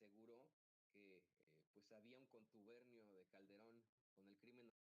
aseguró que pues había un contubernio de Calderón con el crimen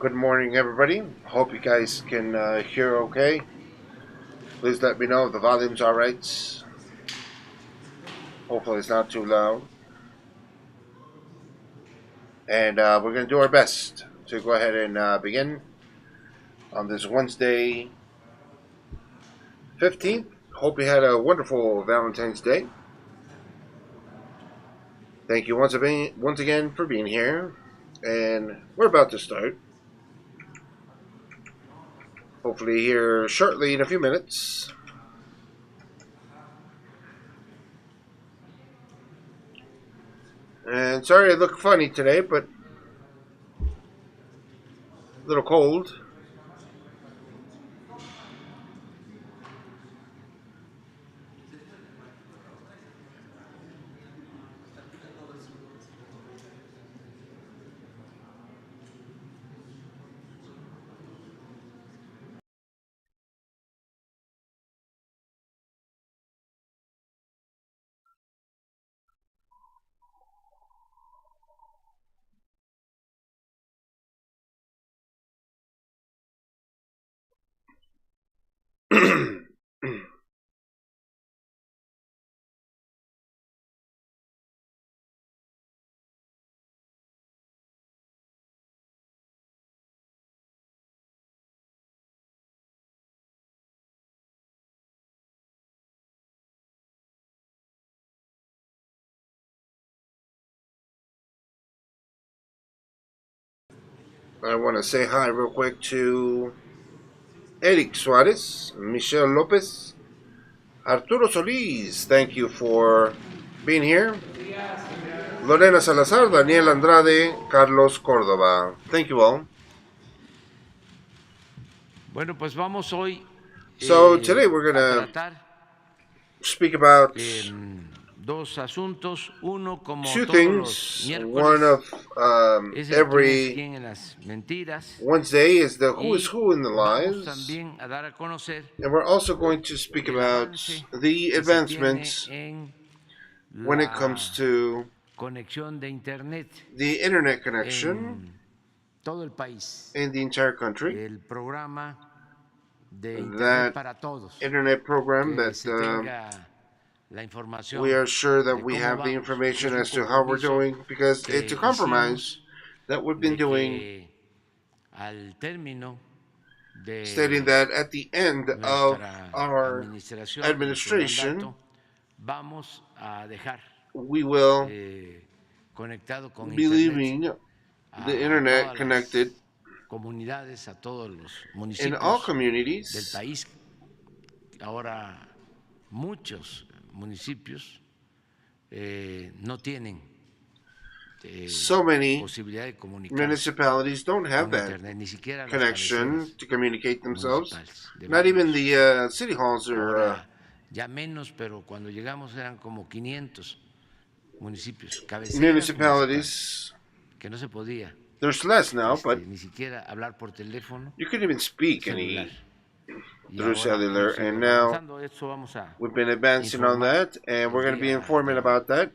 Good morning, everybody. Hope you guys can hear okay. Please let me know if the volume's alright. Hopefully, it's not too loud. And we're going to do our best to go ahead and begin on this Wednesday, 15th. Hope you had a wonderful Valentine's Day. Thank you once again for being here. And we're about to start. Hopefully, here shortly in a few minutes. And sorry I look funny today, but a little cold. I want to say hi real quick to Eric Suarez, Michelle Lopez, Arturo Solis. Thank you for being here. Lorena Salazar, Daniel Andrade, Carlos Córdoba. Thank you all. Bueno, pues vamos hoy So today we're a going to tratar speak about dos asuntos. Uno, como two todos los things. miércoles, One of es el quién es every quién en las mentiras. Wednesday is the who is Y who in the vamos lies. también a dar a conocer And we're also going to speak el about avance the que se tiene advancements en when it comes la to conexión de Internet the internet connection en todo el país. in the entire country. El programa de Internet That para todos, internet program que that se tenga la we información are sure that de we cómo have the vamos. information Es un as to how we're compromiso doing because que it's a compromise hicimos that we've been de doing, que al término stating de that at the end of nuestra our administración, nuestro administration, mandato, vamos a dejar we will conectado con be Internet leaving the a internet todas connected las comunidades, a todos los in all municipios del communities. país. Ahora muchos municipios no tienen So many posibilidad de comunicarse municipalities don't have con that Internet, ni siquiera las connection cabeceras to communicate themselves. municipales. De Not even varios. the city halls or Ahora ya menos, pero cuando llegamos eran como 500 municipios, cabeceras municipales, municipalities. que no se podía There's less now, but ni siquiera hablar por teléfono you couldn't even speak celular. any Y through ahora cellular, hemos and ido now avanzando. Eso vamos a we've been advancing on informar that, and el we're going to be día informing de hoy. about that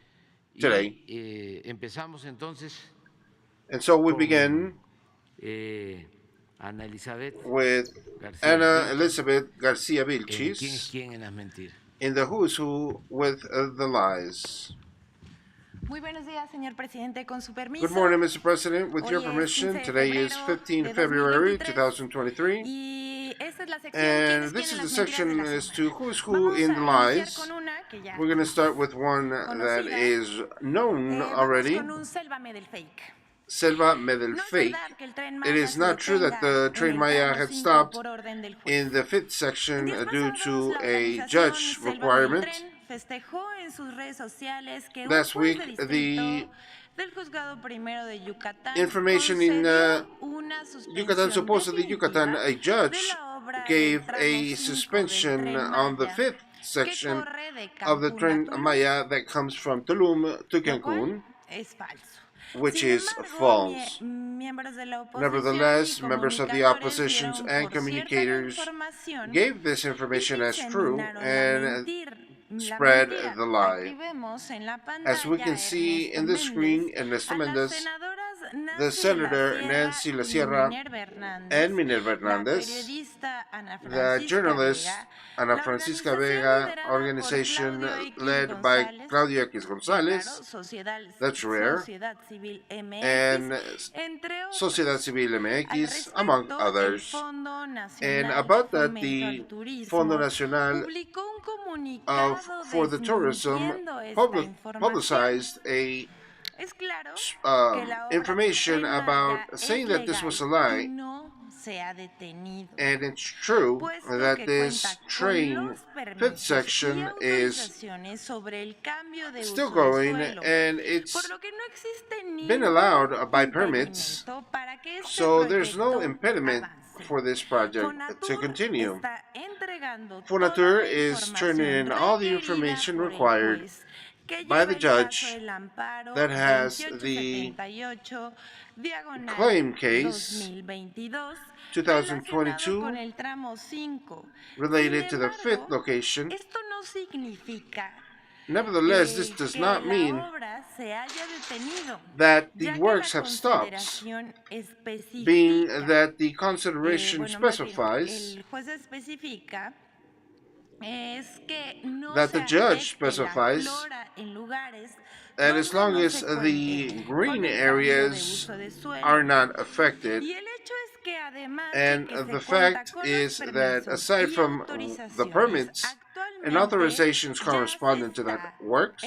today. Y empezamos entonces And so we con begin Ana Elizabeth with García Ana Vilchis, Elizabeth Garcia ¿quién es Vilchis quién en las mentiras? in the Who's Who with the Lies. Muy buenos días, señor presidente, con su permiso. Good morning, Mr. President. With your Hoy es permission, 15 de today is febrero 15 de February 2023, 2023. y esta es la sección And ¿Quién this es is quién the en las mentiras de section la as semana? to Who's Who Vamos in a the iniciar Lies. con una que ya We're going to start with one that conocida. is known Vamos already. con un sélvame del fake. Selva Medel No es Fake. verdad que el Tren It Maya is se not true that the detenga train en el Maya tramo had 5 stopped por orden del juez. in the fifth section Días due pasados, to la a organización judge Sélvame del requirement. Tren festejó en sus redes sociales que un Last juez week, de the distrito del juzgado primero de Yucatán information in concedió una Yucatan, suspensión supposedly Yucatan, definitiva a de judge la obra gave del tramo a 5 del suspension Tren on the Maya, fifth que section corre de of the Cancún a train Tulum, Maya that comes from Tulum to lo cual Cancun, es falso. which Sin is embargo, false. miembros de la oposición Nevertheless, y members of the comunicadores oppositions dieron and por cierta la communicators información gave this y information as true diseminaron and la spread mentira. the lie. Aquí vemos en la As we pantalla can a see Ernesto in the screen, Méndez, Ernesto a las Mendez, senadoras the Senator Nancy La Sierra and Minerva Hernandez, the journalist Ana Francisca Vega, organization led by Claudia X Gonzalez, that's rare, and Sociedad Civil MX, among others. And about that, the Fondo Nacional for the Tourism publicized a information about saying that this was a lie. And it's true that this train, fifth section, is still going, and it's been allowed by permits, so there's no impediment for this project to continue. Fonatur is turning in all the information required by the judge that has the claim case 2022 related to the fifth location. Nevertheless, this does not mean that the works have stopped, being that the consideration specifies that the judge specifies that as long as the green areas are not affected, and the fact is that aside from the permits and authorizations corresponding to that works,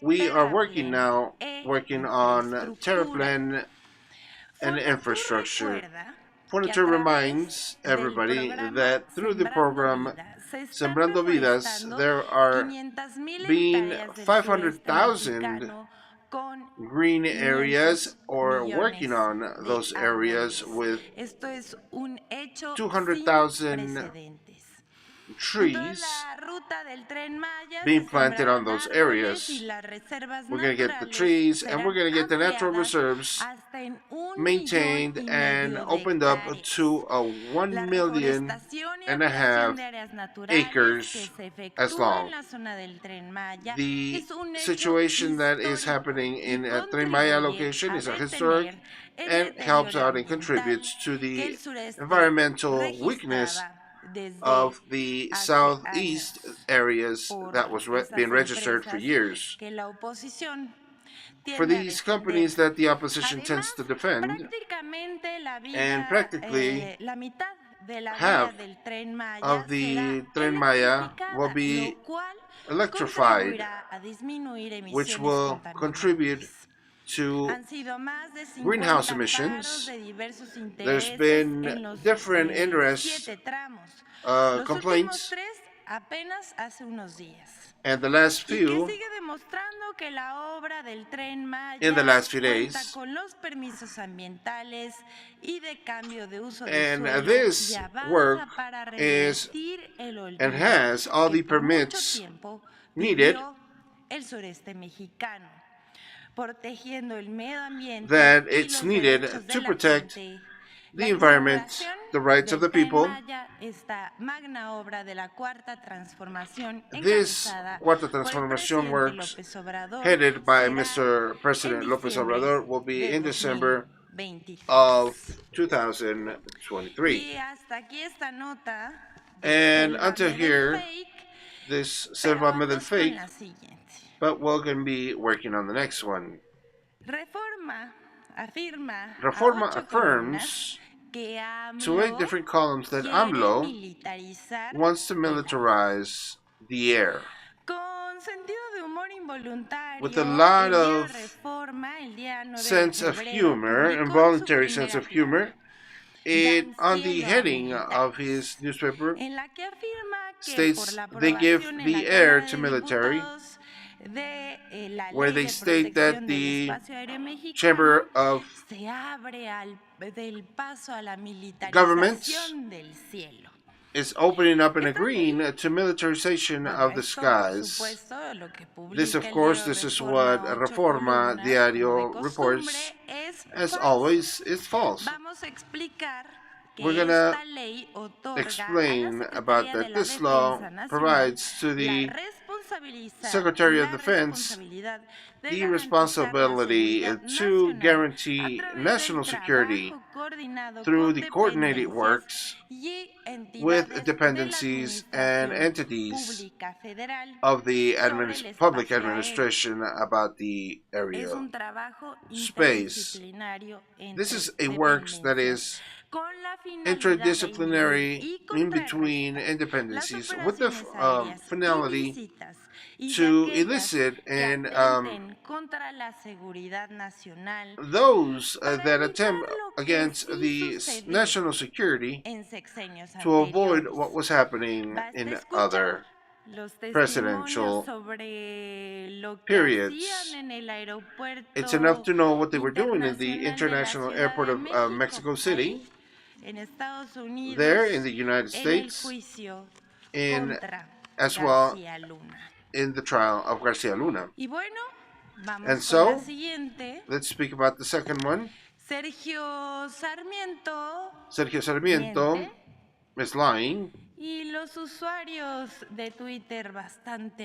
we are working on Terraplan and infrastructure. Fonatur reminds everybody that through the program Sembrando Vidas, there are being 500,000 green areas or working on those areas with 200,000 trees being planted on those areas. We're going to get the trees and we're going to get the natural reserves maintained and opened up to a 1.5 million acres as long. The situation that is happening in Tren Maya location is a historic and helps out and contributes to the environmental weakness of the southeast areas that was being registered for years. For these companies that the opposition tends to defend, and practically half of the Tren Maya will be electrified, which will contribute to greenhouse emissions. There's been different interest complaints, and the last few in the last few days, and this work is and has all the permits needed that it's needed to protect the environment, the rights of the people. This Cuarta Transformación works, headed by Mr. President Lopez Obrador, will be in December of 2023. And until here, this Selva del fake, but we're going to be working on the next one. Reforma affirms to 8 different columns that AMLO wants to militarize the air. With a lot of sense of humor, involuntary sense of humor, it, on the heading of his newspaper, states they give the air to military, where they state that the Chamber of Governments is opening up and agreeing to militarization of the skies. This, of course, this is what Reforma Diario reports. As always, is false. We're going to explain about that this law provides to the Secretary of Defense the responsibility to guarantee national security through the coordinated works with dependencies and entities of the public administration about the area space. This is a work that is interdisciplinary in between independencies with the finality to elicit and those that attempt against the national security to avoid what was happening in other presidential periods. It's enough to know what they were doing in the international airport of Mexico City, there in the United States, as well in the trial of Garcia Luna. And so, let's speak about the second one. Sergio Sarmiento is lying.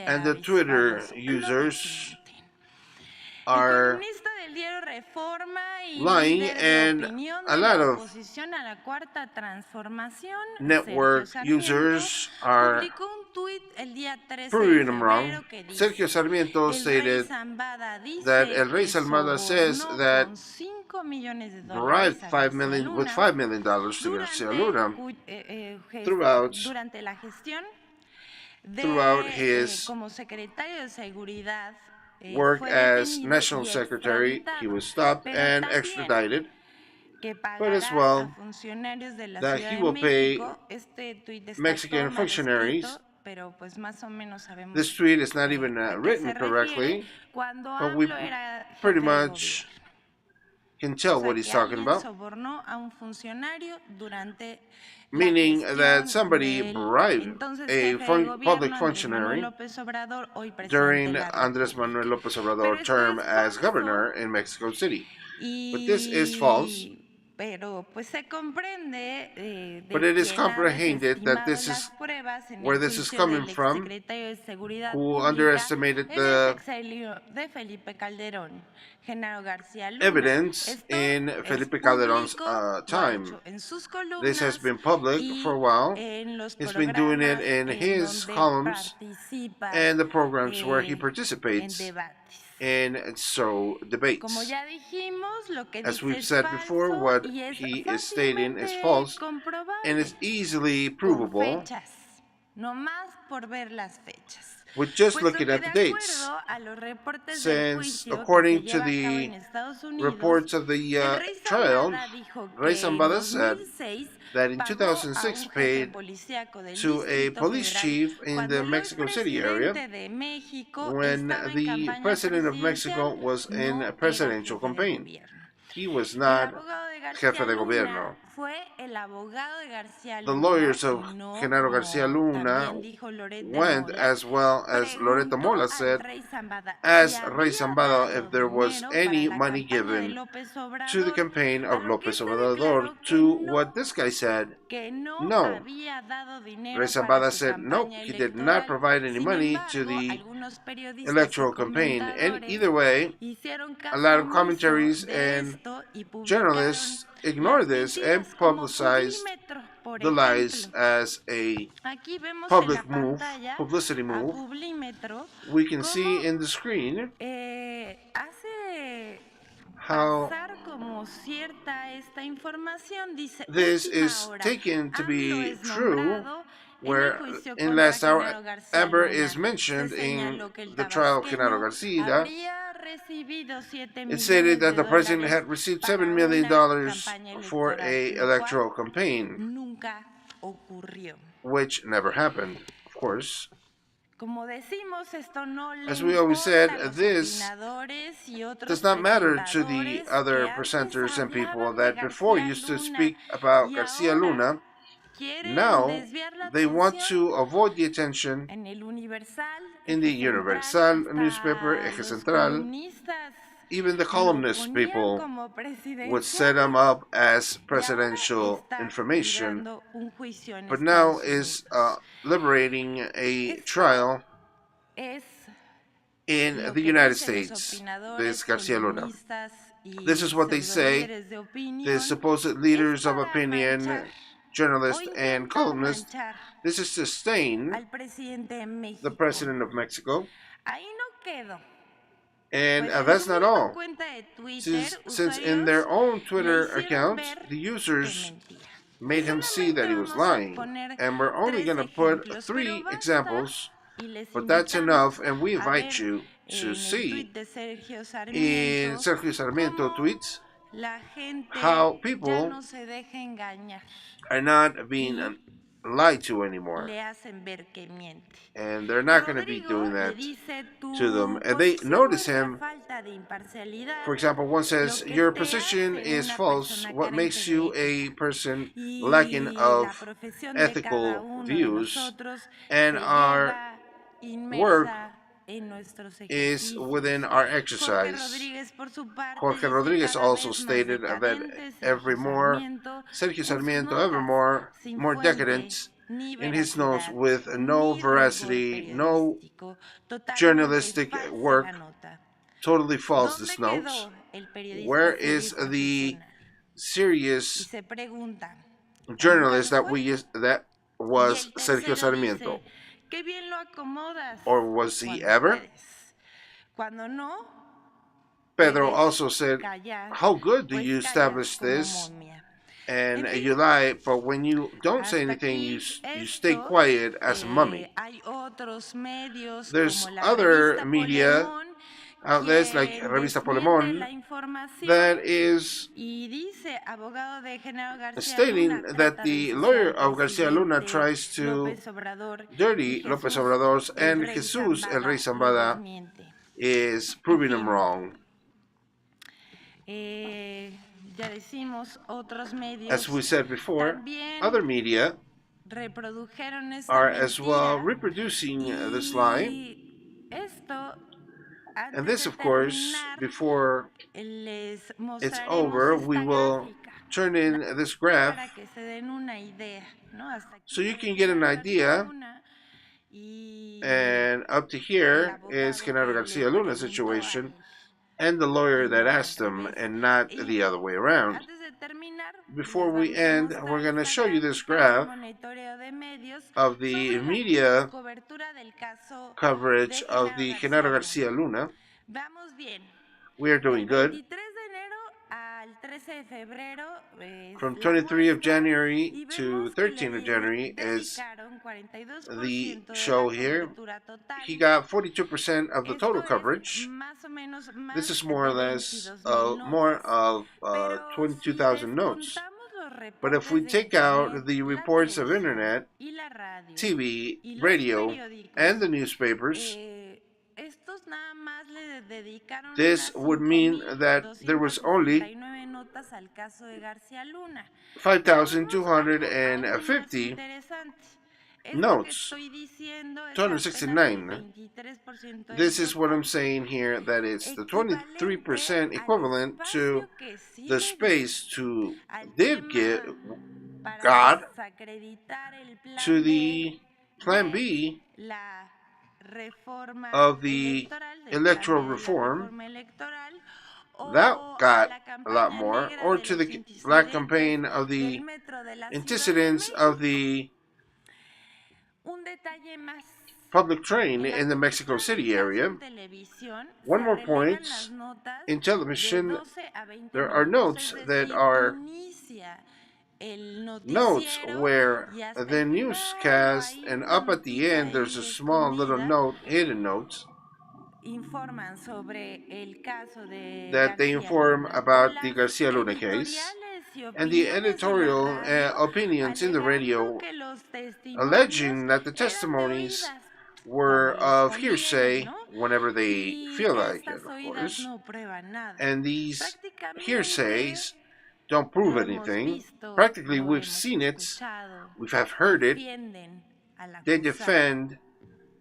And the Twitter users are lying, and a lot of network users are proving them wrong. Sergio Sarmiento stated that El Rey Zambada says that bribed $5 million to Garcia Luna throughout his work as National Secretary. He was stopped and extradited, but as well that he will pay Mexican functionaries. This tweet is not even written correctly, but we pretty much can tell what he's talking about, meaning that somebody bribed a public functionary during Andres Manuel Lopez Obrador term as governor in Mexico City. But this is false. But it is comprehended that this is where this is coming from, who underestimated the evidence in Felipe Calderón's time. This has been public for a while. He's been doing it in his columns and the programs where he participates in debates. As we've said before, what he is stating is false and is easily provable with just looking at the dates, since according to the reports of the trial, Rey Zambada said that in 2006 paid to a police chief in the Mexico City area when the president of Mexico was in a presidential campaign. He was not jefe de gobierno. The lawyers of Genaro Garcia Luna went, as well as Loreto Mola said, asked Rey Zambada if there was any money given to the campaign of Lopez Obrador, to what this guy said, no. Rey Zambada said, no, he did not provide any money to the electoral campaign. And either way, a lot of commentaries and journalists ignore this and publicize the lies as a publicity move. We can see in the screen how this is taken to be true, where in last hour Amber is mentioned in the trial of Genaro Garcia. It stated that the president had received $7 million for an electoral campaign, which never happened, of course. As we always said, this does not matter to the other presenters and people that before used to speak about Garcia Luna. Now they want to avoid the attention in the Universal newspaper, Eje Central. Even the columnist people would set them up as presidential information, but now is liberating a trial in the United States, this Garcia Luna. This is what they say, the supposed leaders of opinion, journalists and columnists. This is to stain the president of Mexico. And that's not all. Since in their own Twitter accounts, the users made him see that he was lying. And we're only going to put 3 examples, but that's enough. And we invite you to see in Sergio Sarmiento tweets how people are not being lied to anymore. And they're not going to be doing that to them. And they notice him. For example, one says, your position is false. What makes you a person lacking of ethical views? And our work is within our exercise. Jorge Rodriguez also stated that Sergio Sarmiento ever more decadent in his notes with no veracity, no journalistic work. Totally false, this note. Where is the serious journalist that was Sergio Sarmiento? Or was he ever? Pedro also said, how good do you establish this? And you lie, but when you don't say anything, you stay quiet as a mummy. There's other media outlets like Revista Polemon that is stating that the lawyer of Garcia Luna tries to dirty Lopez Obrador's, and Jesus El Rey Zambada is proving him wrong. As we said before, other media are as well reproducing this lie. And this, of course, before it's over, we will turn in this graph so you can get an idea. And up to here is Genaro Garcia Luna's situation and the lawyer that asked him, and not the other way around. Before we end, we're going to show you this graph of the media coverage of the Genaro Garcia Luna. We are doing good. From 23 of January to 13 of January is the show here. He got 42% of the total coverage. This is more or less more of 22,000 notes. But if we take out the reports of internet, TV, radio, and the newspapers, this would mean that there was only 5,250 notes, 269. This is what I'm saying here, that it's the 23% equivalent to the space did give God to the Plan B of the electoral reform. That got a lot more, or to the black campaign of the antecedents of the public train in the Mexico City area. One more point, in television there are notes that are notes where the newscast, and up at the end there's a small little note, hidden notes, that they inform about the Garcia Luna case, and the editorial opinions in the radio alleging that the testimonies were of hearsay whenever they feel like it, of course. And these hearsays don't prove anything. Practically, we've seen it, we have heard it. They defend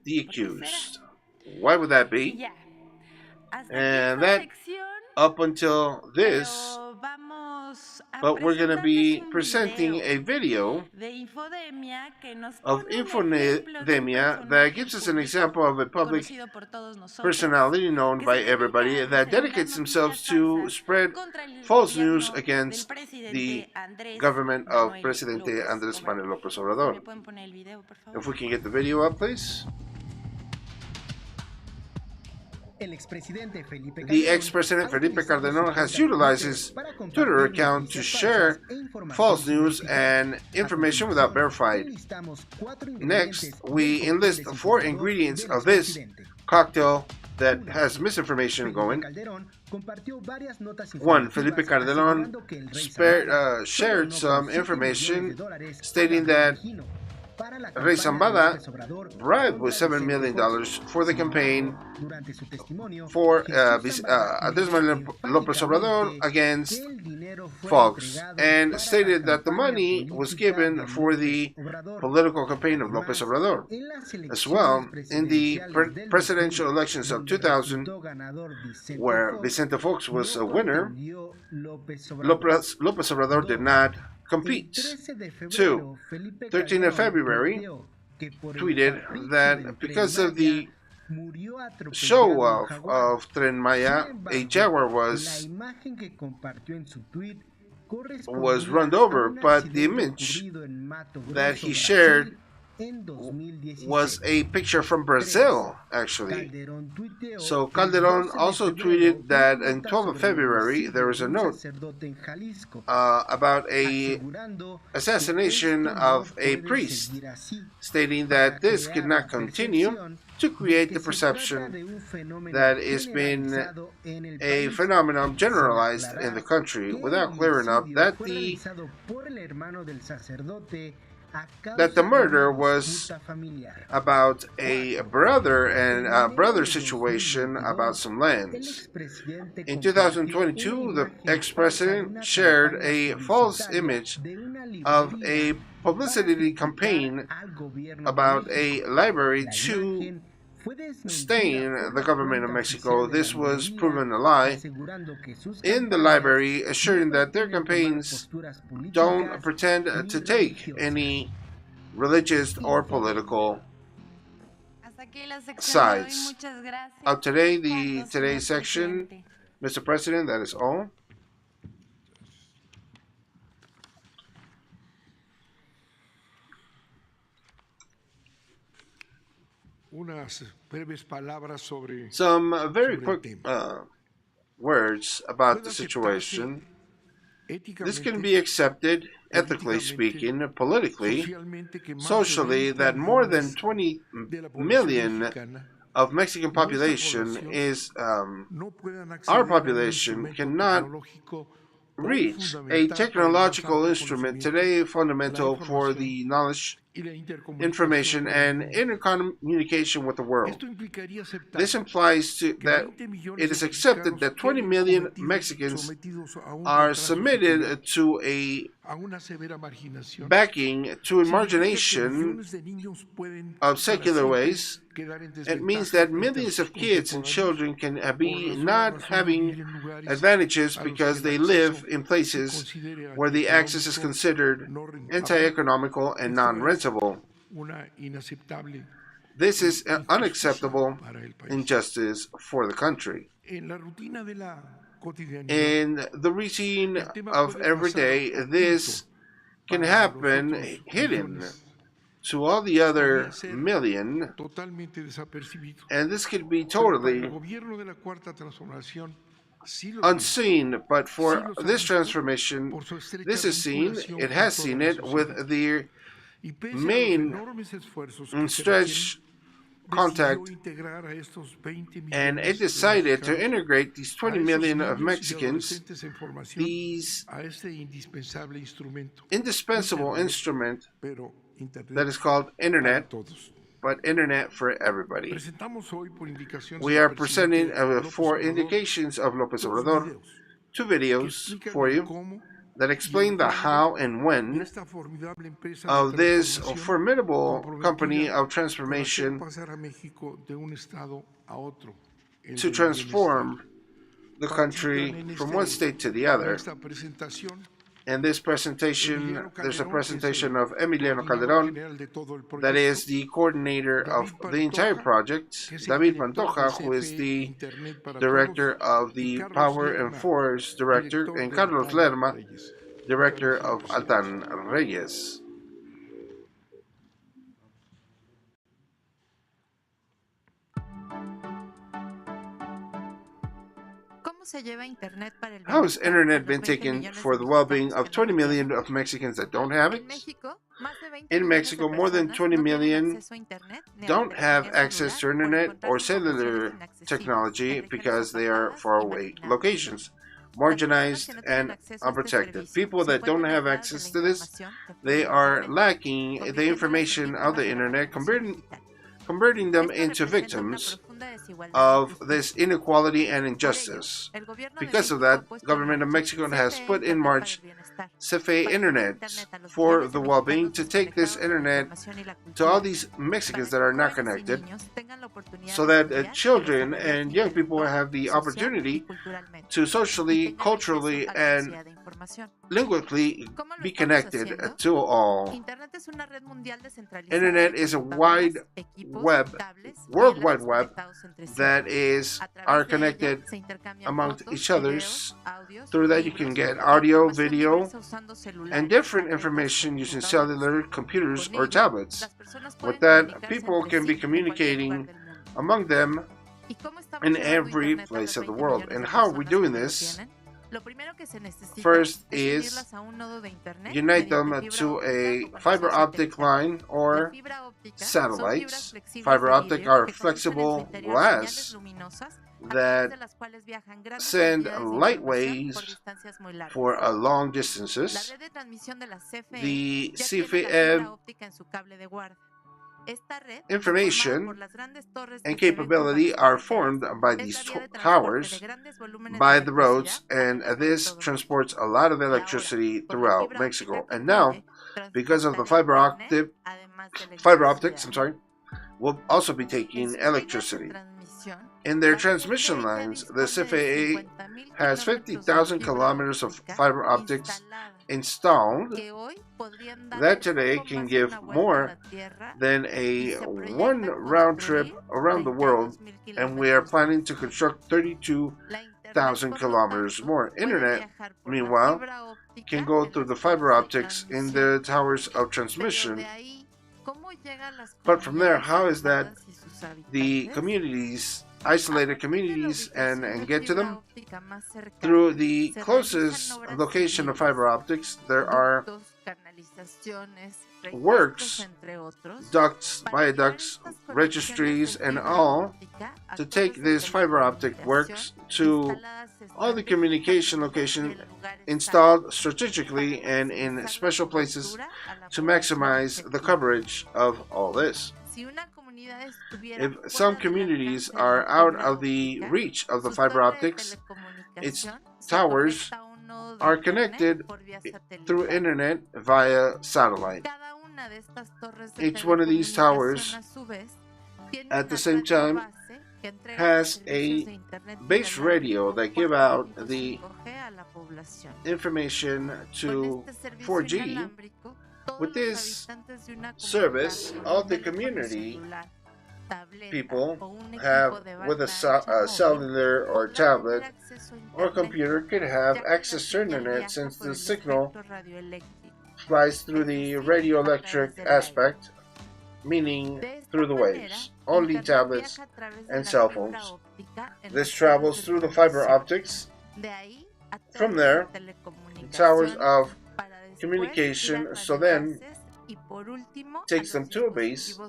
the accused. Why would that be? And that, up until this but we're going to be presentarles un presenting a video de infodemia que nos of pone un ejemplo de un infodemia that personaje gives us an público example of a public conocido por todos nosotros personality known que by se dedica everybody a that diseminar dedicates themselves noticias to falsas spread contra el false news gobierno del against the presidente Andrés government of Manuel Presidente López Andrés Manuel Obrador. Lopez Si Obrador. me pueden poner el video, por favor. If we can get the video up, please. The ex-President Felipe Calderón has utilized his Twitter account to share false news and information without verified. Next, we enlist 4 ingredients of this cocktail that has misinformation going. 1. Felipe Calderón shared some information stating that Rey Zambada bribed with $7 million for the campaign for Andrés Manuel Lopez Obrador against Fox, and stated that the money was given for the political campaign of Lopez Obrador. As well, in the presidential elections of 2000, where Vicente Fox was a winner, Lopez Obrador did not compete. 2. 13th of February tweeted that because of the show of Tren Maya, a Jaguar was run over, but the image that he shared was a picture from Brazil, actually. So Calderón also tweeted that on 12th of February there was a note about a assassination of a priest, stating that this could not continue, to create the perception that it's been a phenomenon generalized in the country without clearing up that the murder was about a brother and a brother situation about some lands. In 2022, the ex-president shared a false image of a publicity campaign about a library to stain the government of Mexico. This was proven a lie. In the library, assuring that their campaigns don't pretend to take any religious or political sides. Of today's section, Mr. President, that is all. Some very quick words about the situation. This can be accepted, ethically speaking, politically, socially, that more than 20 million of Mexican population is our population cannot reach a technological instrument today fundamental for the knowledge, information, and intercommunication with the world. This implies that it is accepted that 20 million Mexicans are submitted to a backing to a margination of secular ways. It means that millions of kids and children can be not having advantages because they live in places where the access is considered anti-economical and non-rentable. This is an unacceptable injustice for the country. In the routine of every day, this can happen hidden to all the other million, and this could be totally unseen, but for this transformation, this is seen, it has seen it with the main stretch contact, and it decided to integrate these 20 million of Mexicans, these indispensable instrument that is called internet, but internet for everybody. We are presenting 4 indications of Lopez Obrador, 2 videos for you that explain the how and when of this formidable company of transformation to transform the country from one state to the other. In this presentation, there's a presentation of Emiliano Calderon, that is the coordinator of the entire project, David Pantoja, who is the director of the Power and Forest Director, and Carlos Lerma, director of Altan Reyes. How has internet been taken for the well-being of 20 million of Mexicans that don't have it? In Mexico, more than 20 million don't have access to internet or cellular technology because they are faraway locations, marginalized and unprotected. People that don't have access to this, they are lacking the information of the internet, converting them into victims of this inequality and injustice. Because of that, the government of Mexico has put in March CFE Internet for the well-being, to take this internet to all these Mexicans that are not connected, so that children and young people have the opportunity to socially, culturally, and linguistically be connected to all. Internet is a world wide web that are connected amongst each others. Through that you can get audio, video, and different information using cellular, computers, or tablets. With that, people can be communicating among them in every place of the world. And how are we doing this? First is unite them to a fiber optic line or satellites. Fiber optic are flexible glass that send light waves for long distances. The CFE information and capability are formed by these towers, by the roads, and this transports a lot of electricity throughout Mexico. And now, because of the fiber optics, will also be taking electricity. In their transmission lines, the CFE has 50,000 kilometers of fiber optics installed that today can give more than one round trip around the world, and we are planning to construct 32,000 kilometers more. Internet, meanwhile, can go through the fiber optics in the towers of transmission. But from there, how is that the communities, isolated communities, and get to them? Through the closest location of fiber optics, there are works, ducts, viaducts, registries, and all to take this fiber optic works to all the communication locations installed strategically and in special places to maximize the coverage of all this. If some communities are out of the reach of the fiber optics, its towers are connected through internet via satellite. Each one of these towers, at the same time, has a base radio that give out the information to 4G. With this service, all the community people have, with a cellular or tablet or computer, could have access to internet, since the signal flies through the radioelectric aspect, meaning through the waves. Only tablets and cell phones. This travels through the fiber optics. From there, towers of communication, so then takes them to a base,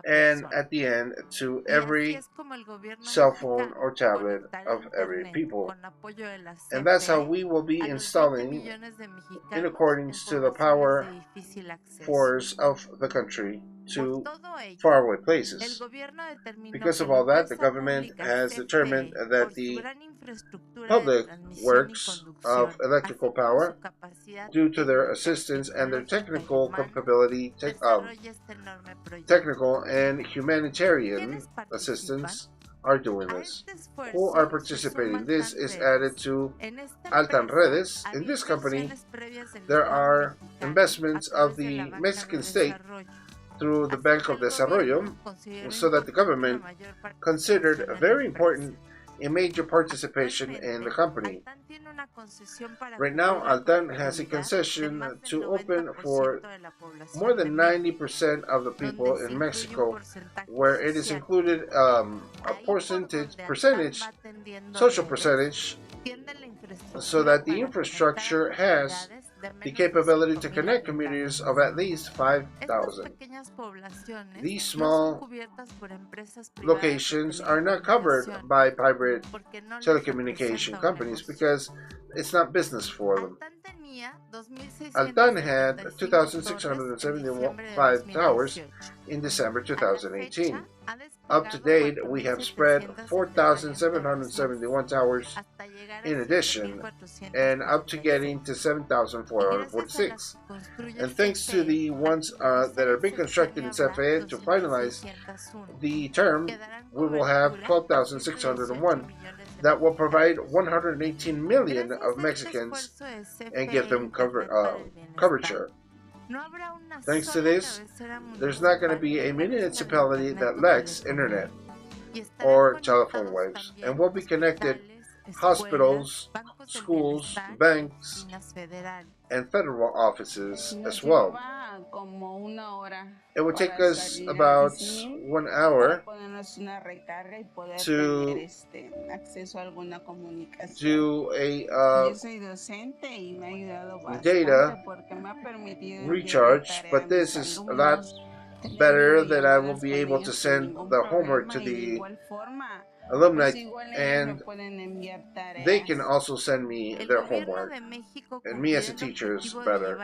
and at the end to every cell phone or tablet of every people. And that's how we will be installing, in accordance to the power force of the country, to faraway places. Because of all that, the government has determined that the public works of electrical power, due to their assistance and their technical capability, technical and humanitarian assistance, are doing this, who are participating. This is added to Altan Redes. In this company, there are investments of the Mexican state through the Banco de Desarrollo, so that the government considered very important a major participation in the company. Right now, Altan has a concession to open for more than 90% of the people in Mexico, where it is included a percentage, social percentage, so that the infrastructure has the capability to connect communities of at least 5,000. These small locations are not covered by private telecommunication companies because it's not business for them. Altan had 2,675 towers in December 2018. Up to date, we have spread 4,771 towers in addition, and up to getting to 7,446. And thanks to the ones that are being constructed in CFE to finalize the term, we will have 12,601 that will provide 118 million of Mexicans and give them coverage. Thanks to this, there's not going to be a municipality that lacks internet or telephone waves, and will be connected hospitals, schools, banks, and federal offices as well. It would take us about 1 hour to do a data recharge, but this is a lot better that I will be able to send the homework to the alumni, and they can also send me their homework, and me as a teacher is better.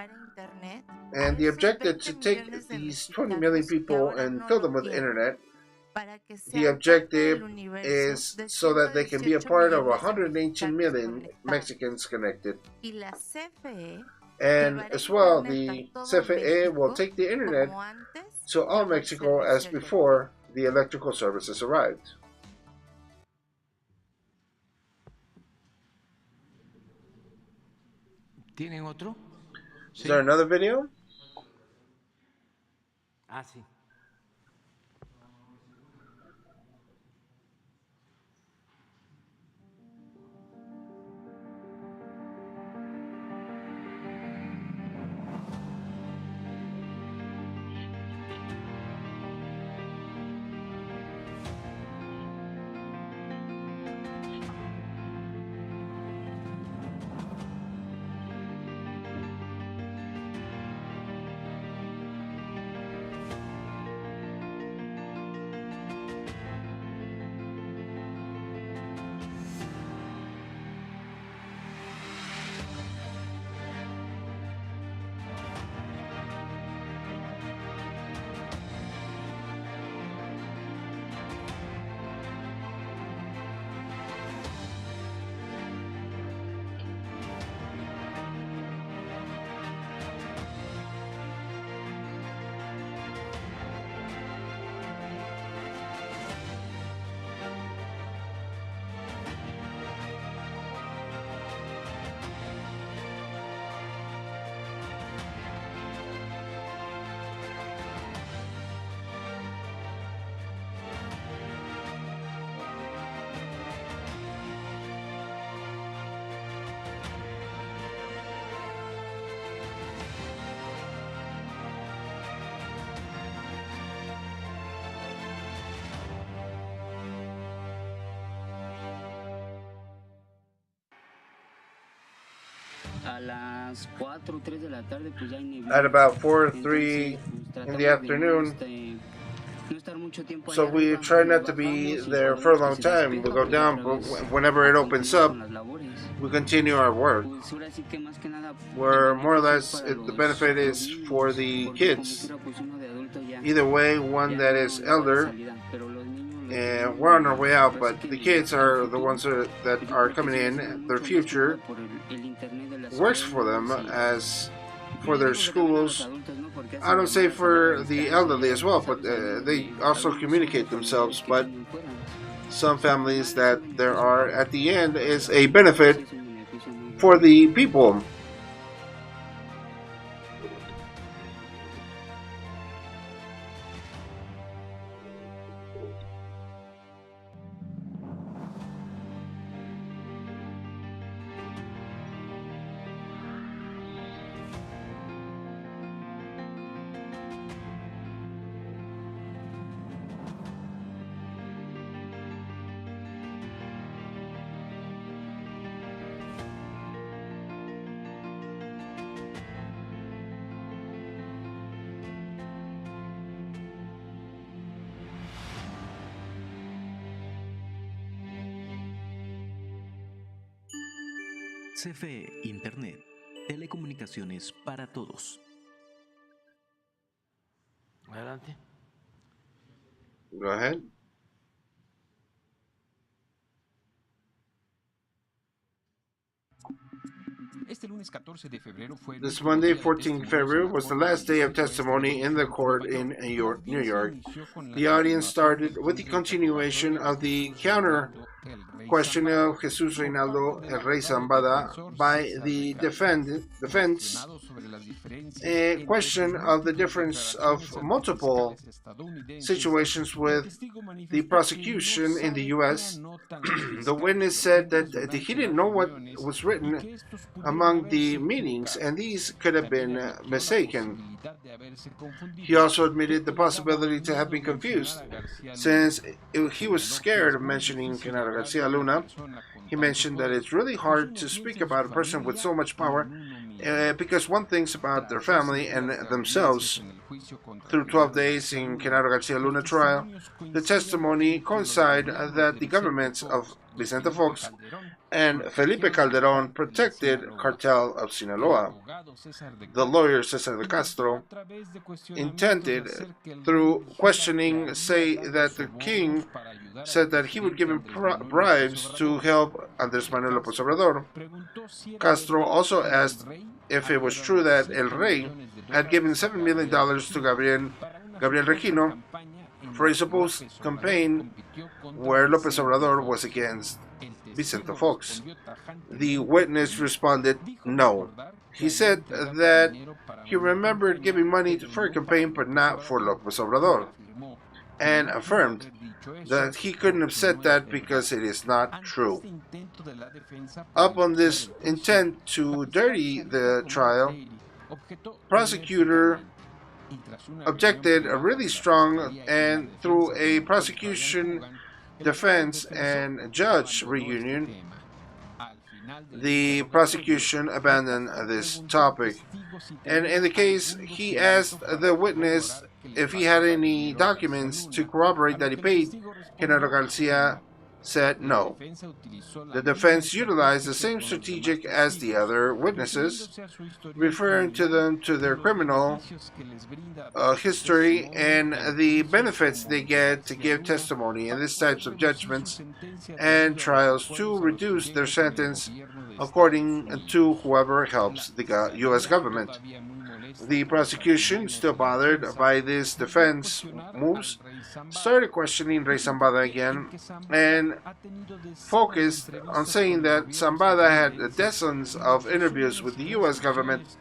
And the objective to take these 20 million people and fill them with internet, the objective is so that they can be a part of 118 million Mexicans connected. And as well, the CFE will take the internet to all Mexico as before the electrical services arrived. ¿Tienen otro? Is there another video? Ah, sí. At about 4 or 3 in the afternoon, so we try not to be there for a long time. We go down, but whenever it opens up, we continue our work. Where more or less the benefit is for the kids. Either way, one that is elder, and we're on our way out, but the kids are the ones that are coming in. Their future works for them as for their schools. I don't say for the elderly as well, but they also communicate themselves. But some families that there are at the end is a benefit for the people. CFE Internet. Telecomunicaciones para todos. Adelante. Go ahead. This Monday, 14th February, was the last day of testimony in the court in New York. The audience started with the continuation of the counter question of Jesus Reinaldo El Rey Zambada by the defense, a question of the difference of multiple situations with the prosecution in the U.S. The witness said that he didn't know what was written among the meanings, and these could have been mistaken. He also admitted the possibility to have been confused, since he was scared of mentioning Genaro Garcia Luna. He mentioned that it's really hard to speak about a person with so much power because one thinks about their family and themselves. Through 12 days in Genaro Garcia Luna trial, the testimony coincided that the governments of Vicente Fox and Felipe Calderón protected cartel of Sinaloa. The lawyer Cesar de Castro intended, through questioning, say that the king said that he would give him bribes to help Andrés Manuel Lopez Obrador. Castro also asked if it was true that El Rey had given $7 million to Gabriel Regino for a supposed campaign where Lopez Obrador was against Vicente Fox. The witness responded no. He said that he remembered giving money for a campaign but not for Lopez Obrador, and affirmed that he couldn't have said that because it is not true. Up on this intent to dirty the trial, prosecutor objected really strong, and through a prosecution, defense, and judge reunion, the prosecution abandoned this topic. And in the case, he asked the witness if he had any documents to corroborate that he paid. Genaro Garcia said no. The defense utilized the same strategic as the other witnesses, referring to them to their criminal history and the benefits they get to give testimony in these types of judgments and trials to reduce their sentence according to whoever helps the U.S. government. The prosecution, still bothered by these defense moves, started questioning Rey Zambada again and focused on saying that Zambada had dozens of interviews with the U.S. government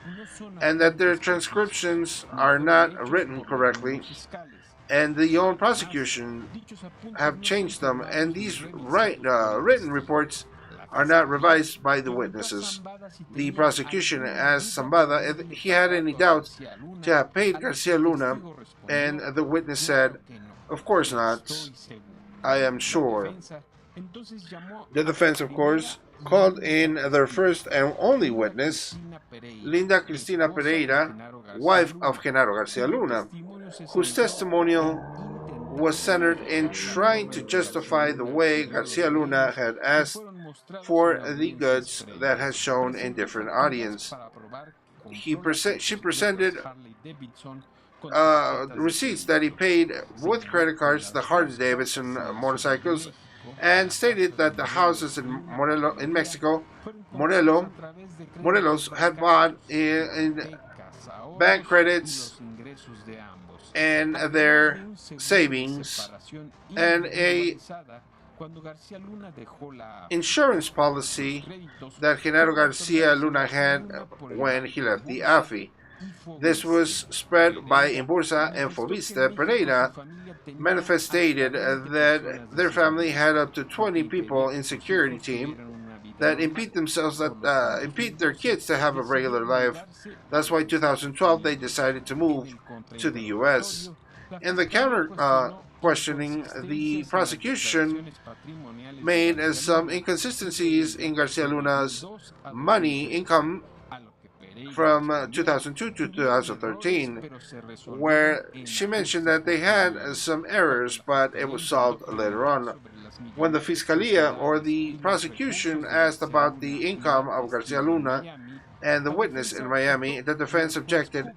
and that their transcriptions are not written correctly, and the own prosecution have changed them, and these written reports are not revised by the witnesses. The prosecution asked Zambada if he had any doubts to have paid Garcia Luna, and the witness said, "Of course not. I am sure." The defense, of course, called in their first and only witness, Linda Cristina Pereira, wife of Genaro Garcia Luna, whose testimonial was centered in trying to justify the way Garcia Luna had asked for the goods that has shown in different audience. She presented receipts that he paid with credit cards the Harley-Davidson motorcycles, and stated that the houses in Morelos had bought in bank credits and their savings, and a insurance policy that Genaro Garcia Luna had when he left the AFI. This was spread by Inbursa and Fovista. Pereira manifested that their family had up to 20 people in security team that impede their kids to have a regular life. That's why 2012 they decided to move to the U.S. In the counter questioning, the prosecution made some inconsistencies in Garcia Luna's money income from 2002 to 2013, where she mentioned that they had some errors, but it was solved later on. When the Fiscalia or the prosecution asked about the income of Garcia Luna and the witness in Miami, the defense objected,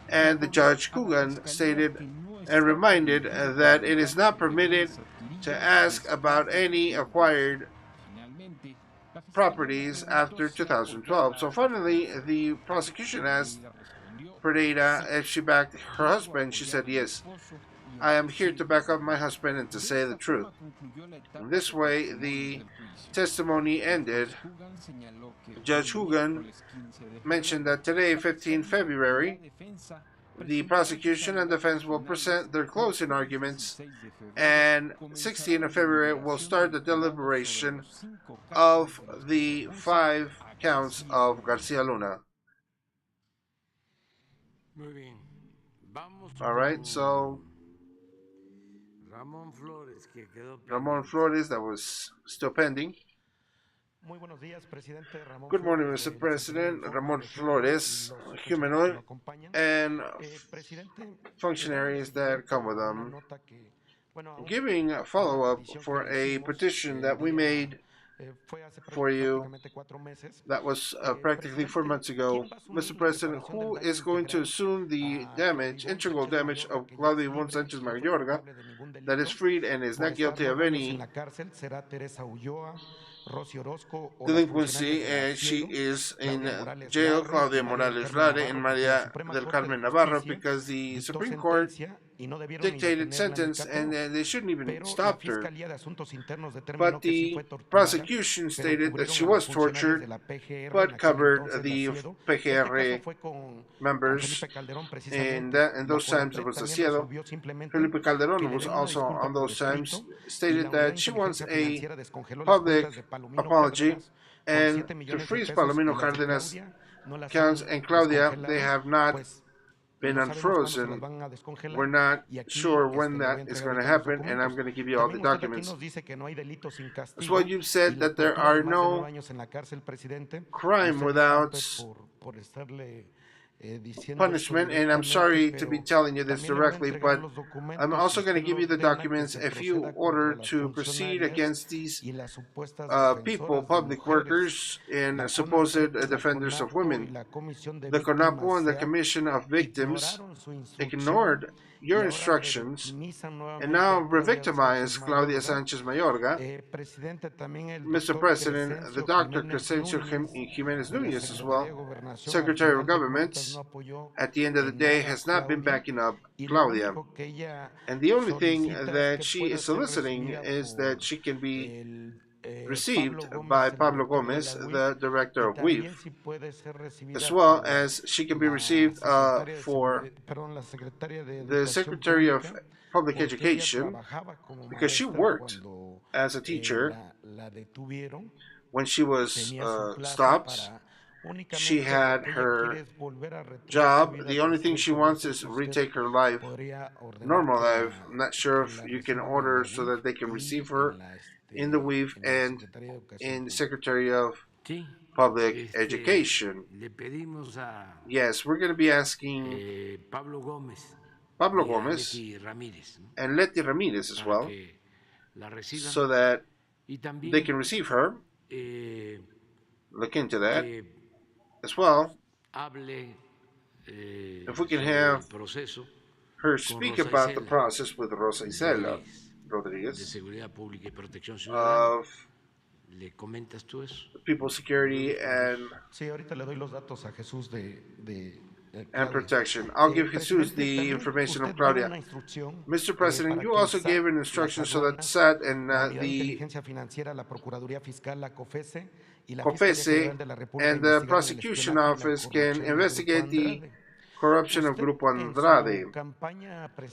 and the judge Coogan stated and reminded that it is not permitted to ask about any acquired properties after 2012. So finally, the prosecution asked Pereira if she backed her husband. She said, yes, I am here to back up my husband and to say the truth. In this way, the testimony ended. Judge Hugan mentioned that today, 15 February, the prosecution and defense will present their closing arguments, and 16 of February will start the deliberation of the 5 counts of Garcia Luna. All right, so Ramon Flores, that was still pending. Good morning, Mr. President. Ramon Flores, humanoid, and functionaries that come with them. Giving a follow-up for a petition that we made for you that was practically 4 months ago. Mr. President, who is going to assume the damage, integral damage of Claudia Ivonne Sanchez Mayorga that is freed and is not guilty of any delinquency, and she is in jail, Claudia Morales Rade and Maria del Carmen Navarro, because the Supreme Court dictated sentence and they shouldn't even stop her. But the prosecution stated that she was tortured, but covered the PGR members, and those times it was Asiado. Felipe Calderón was also on those times, stated that she wants a public apology and to freeze Palomino Cárdenas counts and Claudia. They have not been unfrozen. We're not sure when that is going to happen, and I'm going to give you all the documents. That's why you've said that there are no crime without punishment, and I'm sorry to be telling you this directly, but I'm also going to give you the documents if you order to proceed against these people, public workers, and supposed defenders of women. The CONAPO and the Commission of Victims ignored your instructions and now re-victimize Claudia Sanchez Mayorga. Mr. President, the Dr. Crescencio Jimenez Nunez as well, Secretary of Government, at the end of the day has not been backing up Claudia. And the only thing that she is soliciting is that she can be received by Pablo Gomez, the director of WEAF, as well as she can be received for the Secretary of Public Education, because she worked as a teacher when she was stopped. She had her job. The only thing she wants is to retake her life, normal life. I'm not sure if you can order so that they can receive her in the WEAF and in the Secretary of Public Education. Yes, we're going to be asking Pablo Gomez and Leti Ramirez as well, so that they can receive her. Look into that as well. If we can have her speak about the process with Rosa Isela Rodriguez of People Security and and protection. I'll give Jesus the information of Claudia. Mr. President, you also gave an instruction so that SAT and the COFESE and the prosecution office can investigate the corruption of Grupo Andrade.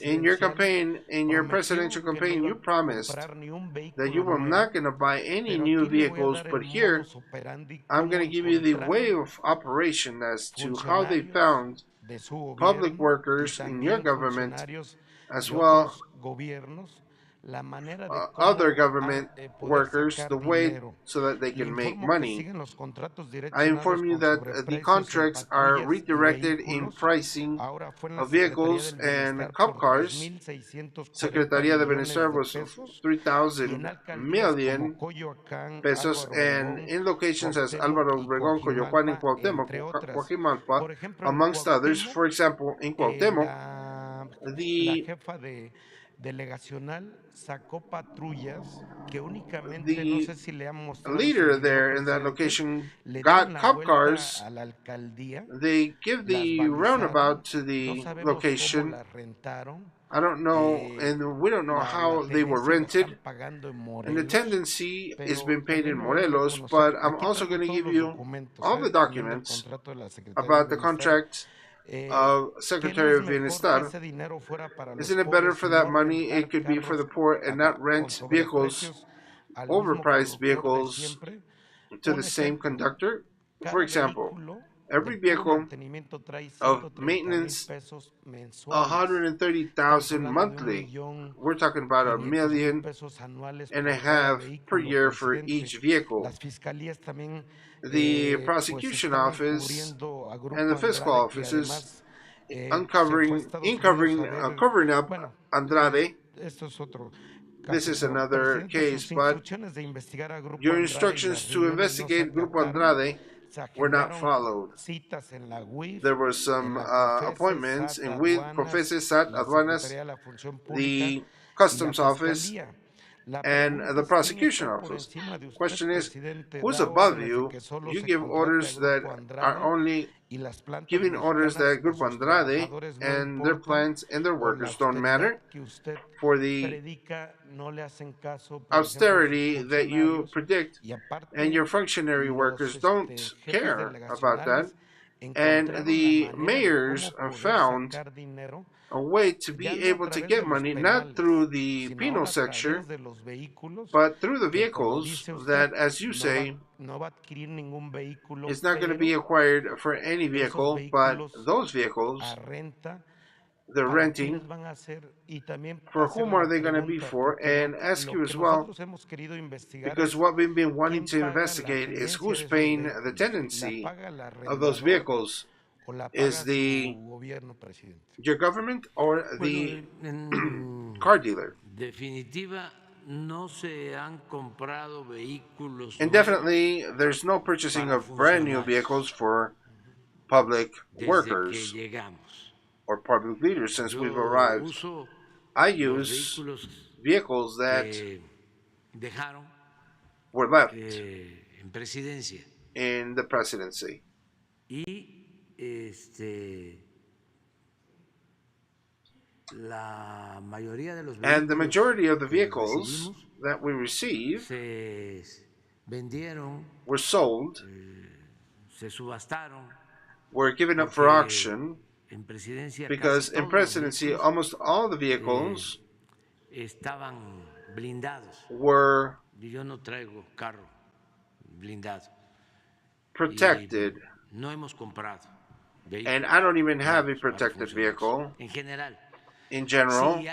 In your campaign, in your presidential campaign, you promised that you were not going to buy any new vehicles, but here I'm going to give you the way of operation as to how they found public workers in your government, as well other government workers, the way so that they can make money. I inform you that the contracts are redirected in pricing of vehicles and cop cars. Secretaría de Bienestar was 3,000 million pesos, and in locations as Álvaro Obregón, Coyoacán, and Cuauhtémoc, Coajimalpa, amongst others. For example, in Cuauhtémoc, the leader there in that location got cop cars. They give the roundabout to the location. I don't know, and we don't know how they were rented. And the tendency is being paid in Morelos, but I'm also going to give you all the documents about the contract of Secretary of Bienestar. Isn't it better for that money? It could be for the poor and not rent vehicles, overpriced vehicles, to the same conductor. For example, every vehicle of maintenance, 130,000 monthly. We're talking about $1.5 million per year for each vehicle. The prosecution office and the fiscal offices covering up Andrade. This is another case, but your instructions to investigate Grupo Andrade were not followed. There were some appointments in WID, COFESE, SAT, Aduanas, the Customs Office, and the prosecution office. Question is, who's above you? You give orders that are only giving orders that Grupo Andrade and their plans and their workers don't matter for the austerity that you predict, and your functionary workers don't care about that. And the mayors have found a way to be able to get money, not through the penal sector, but through the vehicles that, as you say, is not going to be acquired for any vehicle, but those vehicles they're renting, for whom are they going to be for? And ask you as well, because what we've been wanting to investigate is who's paying the tenancy of those vehicles. Is your government or the car dealer? And definitely, there's no purchasing of brand new vehicles for public workers or public leaders since we've arrived. I use vehicles that were left in the presidency. And the majority of the vehicles that we receive were sold, were given up for auction, because in presidency almost all the vehicles were protected. And I don't even have a protected vehicle. In general,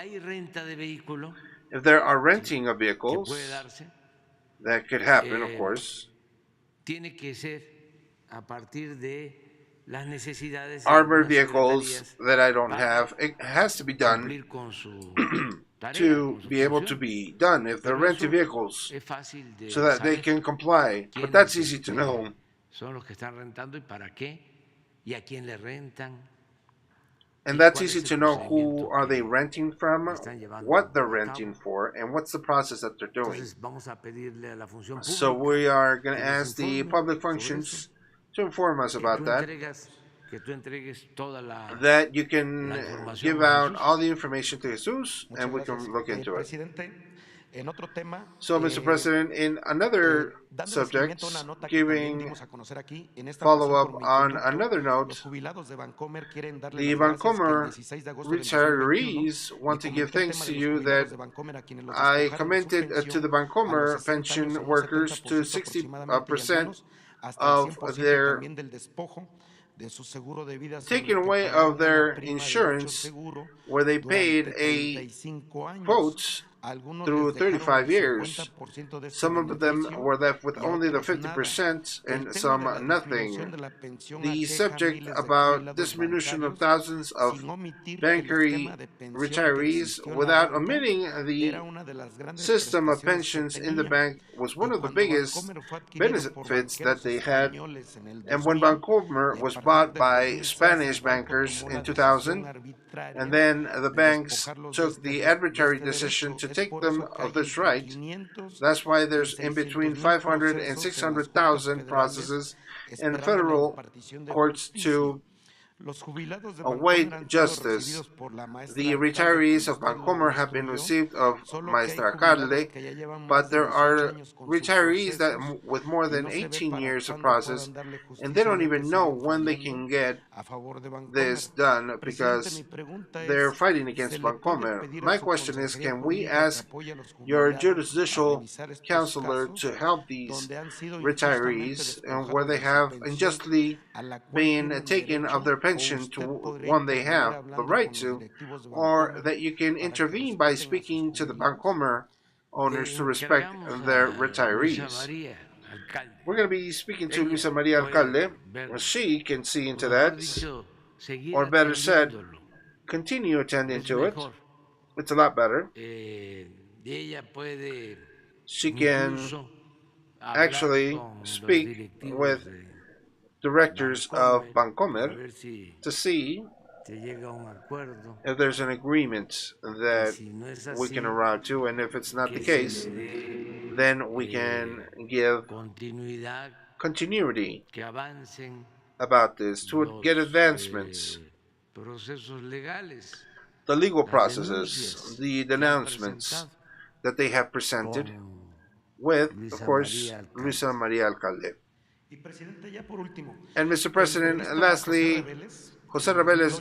if there are renting of vehicles, that could happen, of course. Armored vehicles that I don't have, it has to be done to be able to be done if they're renting vehicles so that they can comply. But that's easy to know. And that's easy to know who are they renting from, what they're renting for, and what's the process that they're doing. So we are going to ask the public functions to inform us about that. that you can give out all the information to Jesus and we can look into it. So, Mr. President, in another subject, giving follow-up on another note, the BANCOMER retirees want to give thanks to you that I commented to the BANCOMER pension workers to 60% of their taking away of their insurance, where they paid a quote through 35 years. Some of them were left with only the 50% and some nothing. The subject about diminution of thousands of bankery retirees without omitting the system of pensions in the bank was one of the biggest benefits that they had. And when Bancomer was bought by Spanish bankers in 2000, and then the banks took the arbitrary decision to take them of this right, that's why there's in between 500 and 600,000 processes in federal courts to await justice. The retirees of Bancomer have been received of Maestra Carle, but there are retirees that with more than 18 years of process, and they don't even know when they can get this done because they're fighting against Bancomer. My question is, can we ask your judicial counselor to help these retirees and where they have unjustly been taken of their pension to one they have the right to, or that you can intervene by speaking to the Bancomer owners to respect their retirees? We're going to be speaking to Luisa Maria Alcalde. She can see into that, or better said, continue attending to it. It's a lot better. She can actually speak with directors of Bancomer to see if there's an agreement that we can arrive to, and if it's not the case, then we can give continuity about this to get advancements. The legal processes, the denouncements that they have presented with, of course, Luisa Maria Alcalde. And Mr. President, lastly, Jose Reveles,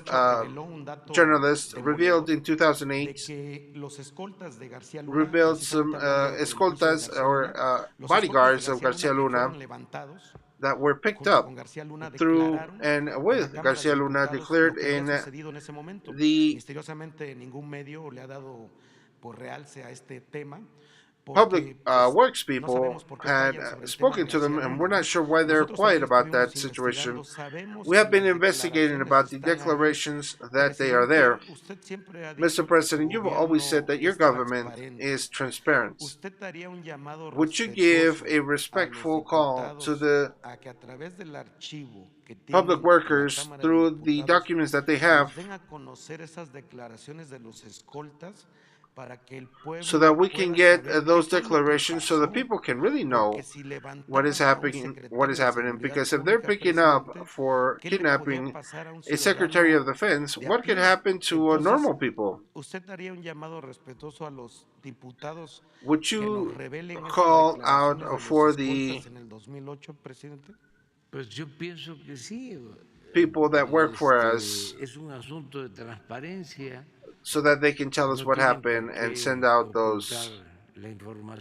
journalist, revealed in 2008, revealed some escoltas or bodyguards of Garcia Luna that were picked up through and with Garcia Luna declared in the public works people had spoken to them, and we're not sure why they're quiet about that situation. We have been investigating about the declarations that they are there. Mr. President, you've always said that your government is transparent. Would you give a respectful call to the public workers through the documents that they have, so that we can get those declarations so that people can really know what is happening? Because if they're picking up for kidnapping a Secretary of Defense, what could happen to normal people? Would you call out for the people that work for us so that they can tell us what happened and send out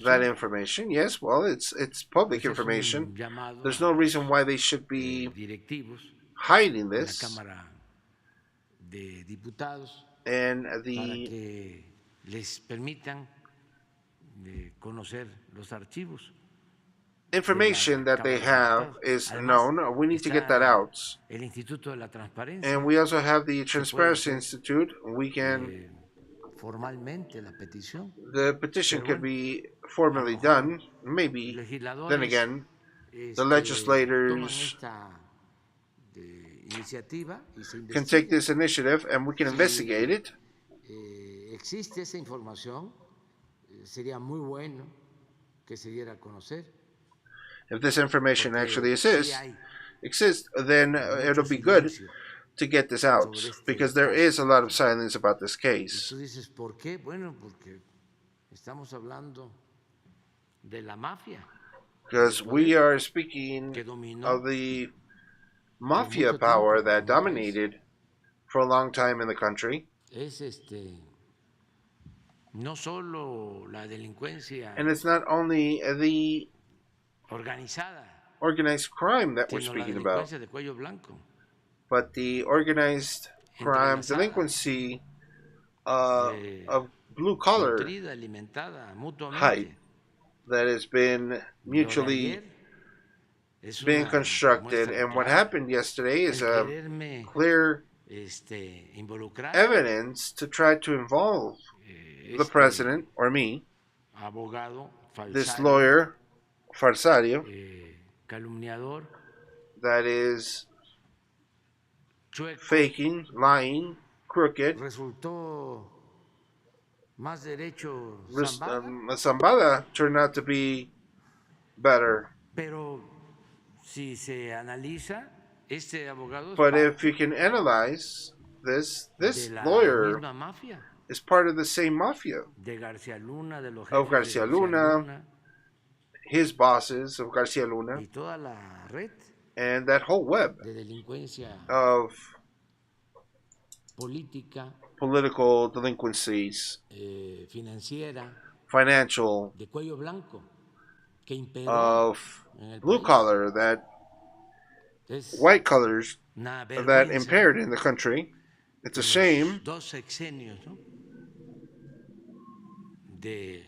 that information? Yes, well, it's public information. There's no reason why they should be hiding this. And the information that they have is known. We need to get that out. And we also have the Transparency Institute. We can, the petition could be formally done. Maybe, then again, the legislators can take this initiative and we can investigate it. If this information actually exists, exist, then it'll be good to get this out, because there is a lot of silence about this case. Tú dices, ¿por qué? Bueno, porque estamos hablando de la mafia. Because we are speaking of the mafia power that dominated for a long time in the country. Es no solo la delincuencia And it's not only the organizada, organized crime that we're sino la speaking about, delincuencia de cuello blanco, but the organized crime delinquency of blue collar nutrida, alimentada hype mutuamente. that has been mutually being constructed. And what happened yesterday is a clear evidence to try to involve the president, or me, this lawyer, falsario, calumniador, that is faking, lying, crooked. Resultó más derecho Zambada turned out to be better. Pero si se analiza, este abogado but if you can analyze this lawyer is part of the same mafia de García Luna, de los of Garcia Luna, his bosses of Garcia Luna, y toda la red and that whole web de delincuencia of política, political delinquencies, financiera, financial, de cuello blanco, que imperó of en el blue país. collar, that white colors that impaired in the country. It's a shame. Dos sexenios, ¿no? De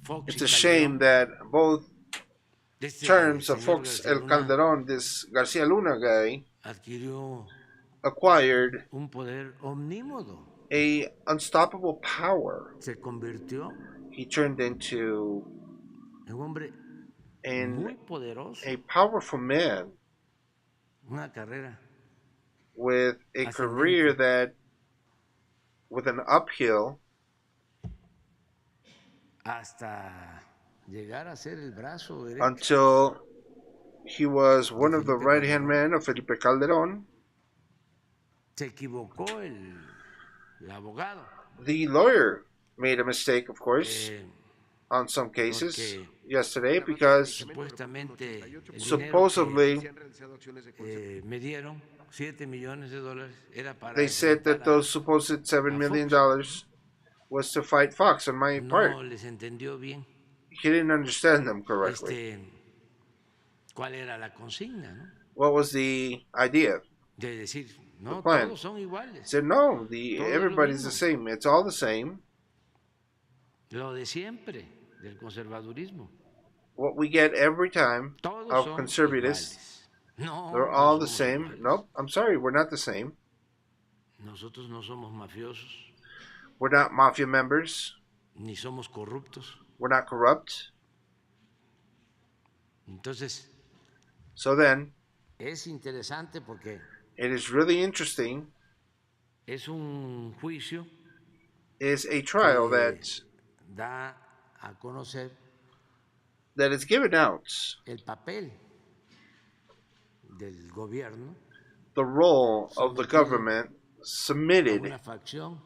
Fox It's a shame that both terms of Fox El Calderón, this Garcia Luna guy, acquired un poder omnímodo. a unstoppable power. Se convirtió He turned into un hombre muy poderoso, a powerful man, una carrera with a career that, with an uphill, hasta llegar a ser el brazo derecho, until he was one of the right-hand men of Felipe Calderón. Se equivocó el abogado. The lawyer made a mistake, of course, on some cases yesterday, because supposedly me dieron $7 millones. Era para they said that those supposed $7 million was to fight Fox on my part. No les entendió bien. He didn't understand them correctly. ¿Cuál era la consigna, no? What was the idea? De decir, no, the plan. Todos son iguales. Said no, everybody's the same. It's all the same. Lo de siempre del conservadurismo. What we get every time Todos of son conservatives, no, they're all no the same. Iguales. Nope, I'm sorry, we're not the same. Nosotros no somos mafiosos. We're not mafia members. Ni somos corruptos. We're not corrupt. Entonces, so then, es interesante porque it is really interesting. Es un juicio. Is a trial that da a conocer that is given out el papel del gobierno, the role of the government submitted a una facción,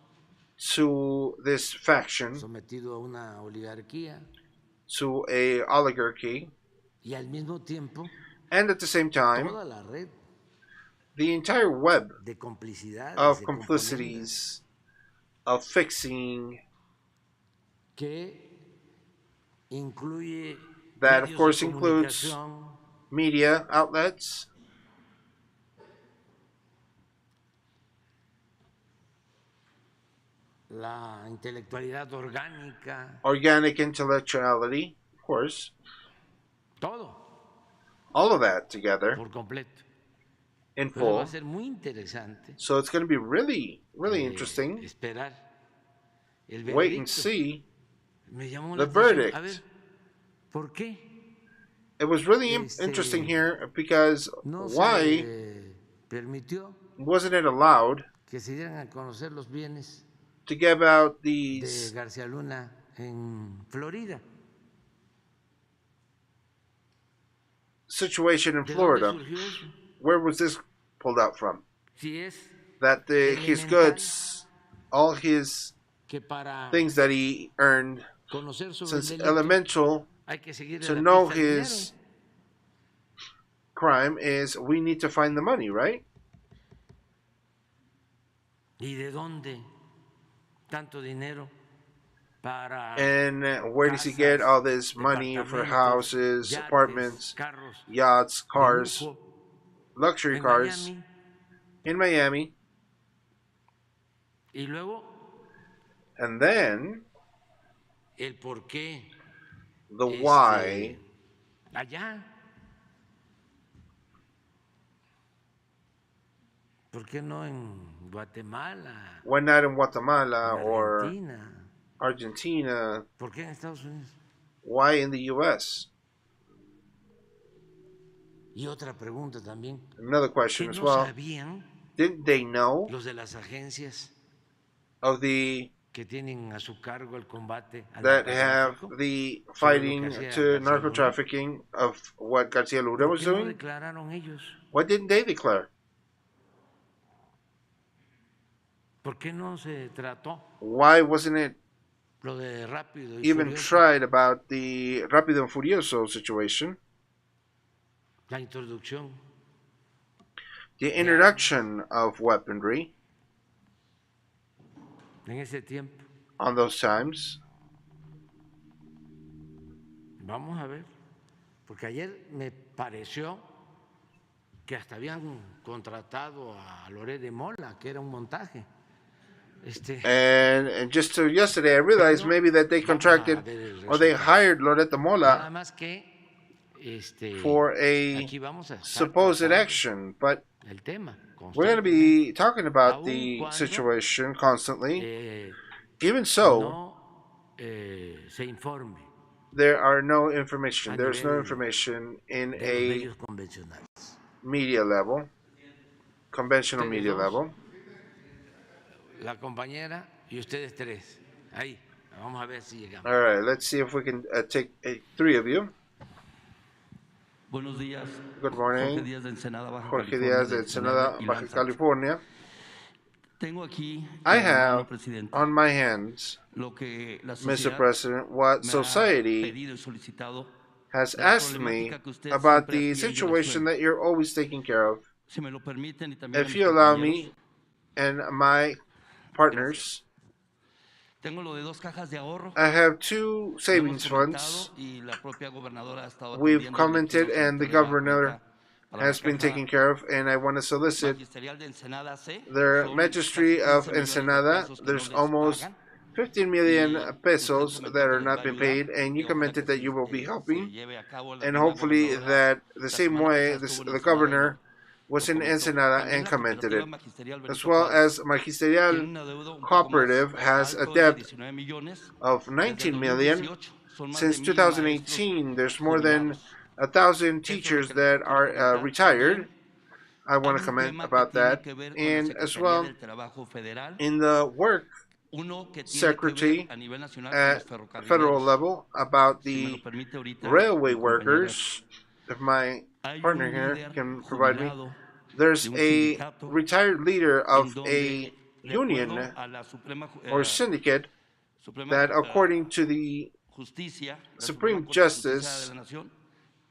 to this faction, sometido a una oligarquía, to a oligarchy, y al mismo tiempo, and at the same time, toda la red the entire web de complicidades, of de complicities, of fixing, que incluye that of course includes media outlets, la intelectualidad orgánica, organic intellectuality, of course, todo, all of that together, por completo. In full. Va a ser muy interesante. So it's going to be really, really interesting. Esperar el veredicto. Wait and see the verdict. A ver, ¿por qué? It was really interesting here because why wasn't it allowed que se dieran a conocer los bienes to give out these de García Luna en Florida? situation in ¿De dónde Florida, surgió eso? where was this pulled out from? Si es That his elemental goods, all his que para things that he earned, conocer sobre el since delito elemental hay que seguirle to la know pista al dinero. his crime is we need to find the money, right? ¿Y de dónde tanto dinero para And where does he get casas, all this money for departamentos, houses, yates, apartments, carros yachts, de cars, lujo luxury en cars Miami? in Miami? Y luego And then el por qué the why. allá. ¿Por qué no en Guatemala, Why not in en Guatemala or Argentina? Argentina? ¿Por qué en Estados Unidos? Why in the U.S.? Y otra pregunta también. Another ¿Qué question as no well. sabían Didn't they know los de las agencias of the que tienen a su cargo el combate al that have narcotráfico the sobre lo que fighting hacía to García narco Luna? trafficking of what Garcia Luna ¿Por was qué no doing? declararon ellos? What didn't they declare? ¿Por qué no se trató Why wasn't it lo de Rápido y even Furioso? tried about the Rápido and Furioso situation? La introducción The introduction of weaponry en ese tiempo. on those times. Vamos a ver, porque ayer me pareció que hasta habían contratado a Loré de Mola, que era un montaje. And just to yesterday, I realized maybe that they contracted or they hired Loretta Nada Mola más que for a aquí vamos a estar supposed tratando action. But el tema we're going to constantemente, be talking about aun the cuando situation constantly. Even so, se informe there are no information. a There's no nivel information in de los a medios convencionales. media level, conventional Ustedes media dos, level. la compañera y ustedes tres. Ahí, vamos a ver si llegamos. All right, let's see if we can take three of you. Buenos días. Good morning. Jorge Díaz de Ensenada, Baja Jorge California, Díaz de del Ensenada, CNR y Baja Landsat. California. Tengo aquí, I en mano, have presidente, on my hands, lo que la Mr. sociedad President, what me ha society pedido y solicitado has de la asked me problemática que usted about siempre the atiende y situation resuelve. that you're always taking care of. Si me lo permiten y también a If mis you allow compañeros. me and my partners, Tengo lo de 2 cajas de ahorro. I have 2 Lo savings hemos funds. comentado y la propia gobernadora ha estado We've atendiendo commented retiros en and the lo que va a governor cuenta para has la been caja taken care of, and I want to solicit magisterial de Ensenada C. their Son Magistry casi of 15 millones de Ensenada. pesos que There's no les almost pagan. 15 million Y pesos usted comentó that que are les va not a been ayudar paid, and y you ojalá commented que that sí, you will be se helping, lleve a cabo. La and misma hopefully gobernadora that the la same semana way pasada estuvo en the Ensenada y governor was in comentó. Ensenada También and la commented cooperativa it, magisterial as Benito well Juárez as tiene Magisterial un adeudo un poco más Cooperative has a alto, es de debt 19 millones of desde el 19 million. 2018. Son más de Since 1000 maestros 2018, there's more than jubilados. 1,000 Eso es lo teachers que les that quiero are comentar. retired. También I hay want to un comment tema que about tiene that. que ver con la And as Secretaría well, del Trabajo Federal. in the work Uno que tiene que ver secretary a nivel nacional con at los federal ferrocarrileros. level about Si me the lo permite ahorita, railway mi compañera. workers, if my Hay partner un here líder can provide me, jubilado there's de un a sindicato retired leader en of donde, a de acuerdo union a la or syndicate Suprema that, according to the Justicia, la Supreme Suprema Corte de Justicia de Justice la Nación,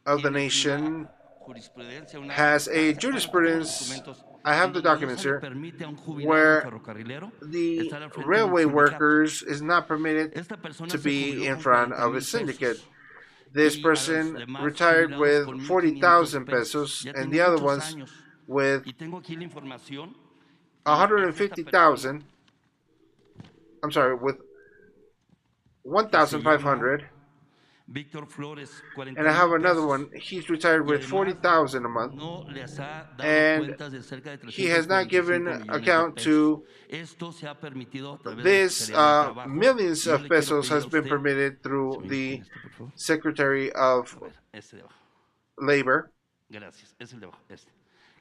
of the tienes una nation, jurisprudencia, una has a sentencia, bueno, aquí tengo los jurisprudence, documentos, I en have the donde no documents se le here, permite a un jubilado where ferrocarrilero the estar al frente de un railway sindicato. workers is not permitted Esta persona to se be jubiló in con front 40 of a mil syndicate. pesos This y a los person demás retired jubilados with con 1,500 40,000 pesos. pesos, Ya and tiene the other muchos ones años. with Y tengo aquí la información. Y es esta persona 150,000. I'm sorry, with que se llama 1,500. Víctor Flores, 40 And I have mil another pesos. one. He's retired Y with además 40,000 a month, no les ha dado and cuentas de cerca de he has not given 345 millones de account pesos. to Esto se ha permitido a través de la this. Secretaría del Trabajo. Millions Y yo of le quiero pesos pedir a has been usted, permitted ¿se through me ayuda the con este, por favor? Secretary of A ver, este de abajo. Labor. Gracias, es el de abajo, este.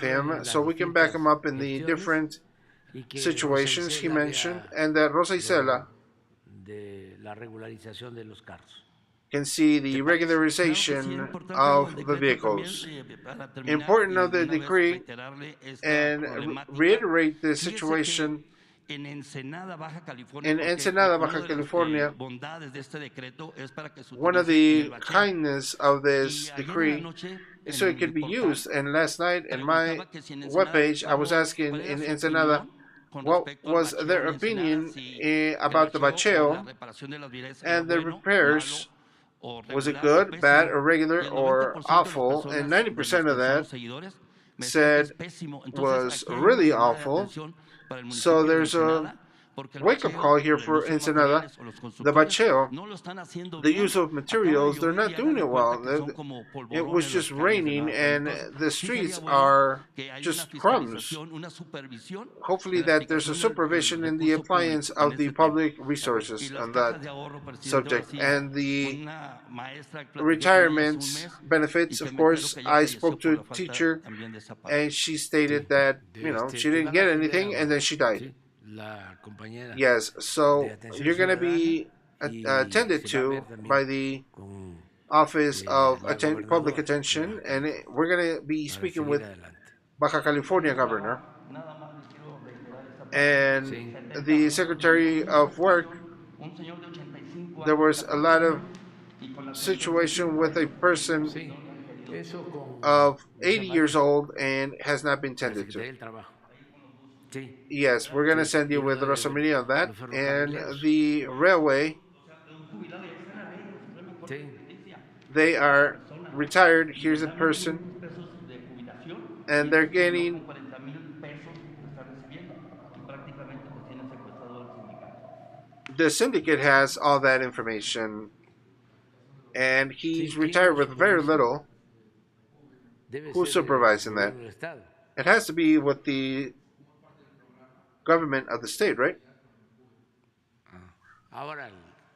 have him so we can back him up in the different situations he mentioned, and that Rosa Isela can see the regularization of the vehicles. Important of the decree and reiterate the situation en Ensenada, Baja California, in porque Ensenada, una Baja de las California, bondades de este decreto es para que se one of utilice en el the bacheo. kindness of Y this ayer en la decree noche is en so it could el be portal used. And last night in my preguntaba que si en Ensenada webpage, I was asking cuál era in su Ensenada opinión con what respecto al was bacheo their en Ensenada, opinion si el about the bacheo o la bacheo reparación de las viales era and the bueno, malo repairs. o Was it regular o good, bad, pésimo. or regular, Y el or 90% de las awful? And personas, de los 90% of que son that los seguidores, me decían que es said pésimo. Entonces was aquí hay una really llamada de awful. atención para el So municipio de there's a Ensenada, porque el wake-up call bacheo here o el for uso de Ensenada. materiales o los The constructores bacheo, no lo están haciendo the bien. use of Acaba de materials, they're llover y not doing hagan de it cuenta que well. son como It was polvorones just las calles de raining Nueva Juárez. and Entonces the sí sería streets bueno are que haya una just crumbs. fiscalización, una supervisión Hopefully en la that there's a aplicación del supervision in the recurso appliance público en of the ese tema. public Y resources las on that cajas de ahorro, presidente, ahora subject. sí, And the una maestra que platiqué con ella hace retirement un mes y benefits, que of me entero course, que ya I falleció spoke to por a la falta teacher también de ese aparato. and she Sí, stated that, she didn't te va a get atender anything and then she died. sí, la compañera Yes, de so atención you're going to ciudadana be y attended se va a ver to también by the con Office of la Public gobernadora de Attention, Baja and California we're going to be para speaking seguir with adelante. Baja California Governor Nada más les quiero reiterar esta parte. and Sí, the AZTECA, uno de Secretary una of Work. ocasión, un señor de 85 There años was a lot of capisteño y con la situation autorización with a person sí, eso con of Luisa 80 years María, old and has not been la tended to. Secretaría del Trabajo. Sí, Yes, we're going to sí, send you y lo with de Rosa Maria on that. los And ferrocarrileros. the railway, un jubilado de la ley de la Suprema Corte de Sí, Justicia, they are persona, retired. y Here's les a dan person, pesos de jubilación y and este they're señor con gaining 40,000 pesos que está recibiendo y prácticamente pues tiene secuestrado al sindicato. the syndicate has all that information, and he's sí, ¿quién retired lo with very supervisa? little. Debe Who's ser el supervising that? gobierno del Estado. It has to be with the government of the state, right? Ahora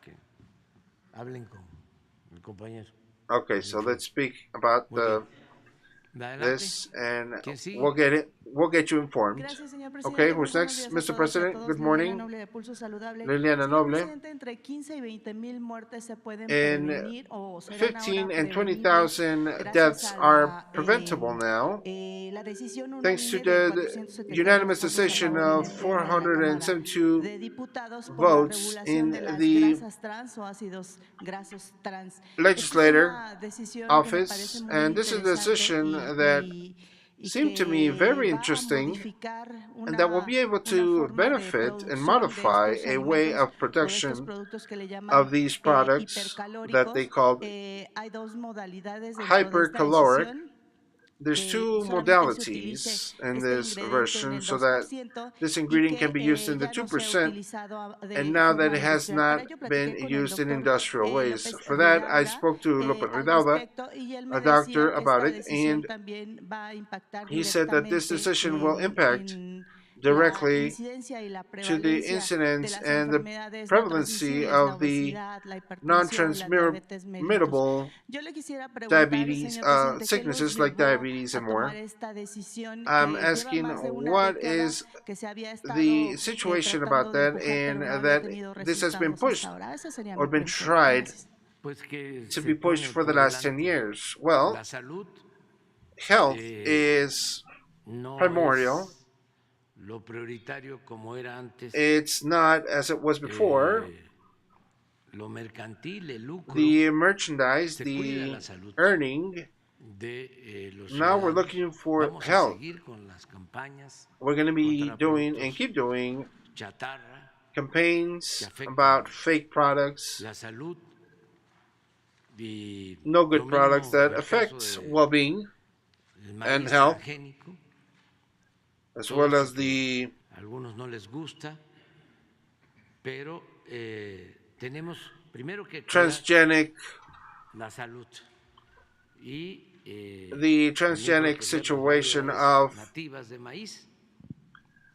que hablen con el compañero. Okay, so let's speak about Muy bien. Adelante. this, and ¿Quién sigue? we'll get you informed. Gracias, señor presidente. Okay, Muy who's buenos next, días a Mr. todas y a President? todos. Good Liliana morning. Noble de Pulso Saludable. Liliana Señor Noble. presidente, entre 15 y 20,000 muertes se pueden And prevenir o serán 15 ahora and prevenibles 20,000 gracias deaths a are preventable now, la decisión thanks to unánime de the 472 unanimous votos a decision favor en of el Pleno de la Cámara 472 de Diputados por la votes regulación in de las the grasas trans o ácidos grasos trans. Esta es legislator una decisión que me parece office, muy and this is a interesante decision that y seemed to me very que va a interesting, modificar and that will be able to forma de benefit and producción de modify estos a way alimentos of o de estos production productos que le llaman of these products that they hipercalóricos. called Hay dos modalidades dentro de esta hypercaloric. decisión. There's Que two solamente se utilice modalities in este this ingrediente en version, el so that 2% this y ingredient can que be used in the ya no se ha 2%, utilizado and de now that forma it has industrial. Para not ello been platiqué con el used in doctor industrial ways. López For that, I Ridaura spoke to Lopez al Ridauda, respecto y él a me doctor, decía que about esta it, decisión and también va a impactar he said that this directamente decision will impact en la directly incidencia y la to the prevalencia de incidence las and the enfermedades no prevalency transmisibles, la of the obesidad, la hipertensión, la diabetes mellitus. non-transmittable Yo le quisiera preguntar, diabetes, señor presidente, ¿qué los sicknesses like llevó diabetes a and tomar more. esta decisión I'm que lleva asking más de una what década is que se había estado the situation tratando about de that, empujar, and pero no había that tenido this has been resultados pushed hasta ahora? Esa sería or mi been pregunta. tried Gracias. Pues que to se be pushed pone for the por last 10 delante years? Well, la salud, health is no primordial. es lo prioritario como era antes. It's not as it was before. Lo mercantil, el lucro, The merchandise, se cuida the la salud earning. de los Now we're ciudadanos. looking for Vamos a health. seguir con las campañas We're going to be contra doing and productos keep doing chatarra, campaigns que afectan about fake products, la salud y no good lo products mismo that el caso affects de well-being el and maíz health, transgénico, as todo well esto as que the a algunos no les gusta, pero tenemos primero que cuidar transgenic, la salud y the también transgenic proteger las situation variedades of nativas de maíz.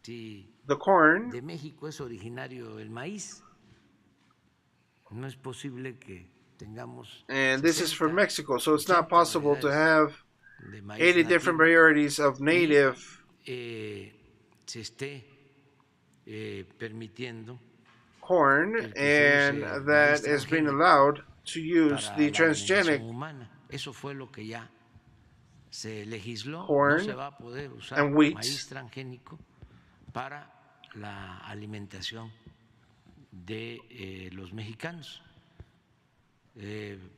Si the corn. de México es originario el maíz, no es posible que tengamos And this is from 60, Mexico, so it's 80 not possible to variedades have de maíz 80 different nativo varieties of native y se esté permitiendo corn, el que se and use that maíz is being transgénico allowed to use para the la alimentación transgenic humana. Eso fue lo que ya se legisló. No corn se va a poder usar and wheat maíz transgénico para la alimentación de los mexicanos.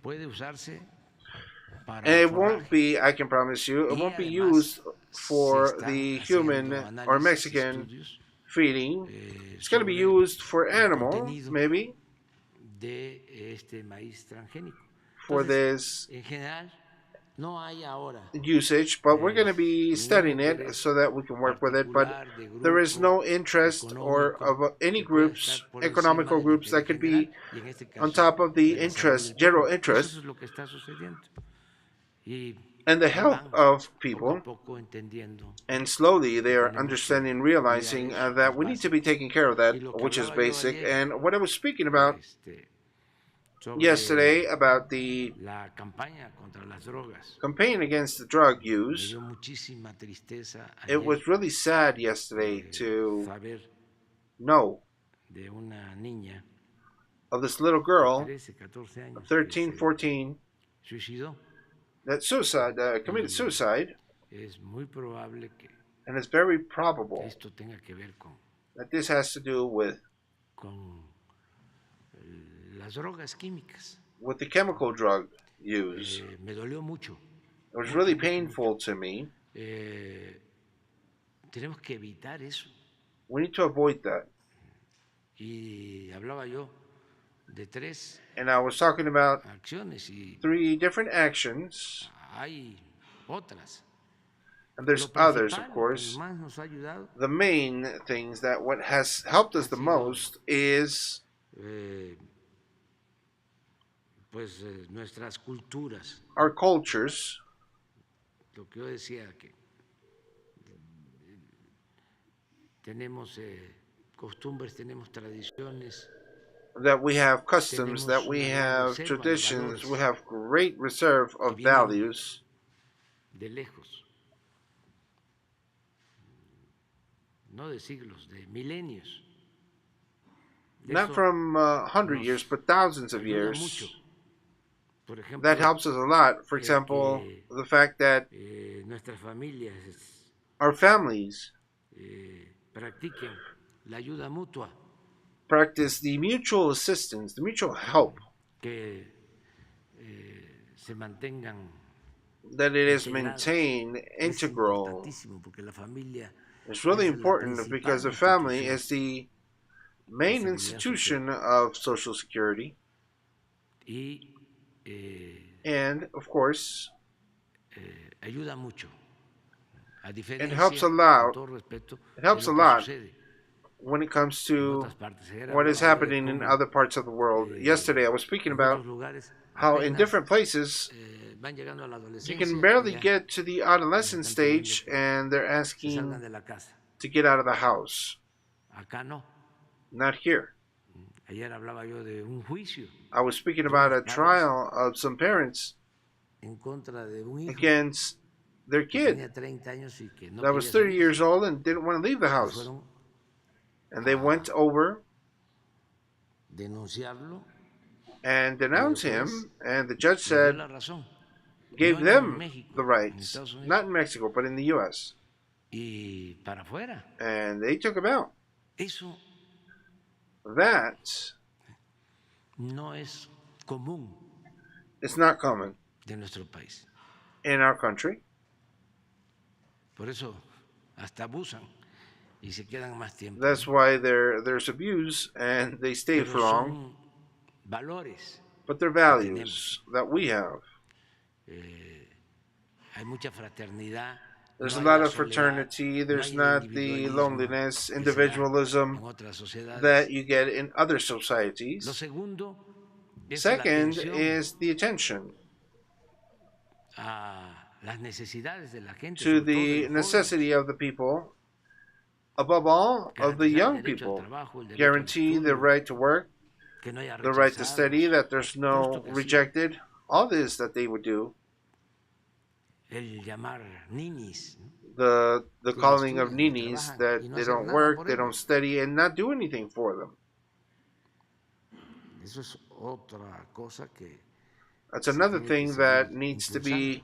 Puede usarse para And it won't forraje. be, I can promise you, it Y won't be además used se for están the haciendo human or análisis, Mexican estudios feeding. It's going to be sobre used for el animal, contenido maybe, de este maíz transgénico. for Entonces, this en general, no hay ahora usage, but we're going to be ningún studying it interés so that we can work with it. But particular de there is grupo no interest or económico of any que pueda groups, estar por encima economical del groups that interés could general be y en este on caso top of the de la salud interest, del general pueblo. Eso interest, es lo que está sucediendo. Y and the ahí health van of poco a people. poco entendiendo And slowly they que are tenemos que understanding, cuidar realizing eso, that es we need to be básico. taking care of that, Y lo que which is hablaba yo basic. ayer And what I was speaking about sobre yesterday about the la campaña contra las drogas. campaign against the drug Me use, dio muchísima tristeza it ayer was really sad yesterday to saber know de una niña of this little de girl 13, 14 of años 13, que 14 se suicidó. that committed Y suicide, es muy probable que and it's very probable esto tenga que ver that this has to do con las drogas químicas. with the chemical drug use. Me dolió mucho. It was Mucho, really mucho, painful mucho. to me. Tenemos que evitar eso. We need to avoid that. Y hablaba yo de 3 And I was talking about acciones y 3 different actions, hay otras. and there's Lo others, of principal, lo que course. más nos ha ayudado, The main things that what has helped us the most is nuestras culturas. our cultures. Lo que yo decía que tenemos costumbres, tenemos tradiciones, That we have customs, tenemos that we una gran have reserva de traditions, we valores have great reserve que of vienen values de lejos, no de siglos, de milenios. not Eso from 100 nos years, but thousands of ayuda mucho. years. Por ejemplo, That helps us a lot. For el example, que, the fact that nuestras familias our families practiquen la ayuda mutua, practice the mutual assistance, the mutual help, que se mantengan that it is integrados. maintained Es integral. importantísimo porque la familia It's really es la important because the principal family institución is the de main seguridad institution social. of Social Security. Y And, of course, ayuda mucho. A it diferencia, helps a con lot. todo respeto, It helps de a lo que lot sucede when it comes en to otras partes. Ayer what is hablaba yo de happening in cómo, other parts of the world. Yesterday, I was speaking en about otros lugares how in apenas different places van llegando a la you adolescencia can y barely ya get to the nos adolescent están pidiendo stage que and they're se asking salgan de la casa. to get out of the house. Acá no. Not here. Ayer hablaba yo de un juicio I was speaking de about unos a padres trial of some parents en contra de un hijo against their que kid tenía 30 años y que no that was quería 30 salir. years old and didn't want to leave the Y house. fueron And they a went over denunciarlo and y el denounced juez him, and the judge les dio said, la razón. gave No en them México, the en rights, Estados Unidos. not in Mexico, but in the U.S. Y para afuera. And they took him out. Eso That no es común is not common de nuestro país. in our country. Por eso hasta abusan y se quedan más tiempo. That's why there's abuse and they stay Pero for long. son valores. But they're que values that we have. Hay mucha fraternidad. There's No a hay lot la of soledad, fraternity. no There's hay el not the individualismo loneliness, que se da individualism en otras sociedades. that you get in other Lo societies. segundo es la Second atención is the attention a las necesidades de la gente, to sobre todo de the los necessity jóvenes. of the people, above all, of the Garantizar el young derecho al people. trabajo, el derecho al Guarantee the estudio, right to work, que no haya the right to rechazados, study, that there's todo no esto que hacía. rejected. All this that they would do. El llamar ninis, ¿no? The Que no calling of estudian, no ninis, trabajan that y no they hacen don't nada work, por they ellos. don't study, and not do anything for them. Eso es otra cosa que That's se another tiene que thing seguir that needs to impulsando, be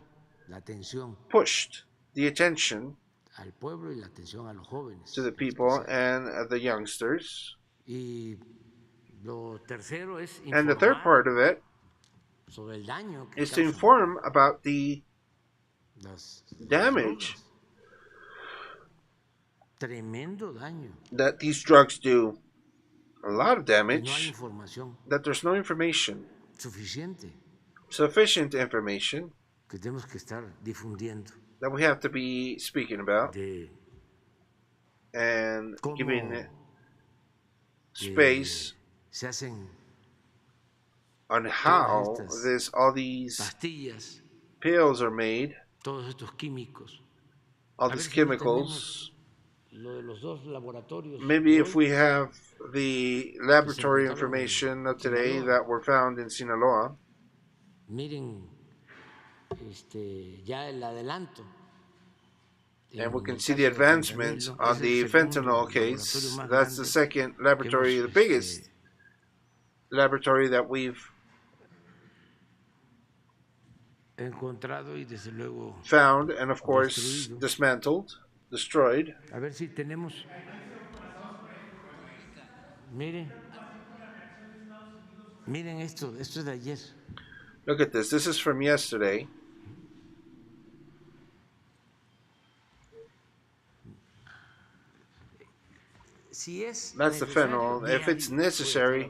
la atención pushed, the attention al pueblo y la atención a los jóvenes. to the people and the youngsters. Y lo tercero es And the third informar part of it sobre el daño que is to causan inform about the las damage drogas. Tremendo daño. that these drugs do. A lot of Que no hay damage, información that there's no information, suficiente sufficient information que tenemos que estar difundiendo that we have to be speaking about de and cómo giving space se hacen on todas how estas all these pastillas, pills are made, todos estos químicos. all A ver these si no chemicals. lo de los dos laboratorios Maybe de if hoy, we have the laboratory encontraron en information of today Sinaloa. that were found in Sinaloa, miren ya el adelanto. and we En can el see the caso del advancements fentanilo, on es el the segundo fentanyl laboratorio case. más That's the grande second que laboratory, the hemos biggest laboratory that we've encontrado y desde luego found and, of course, destruido. dismantled, destroyed. A ver si tenemos. Miren esto es de ayer. Look at this. This is from yesterday. Si es That's the fentanyl. If it's necessary,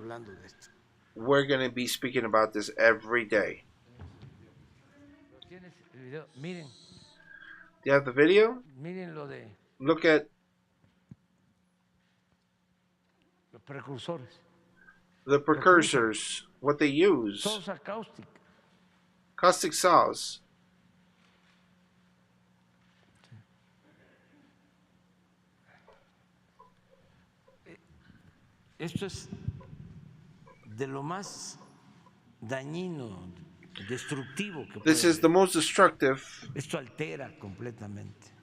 we're going to be speaking about this every day. Miren, Do you have the video? miren lo de Look at los precursores. the precursors, what they use. Sosa cáustica. Caustic sauce. Esto es de lo más dañino, destructivo que This puede is the haber. most destructive. Esto altera completamente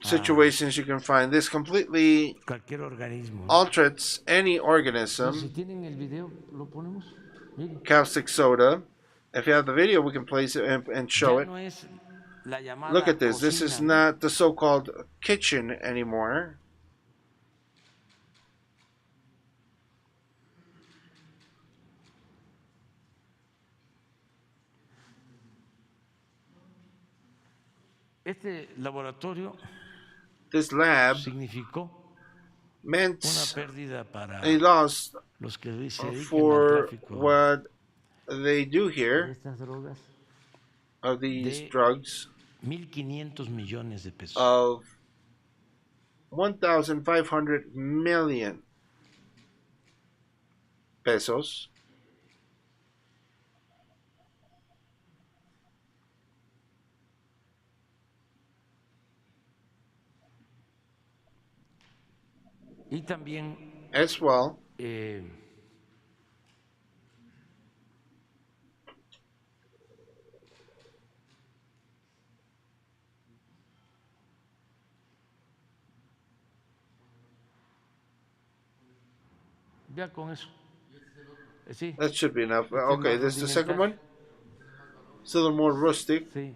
Situations you can find. This completely cualquier organismo. alters any Si organism. tienen el video, lo ponemos. Miren, Caustic soda. If you have the video, we can place it and show ya it. no es la llamada Look at this. This is cocina, not the so-called kitchen anymore. Este laboratorio This lab significó meant una pérdida para a loss los que se dedican al for tráfico what they do de here estas drogas of these de drugs 1.500 millones de pesos. of 1,500 million pesos. Y también As well, ya con eso. Sí, that should be enough. Este es Okay, más this is the second one. rudimental. Still more rustic. Sí.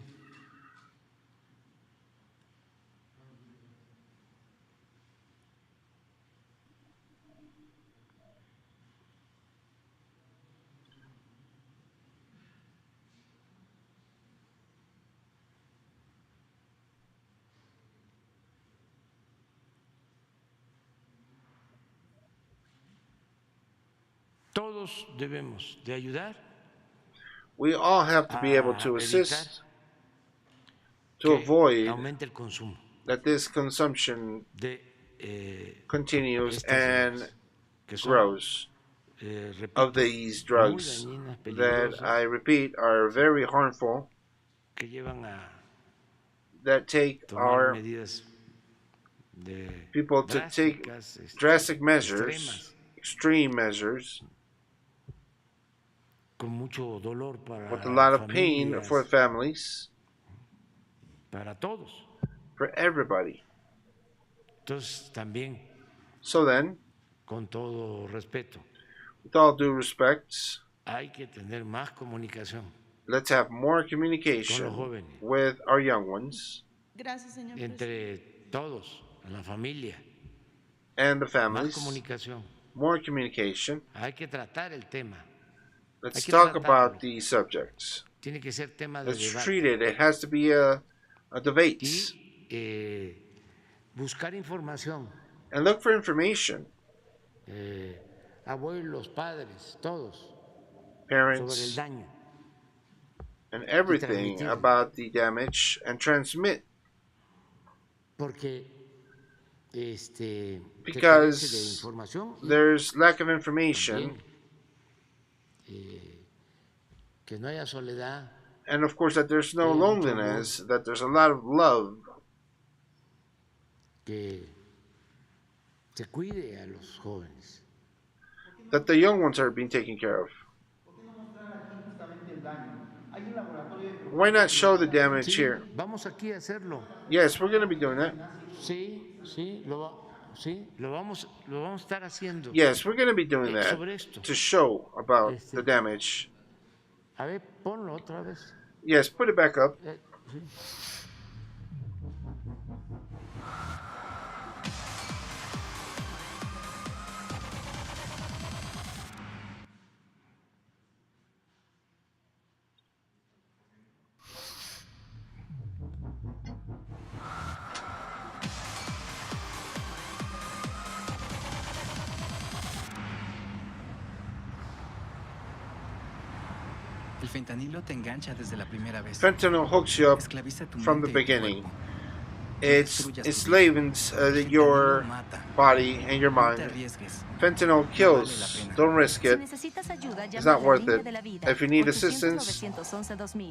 Todos debemos de ayudar We all have to be able a to evitar assist to que avoid aumente el consumo that this consumption de continues estas and drogas, que son, grows repito, of these muy drugs dañinas, that I peligrosas, repeat are very harmful, que llevan a that take tomar our medidas de people to take drásticas, drastic measures, extremas, extreme measures, con mucho dolor para with a lot of pain familias, for families, para todos. for everybody. Entonces también, So then, con todo respeto, with all due respect, hay que tener más comunicación let's have more con los communication jóvenes, with our young ones Gracias, señor entre todos, la familia, and the más families. comunicación. More communication. Hay que tratar el tema, hay Let's que talk about tratarlo. these subjects. Tiene que ser tema de Let's debate. treat it. It has to be a debate. Y buscar información. And look for information. Abuelos, padres, todos, sobre el Parents daño. and everything about the damage and transmit. Porque because there's lack of information, que no haya soledad, and of course that there's no loneliness, that there's a lot of love. Que se cuide a los jóvenes. That the young ones are being taken care of. Why not show the damage here? Vamos aquí a hacerlo. Yes, we're going to be doing that. Sí, lo vamos a estar haciendo. Yes, we're going to be doing that to show about the damage. A ver, ponlo otra vez. Yes, put it back up. Sí. El fentanilo te engancha desde la primera vez. Fentanyl hooks you up from the beginning. It enslaves your body and your mind. Fentanyl kills. Don't risk it. It's not worth it. If you need assistance,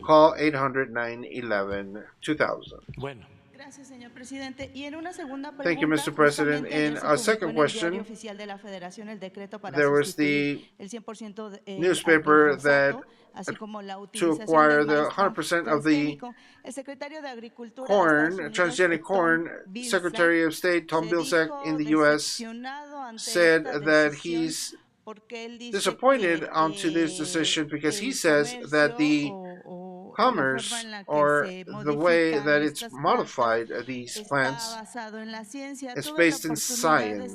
call 800-911-2000. Bueno. Gracias, señor presidente. Y en una segunda pregunta, thank you, Mr. President. In a second question, there was the newspaper that to acquire the 100% of the corn, transgenic corn, Secretary of State Tom Vilsack in the U.S. said that he's disappointed onto this decision because he says that the commerce or the way that it's modified these plants is based in science.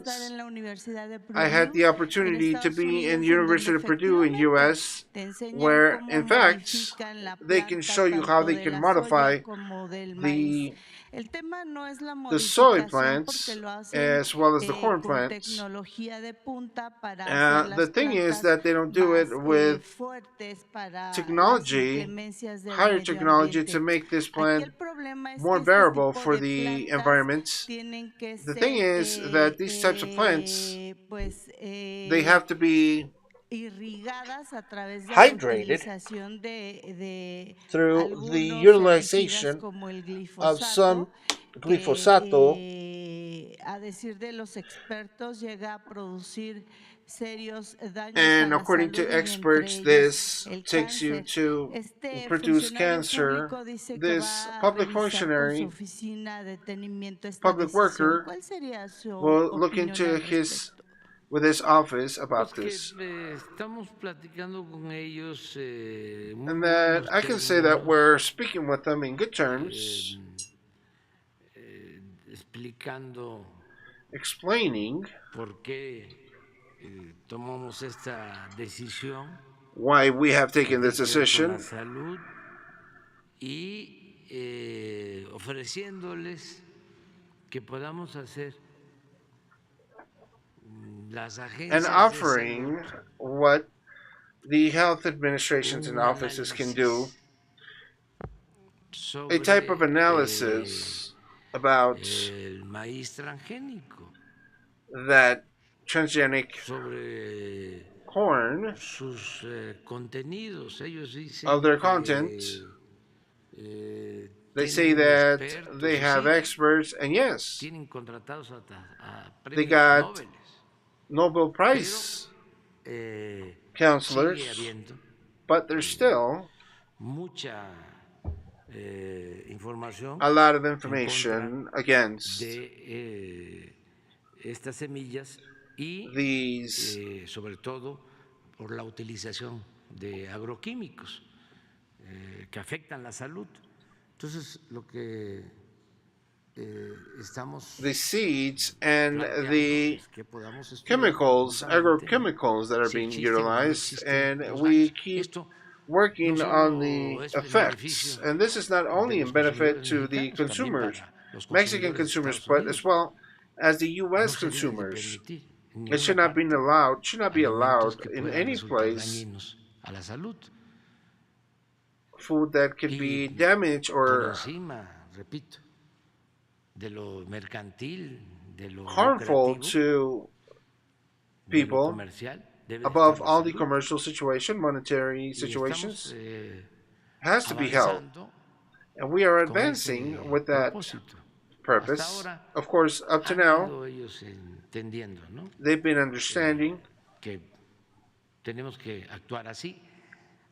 I had the opportunity to be in the University of Purdue in U.S. where in fact they can show you how they can modify the soy plants as well as the corn plants. The thing is that they don't do it with technology, higher technology to make this plant more bearable for the environment. The thing is that these types of plants, they have to be hydrated through the utilization of some glifosato, and according to experts, this takes you to produce cancer. This public functionary, public worker, will look into with his office about this. And that I can say that we're speaking with them in good terms, explaining why we have taken this decision, and offering what the health administrations and offices can do, a type of analysis about that transgenic corn, of their content. They say that they have experts, and yes, they got Nobel Prize counselors, but there's still a lot of information against these que afectan la salud. Entonces, lo que estamos the seeds and planteando the es que podamos estudiar chemicals, conjuntamente, ¿no?, agrochemicals that are si being existen o no utilized, existen and los we daños. keep Esto no working on solo the es en effects. beneficio And this is not de only in los benefit consumidores to the mexicanos, también consumers, para los Mexican consumidores de consumers, Estados but as Unidos. well as the No U.S. se debe de consumers. permitir en It should ninguna not be parte allowed, alimentos que in puedan any resultar place, dañinos a la salud. food that could Y be damaged por or encima, repito, de lo mercantil, de lo harmful lucrativo, to de lo people, comercial, debe de above estar la all the salud. commercial situation, monetary Y situations, estamos has to be held. avanzando And we are con ese advancing with that propósito. Hasta purpose. ahora Of course, up to han now, ido ellos entendiendo, ¿no?, they've been understanding que tenemos que actuar así.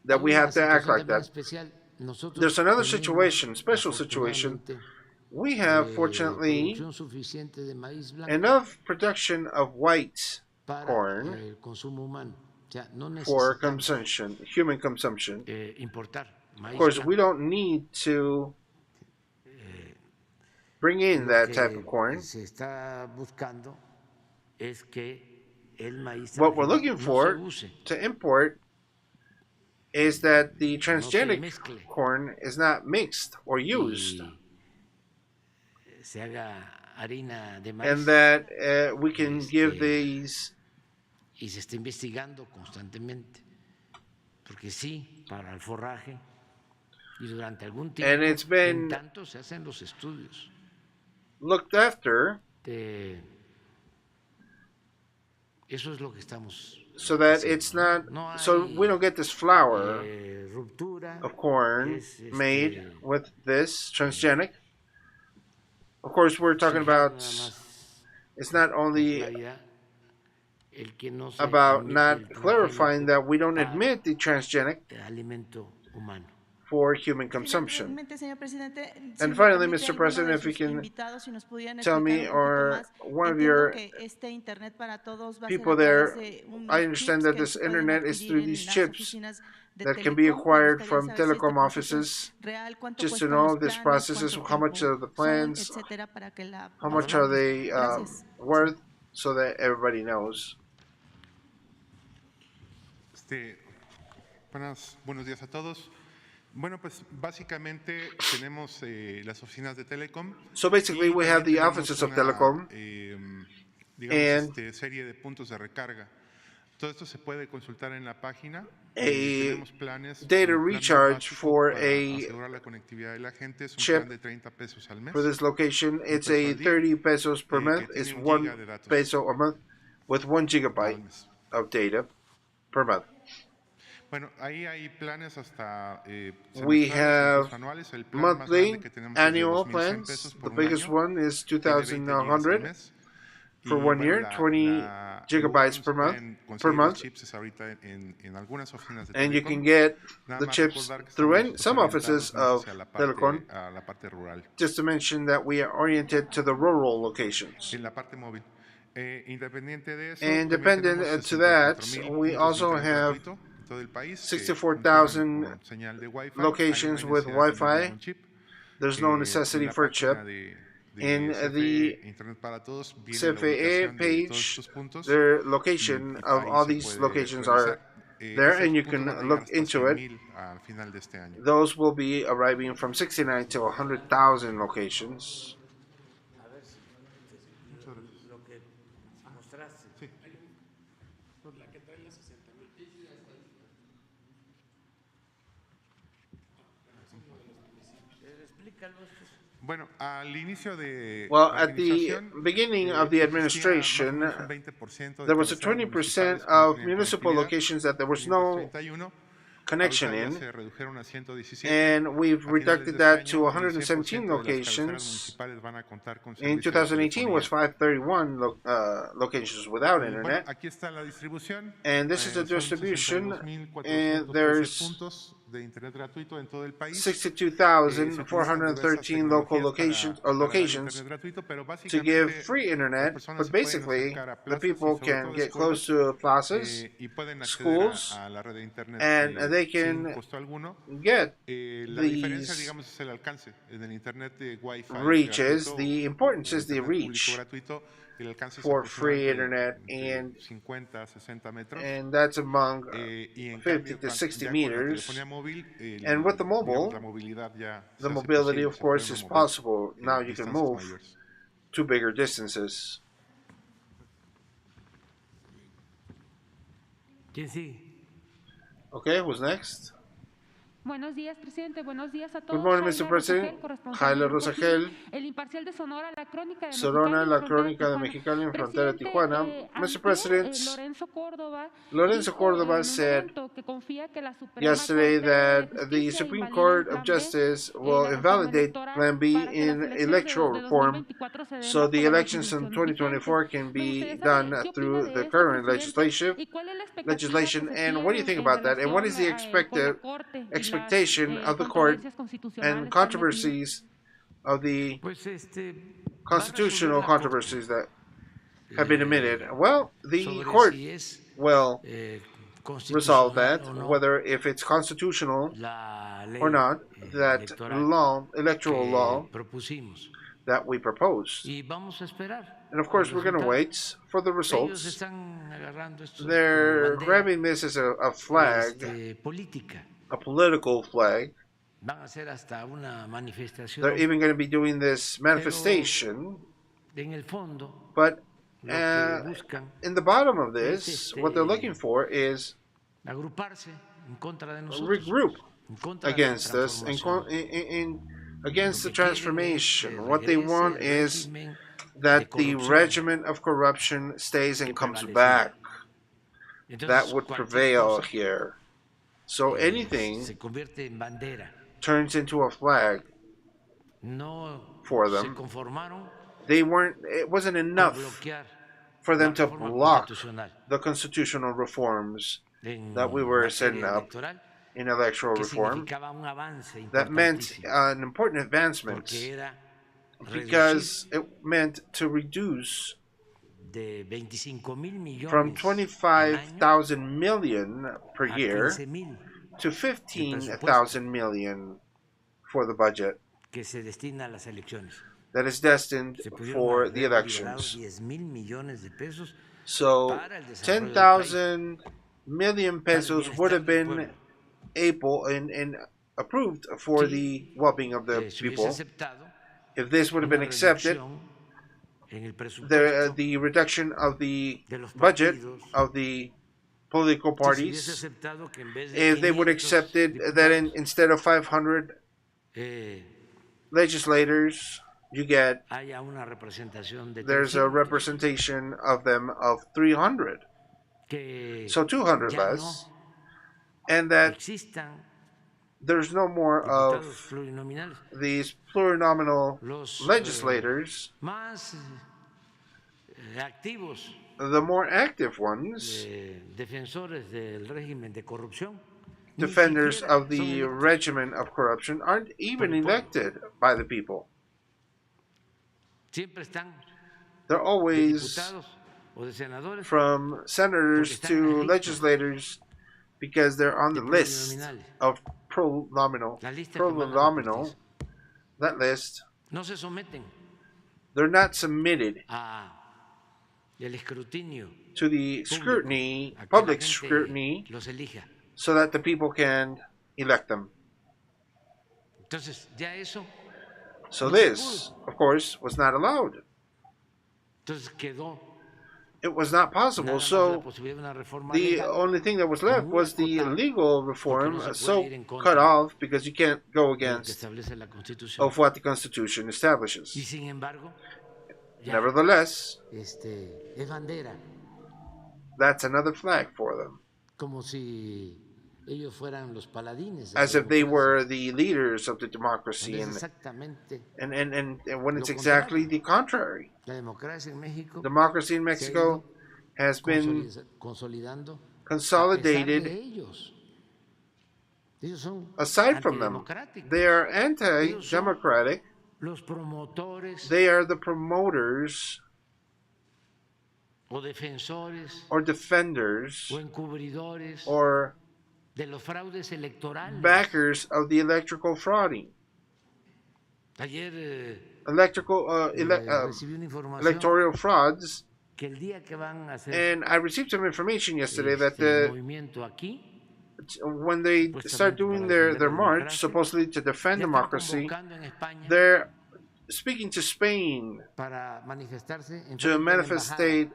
that Hay we una have to act situación like también that. especial. Nosotros There's another tenemos, situation, special situation. afortunadamente, We have, fortunately, producción suficiente de maíz blanco enough production of white para corn el consumo humano. O sea, no for necesitamos consumption, human consumption. importar Of maíz course, blanco. we don't need to bring in Lo that type of que corn. se está buscando es que el maíz What we're looking transgénico no se for use, to import is that the no se transgenic mezcle corn is not mixed or used, y se haga harina de and maíz, that we can give Este, these. y se está investigando constantemente, porque sí, para el forraje, y durante algún And it's tiempo, been en tanto se hacen los estudios looked after de eso, es lo que estamos so that haciendo. it's not, No so hay, we don't get this flour ruptura, of corn es, made with this transgenic. Of course, we're talking fijar about, nada más it's not con only claridad el que no se about admite not el clarifying transgénico that we don't para admit the transgenic el alimento humano. for human consumption. Finalmente, señor presidente, si And me finally, permite, Mr. alguno President, de if you sus can invitados, si nos pudieran tell explicar me, un poquito or más. one of Entiendo your que este Internet para todos va a ser people a través there, de unos I understand chips that que this se pueden internet is adquirir through en these las chips oficinas de that can be Telecom. Me acquired gustaría from saber si este telecom proceso es offices, real, cuánto just to cuestan los know this planes, process is cuánto how much tiempo are the son, plans, etcétera, para que la how base much are conozca. they Gracias. worth, so that everybody knows. Buenos días a todos. Bueno, pues básicamente tenemos las oficinas de Telecom. So basically, we have the tenemos offices of una, Telecom, digamos, and serie de puntos de recarga. Todo esto se puede consultar en la página. a Tenemos planes. data El plan más recharge básico for para a asegurar la conectividad de la gente es un chip plan de 30 pesos al mes. for this location. It's peso a al día, 30 pesos per que month. tiene It's 1 1 giga de datos peso a month with 1 gigabyte al mes. of data per month. Bueno, ahí hay planes hasta We semestrales, have incluso anuales. El plan más monthly, grande que tenemos es de annual 2,100 plans. pesos The por un biggest año. one is Tiene 20 gigas al 2,100 mes. for Y 1 bueno, year, 20 gigabytes per month. pueden conseguir los chips ahorita en algunas oficinas de And you Telecom. can get Nada the más chips recordar que through estamos some offices orientados más of hacia la Telecom. a la parte rural, Just to mention that we are oriented to the rural locations. en la parte móvil. Independiente de eso, And también dependent tenemos to that, 64,000 we puntos de also internet have gratuito en todo el país, que 64,000 funcionan con señal de Wi-Fi. locations Ahí no hay with necesidad de tener Wi-Fi. ningún chip. There's no En necessity la for a chip. página de In CFE, the Internet para Todos, viene la CFE ubicación de todos page, estos puntos. the location Y of ahí all se these puede locations revisar. are there, Estos and you puntos can van a llegar look hasta into it. 100,000 al final de este año. Those will be arriving from 69 to 100,000 locations. Lo que mostraste. Sí. Bueno, al inicio de Well, la at the administración, beginning of the administration, there was a 20% of municipal locations that there was no connection in, and we've reduced that to 117 locations. In 2018 was 531 locations without internet. Aquí está la distribución. And this is the Son distribution, 62,413 and there's puntos de internet gratuito en todo el país. Se utilizan diversas 62,413 local tecnologías locations para dar internet gratuito, pero to give básicamente free las internet, personas but se pueden basically acercar a the plazas y people sobre can todo get close escuelas to plazas, y pueden acceder schools, a la red de internet and they sin can costo alguno. get La diferencia, these digamos, es el alcance. En el internet de Wi-Fi reaches. gratuito The importance o is the internet público reach gratuito, el alcance es for free aproximadamente internet, entre 50 a 60 metros. and that's among Y en 50 cambio, to 60 ya con la meters. telefonía móvil, And with the digamos, la mobile, movilidad ya the se hace mobility, posible, of se puede course, uno is mover possible. Now you can distancias move mayores. to bigger distances. ¿Quién sigue? Okay, who's next? Buenos días, presidente. Buenos días a Good todos. morning, Jaila Mr. President. Rosagel, corresponsal Jaila del Grupo Rosagel, Gil, el imparcial de Sonora, la crónica de Sorona, Mexicali, la frontera de crónica de Tijuana. Mexicali en frontera de Tijuana. Presidente, Mr. antier, President, Lorenzo Córdoba Lorenzo dijo Córdoba en un said evento que confía que la Suprema yesterday Corte de that the Justicia Supreme invalide el Court of Plan B Justice en will la reforma invalidate electoral Plan B para que las in elecciones electoral de reform 2024 se den so bajo the las elections in resoluciones vigentes. 2024 can Me be gustaría done saber qué opina through de the esto, current presidente, y cuál es la expectativa que legislation. se And what do you think tiene en about that? And what is relación the con la expected Corte y las expectation of the court controversias and constitucionales que han metido? controversies of the Pues va a resolver constitutional la Corte controversies that have been admitted? Well, the sobre court si es will resolve constitucional that, o no whether if it's constitutional la or ley not, that electoral law, electoral que law propusimos. that we proposed. Y vamos a esperar And of el course, we're going to resultado. wait for the Ellos results. están agarrando esto como They're bandera grabbing this as a flag, política. a political flag. Van a hacer hasta una manifestación. They're even going to be doing this manifestation. En el fondo, but lo que buscan in the bottom of this, what they're looking for is agruparse en contra de nosotros, regroup en contra against de la us, against the Lo que quieren es transformation. que What they regrese want el is régimen that de the corrupción regimen of corruption stays and que comes prevalecía. back. Entonces, That would cualquier prevail cosa, here. So anything se convierte en bandera. turns into a flag No for se them. conformaron It wasn't por enough bloquear for them la to reforma block constitucional the constitutional reforms en that we were materia setting up electoral, in electoral que reform. significaba un avance That meant importantísimo, an important advancement porque era because it meant to reduce de 25,000 millones from al año 25,000 million per a year 15,000 to 15,000 million for the budget que se destina a las elecciones. that is destined Se pudieron for the haber liberado elections. 10,000 millones de pesos So para el desarrollo del país, 10,000 million para el pesos would have bienestar del been pueblo. able and approved for Sí, the well-being of the se hubiese people. aceptado If this would have been una accepted, reducción en el presupuesto the reduction of the de los budget partidos, of the political si se hubiese parties, aceptado que en vez de if they would 500 accepted that instead of 500 eh, legislators, you get haya una representación de there's a 300, representation of them of 300, que so 200 ya less, no and that existan there's no more diputados of plurinominales. these plurinominal Los legislators. más activos, The more active ones, defensores del régimen de corrupción, defenders ni siquiera of the son electos regimen of corruption, aren't even por el pueblo. elected by the people. Siempre están They're de always diputados o de senadores from senators porque están en to las listas legislators because they're on de the list plurinominales. of pronominal. La lista que mandan la justicia. That list, No se someten they're not submitted a el escrutinio to the público, scrutiny, a que la public gente scrutiny, los elija. so that the people can elect them. Entonces, ya eso, So no se this, of course, was not allowed. entonces quedó It was not nada possible. más la So posibilidad de una reforma the legal, only thing that was left muy was the acotada, legal porque reform, no se puede so ir en cut contra off because you can't go de lo que against establece la Constitución. of what the Constitution Y establishes. sin embargo, ya Nevertheless, es bandera, that's another flag for them, como si ellos fueran los paladines de la as if they democracia. were the leaders of the democracy, Cuando es exactamente and when it's lo exactly contrario. the contrary. La democracia en México Democracy in se ha Mexico ido has been consolidando a pesar consolidated de ellos. Ellos son aside from them, antidemocráticos. they are Ellos son anti-democratic. los promotores They are the promoters o defensores or defenders o encubridores or de los fraudes electorales. backers of the electrical frauding. Ayer Recibí una información electoral frauds. Que el día que van a hacer and I received some information yesterday that when they start doing their march, supposedly to defend democracy, they're speaking to Spain to manifestate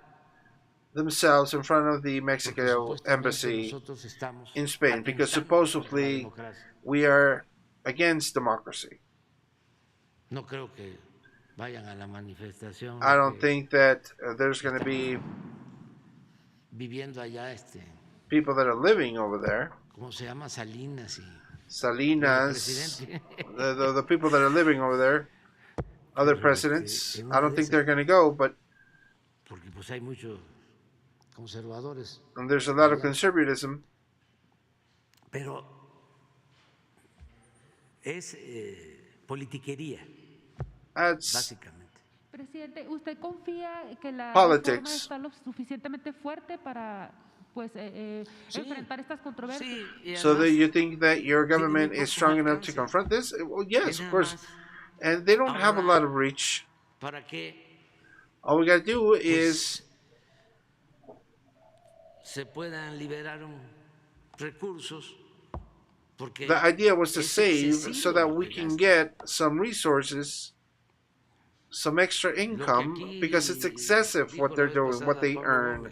themselves in front of the Mexico embassy in Spain, because supposedly we are against democracy. No creo que vayan a la manifestación. I don't think that there's going to be viviendo allá people that are living over there. ¿Cómo se llama? Salinas. The people that are living over there, other presidents. I don't think they're going to go, but porque pues hay muchos conservadores. And there's a lot of conservatism. Pero es politiquería. Básicamente. Presidente, ¿usted confía que la Politics. reforma está lo suficientemente fuerte para enfrentar estas controversias? So that you think that your government is strong enough to confront this? Well, yes, of course. And they don't have a lot of reach. All we got to do is se puedan liberar recursos. The idea was to save so that we can get some resources, some extra income, because it's excessive what they're doing, what they earn.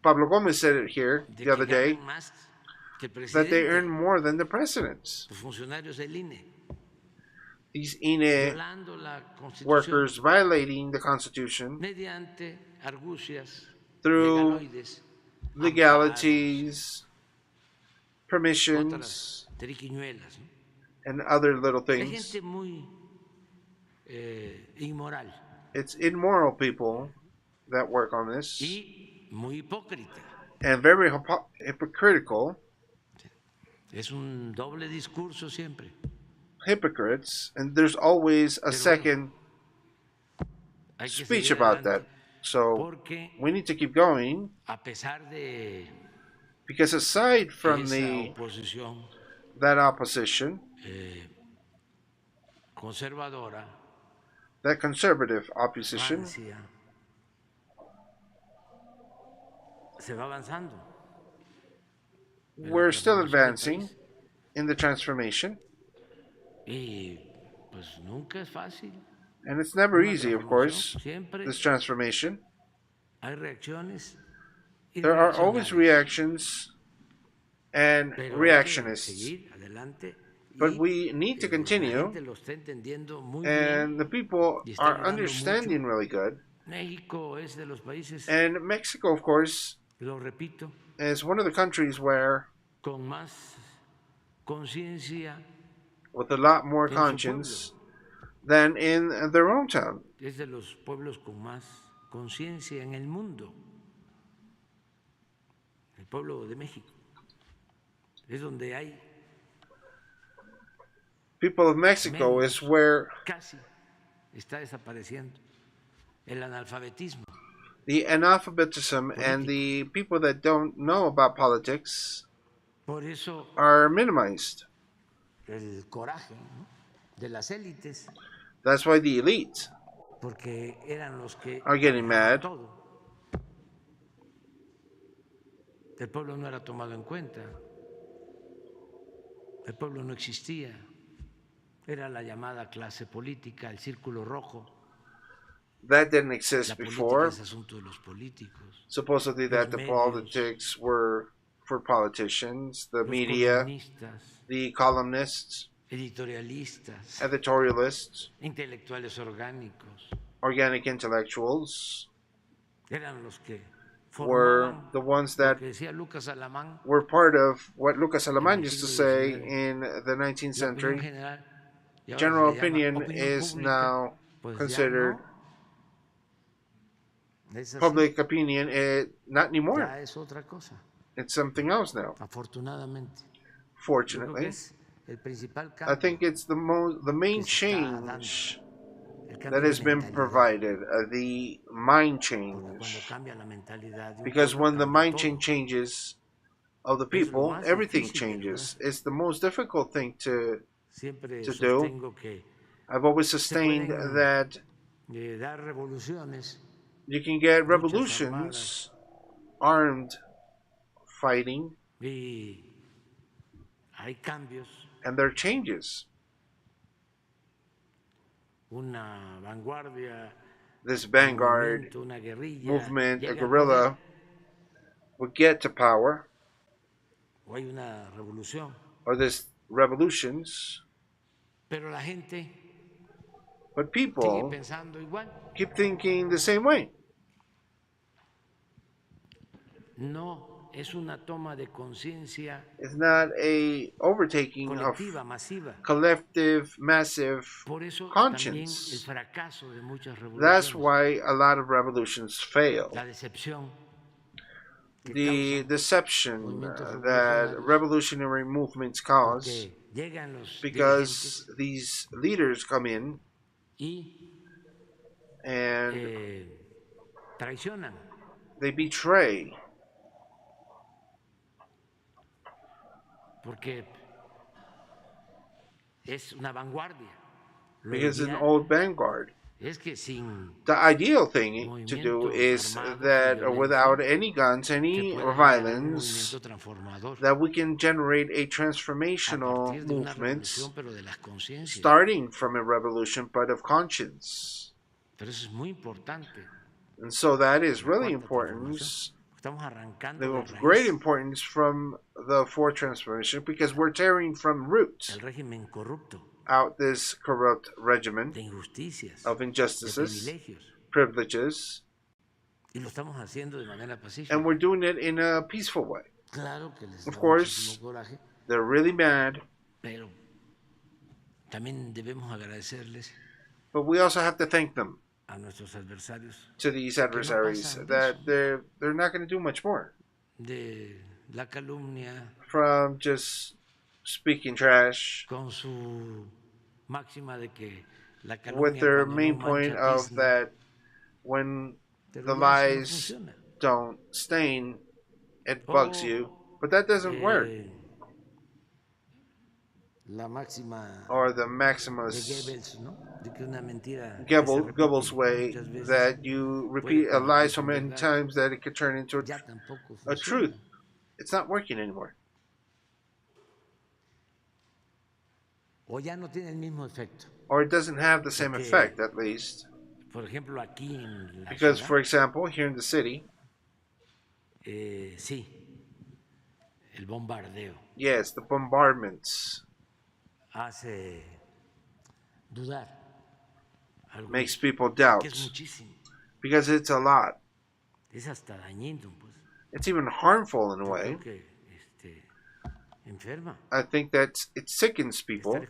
Pablo Gomez said it here the other day, that they earn more than the presidents. These INE workers violating the Constitution through legalities, permissions, and other little things. It's immoral people that work on this, and very hypocritical. Es un doble discurso siempre. Hypocrites, and there's always a second speech about that. So we need to keep going, because aside from that opposition, that conservative opposition, we're still advancing in the transformation. And it's never easy, of course, this transformation. There are always reactions and reactionists. But we need to continue, and the people are understanding really good. And Mexico, of course, is one of the countries where, with a lot more conscience than in their own town. Es de los pueblos con más conciencia en el mundo. El pueblo de México. Es donde hay. People of Mexico is where casi está desapareciendo el analfabetismo. The analphabetism and the people that don't know about politics are minimized. El coraje, ¿no?, de las élites. That's why the elite porque eran los que are getting mad. Todo. El pueblo no era tomado en cuenta. El pueblo no existía. Era la llamada clase política, el círculo rojo. That didn't exist la before. Es asunto de los políticos. Supposedly that the politics were for politicians, the media, the columnists, editorialists, intelectuales orgánicos, organic intellectuals, eran los que were the ones that were part of what Lucas Alamán used to say in the 19th century. General opinion is now considered public opinion, not anymore. It's something else now. fortunately. I think it's the main change that has been provided, the mind change. Because when the mind changes of the people, everything changes. It's the most difficult thing to do. I've always sustained that you can get revolutions, armed fighting, and there are changes. This vanguard movement, a guerrilla, would get to power, or this revolutions, but people keep thinking the same way. It's not a overtaking of collective, massive conscience. That's why a lot of revolutions fail. The deception that revolutionary movements cause, because these leaders come in and they betray. Because it's an old vanguard. The ideal thing to do is that without any guns, any violence, that we can generate a transformational movement starting from a revolution, but of conscience. And so that is really important, of great importance from the fourth transformation, because we're tearing from roots out this corrupt regimen of injustices, privileges, and we're doing it in a peaceful way. Of course, they're really mad, but we also have to thank them, to these adversaries, that they're not going to do much more from just speaking trash, with their main point of that when the lies don't stain, it bugs you, but that doesn't work. Or the Maximus Goebbels way, that you repeat a lie so many times that it could turn into a truth. It's not working anymore. Or it doesn't have the same effect, at least. Because, for example, here in the city, yes, the bombardments makes people doubt, because it's a lot. It's even harmful in a way. I think that it sickens people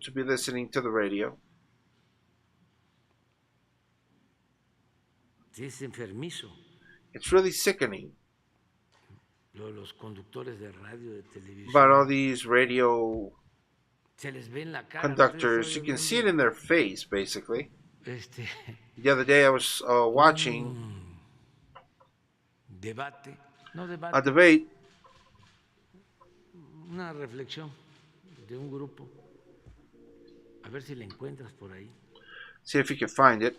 to be listening to the radio. It's really sickening. But all these radio conductors, you can see it in their face, basically. The other day I was watching a debate, see if you can find it,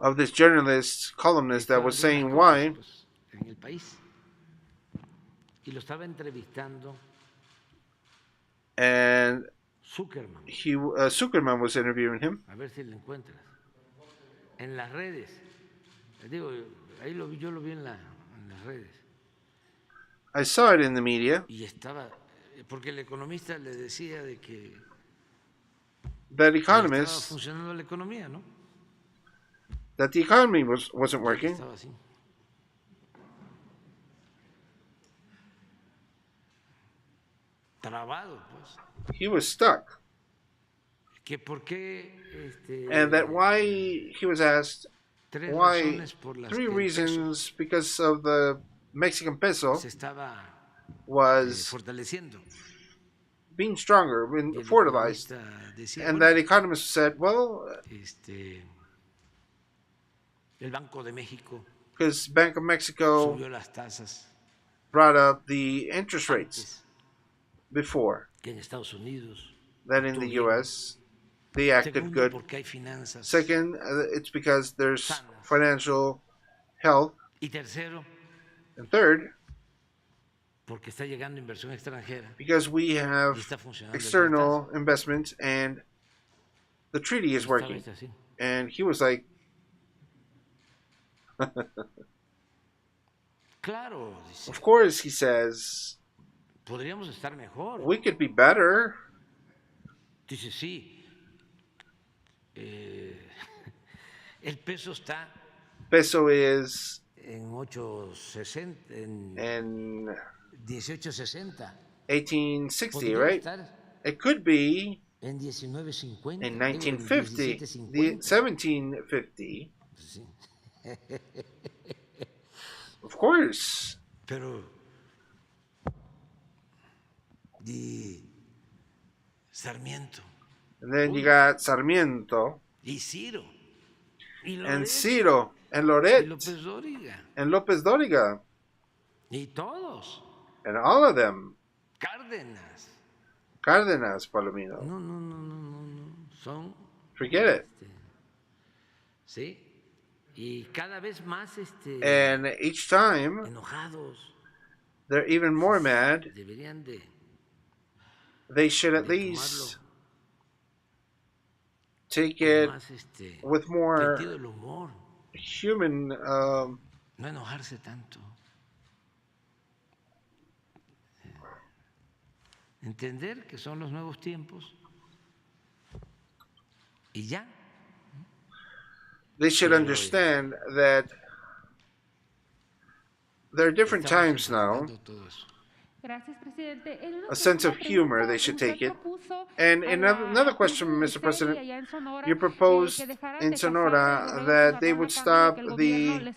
of this journalist, columnist, that was saying why and Zuckerman was interviewing him. I saw it in the media. That economist, that the economy wasn't working. He was stuck. And that why, he was asked, why 3 reasons because of the Mexican peso was being stronger, being fortified. And that economist said, well, because Bank of Mexico brought up the interest rates before that in the U.S. They acted good. Second, it's because there's financial health. And third, because we have external investments and the treaty is working. And he was like, of course, he says, we could be better. Peso is in 1860, right? It could be in 1950, 1750. Of course. And then you got Sarmiento. And Ciro. And Loret. And López Dóriga. And all of them. Cárdenas, Palomino. No. Forget it. And each time, they're even more mad. They should at least take it with more human entender que son los nuevos tiempos y ya. They should understand that there are different times now. A sense of humor, they should take it. And another question, Mr. President, you proposed in Sonora that they would stop the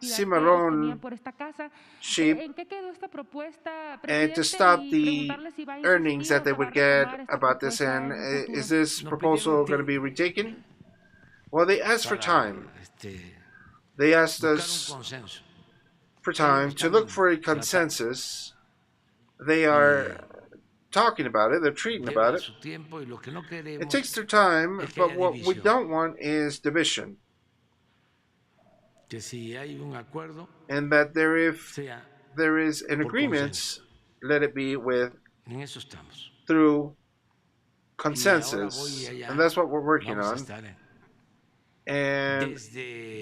cimarron sheep and to stop the earnings that they would get about this. And is this proposal going to be retaken? Well, they asked for time. They asked us for time to look for a consensus. They are talking about it, they're treating about it. It takes their time, but what we don't want is division. And that if there is an agreement, let it be through consensus. And that's what we're working on. And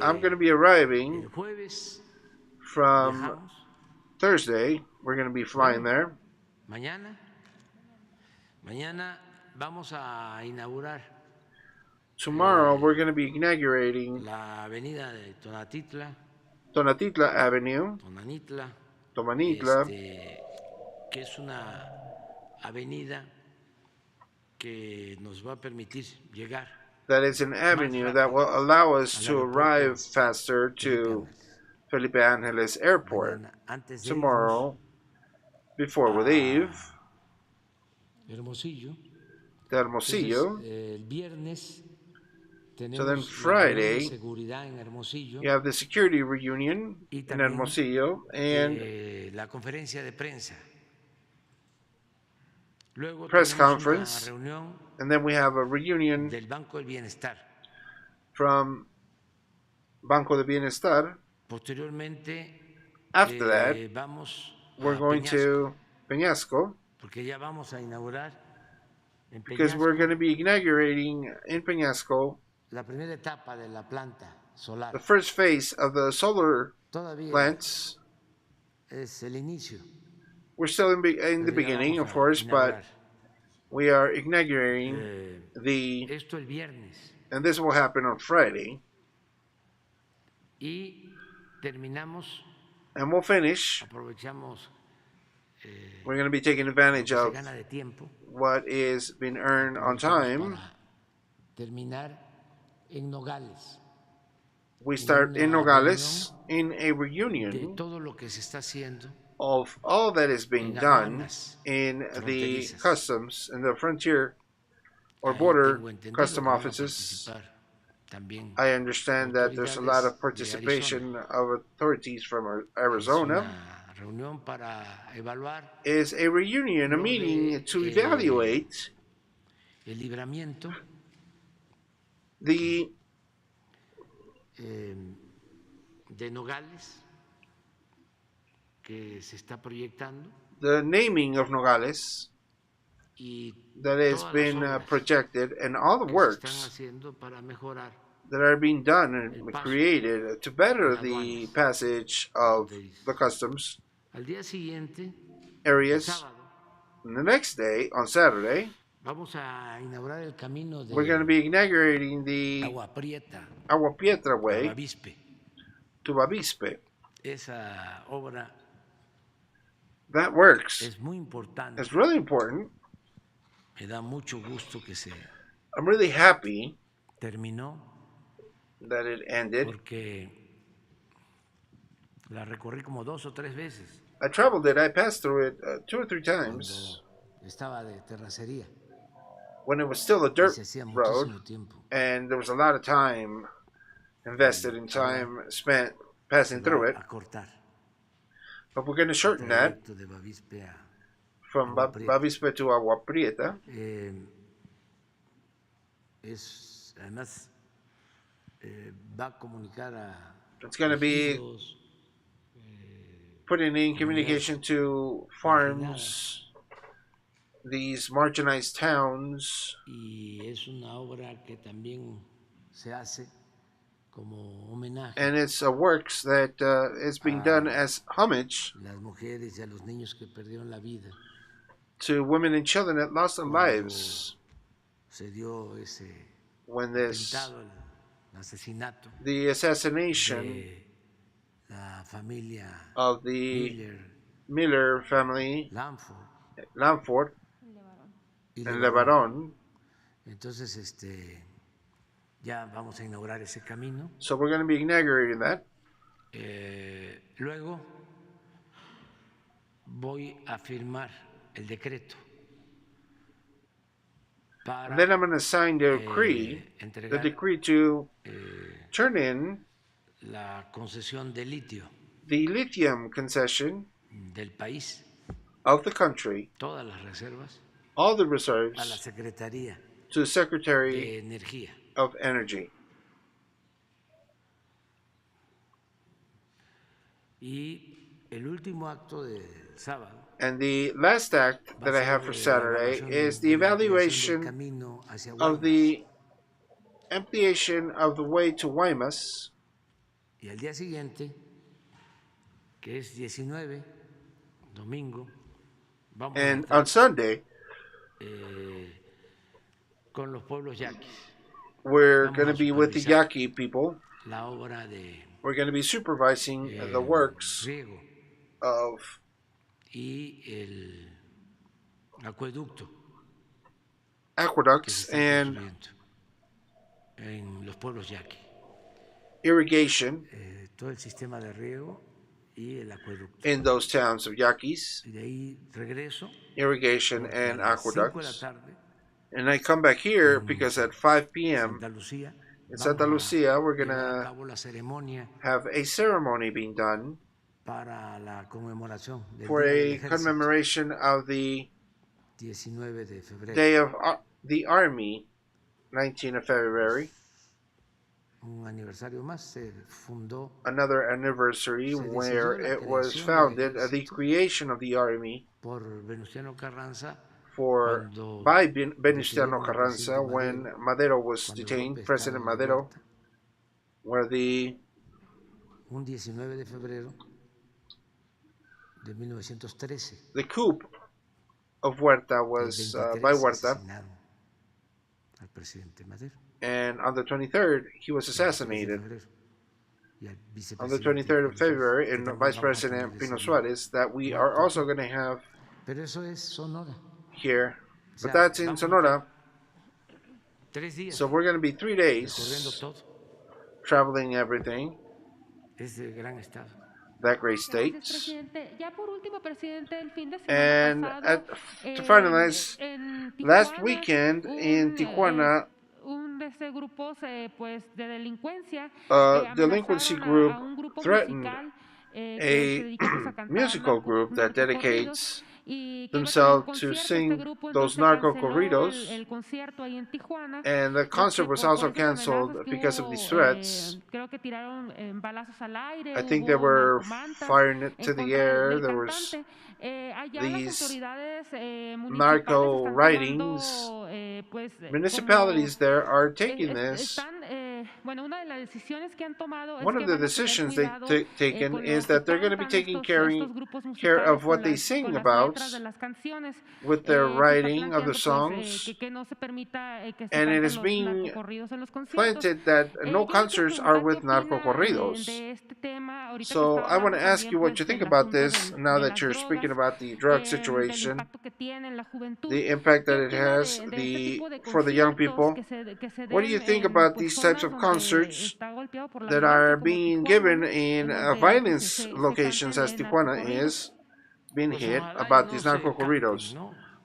I'm going to be arriving from Thursday. We're going to be flying there. Mañana vamos a inaugurar. Tomorrow we're going to be inaugurating la avenida de Tonatitla Avenue. Tomanitla. Que es una avenida que nos va a permitir llegar. That is an avenue that will allow us to arrive faster to Felipe Ángeles Airport tomorrow before we leave. Hermosillo. So then Friday, you have the security reunion in Hermosillo and la conferencia de prensa. Press conference, and then we have a reunion del Banco del Bienestar. From Banco de Bienestar. After that, we're going to Peñasco, because we're going to be inaugurating in Peñasco la primera etapa de la planta solar. The first phase of the solar plants. Es el inicio. We're still in the beginning, of course, but we are inaugurating esto el viernes. And this will happen on Friday. Y terminamos. And we'll finish. Aprovechamos. We're going to be taking advantage of what is being earned on time terminar en Nogales. We start in Nogales in a De reunion todo lo que se está haciendo of all that is being en done aduanas in the fronterizas. customs, in the frontier or Ahí border tengo entendido custom que van a offices. participar también I understand that there's a lot of autoridades de participation Arizona. of authorities from Es Arizona. una reunión para evaluar Is a reunion, a lo meeting de, to evaluate el libramiento the de Nogales que se está proyectando naming of Nogales y that has todas las been obras projected and all the que se están works haciendo para mejorar that are being done el and paso created to better en the aduanas passage of fronterizas. the customs Al día siguiente, el areas. sábado, And the next day, on Saturday, vamos a inaugurar el camino we're going to be de inaugurating the Agua Prieta Agua Pietra a Way Bavispe. to Bavispe. Esa obra That works. es muy importante. It's really important. Me da mucho gusto que se I'm really happy terminó that it ended. porque la recorrí como 2 o 3 veces I traveled it. I passed through it 2 or 3 times cuando estaba de terracería when it was still a y dirt se hacía road, muchísimo tiempo. and there was a lot of time invested and time spent passing through it. A cortar But we're going to el shorten that trayecto de Bavispe a from Agua Prieta. Bavispe to Agua Prieta. Además va a comunicar a It's going to be ejidos, putting in communication to farms, these marginalized towns, y es una obra que también se hace como homenaje and it's works that is being done as homage a las mujeres y a los niños que perdieron la vida to women and children that lost their lives se dio ese when this atentado, el asesinato the assassination de la familia of the Miller, Miller family, Lanford y and Lebaron. Entonces, ya vamos a inaugurar ese camino. So we're going to be inaugurating that. Luego voy a firmar el decreto para And then I'm going to sign the decree to turn in la concesión de litio the lithium concession del país, of the country, todas las reservas, all the a la reserves, Secretaría to the Secretary de Energía. of Energy. Y el último acto del sábado And the last act that I have for Saturday is the evaluation of the ampliation of the way to Guaymas. Y al día siguiente, que es 19, domingo, vamos And a on Sunday, con los pueblos yaquis. we're going to be with the Yaqui people. La obra de We're going to be supervising the works riego of y el acueducto aqueducts and en los pueblos yaqui. irrigation Todo el sistema de riego y el acueducto. in those towns of Yaquis, Y de ahí regreso, irrigation and a las 5 de la aqueducts. tarde, And I come back here because at 5 p.m. Santa Lucía, in Santa Lucia, we're going llevar a to cabo la ceremonia have a ceremony being done para la conmemoración del for Día del a Ejército, commemoration of the 19 de febrero. Day of the Army, 19th of February. Un aniversario más, se fundó Another anniversary where it was founded, the creation of the Army por Venustiano Carranza by Venustiano Carranza when Madero was detained, President Madero, where un 19 de febrero de 1913. The coup of Huerta was by Huerta, al presidente Madero. And on the 23rd, he was assassinated. On the 23rd of February, and Vice President Pino Suárez, that we are also going to have Pero eso es Sonora. here. But that's in Sonora. So we're going to be 3 days traveling everything. That great state. And to finalize, last weekend in Tijuana, delinquency group threatened a musical group that dedicates themselves to sing those narco corridos, and the concert was also canceled because of these threats. I think they were firing it to the air. There was these narco writings. Municipalities there are taking this. One of the decisions they've taken is that they're going to be taking care of what they sing about with their writing of the songs, and it is being planted that no concerts are with narco corridos. So I want to ask you what you think about this now that you're speaking about the drug situation, the impact that it has for the young people. What do you think about these types of concerts that are being given in violence locations, as Tijuana is being hit, about these narco corridos?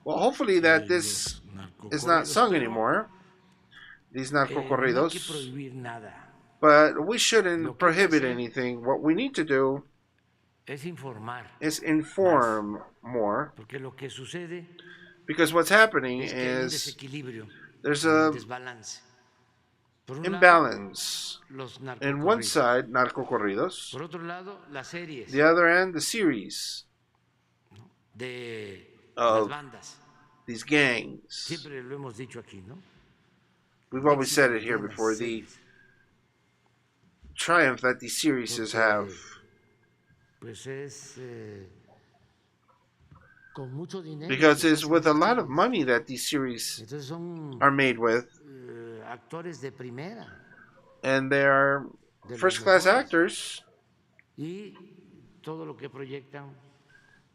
Well, hopefully that this is not sung anymore, these narco corridos, but we shouldn't prohibit anything. What we need to do is inform more, because what's happening is there's a imbalance. In one side, narco corridos, the other end, the series of these gangs. We've always said it here before, the triumph that these series have. Because it's with a lot of money that these series are made with, and they are first-class actors,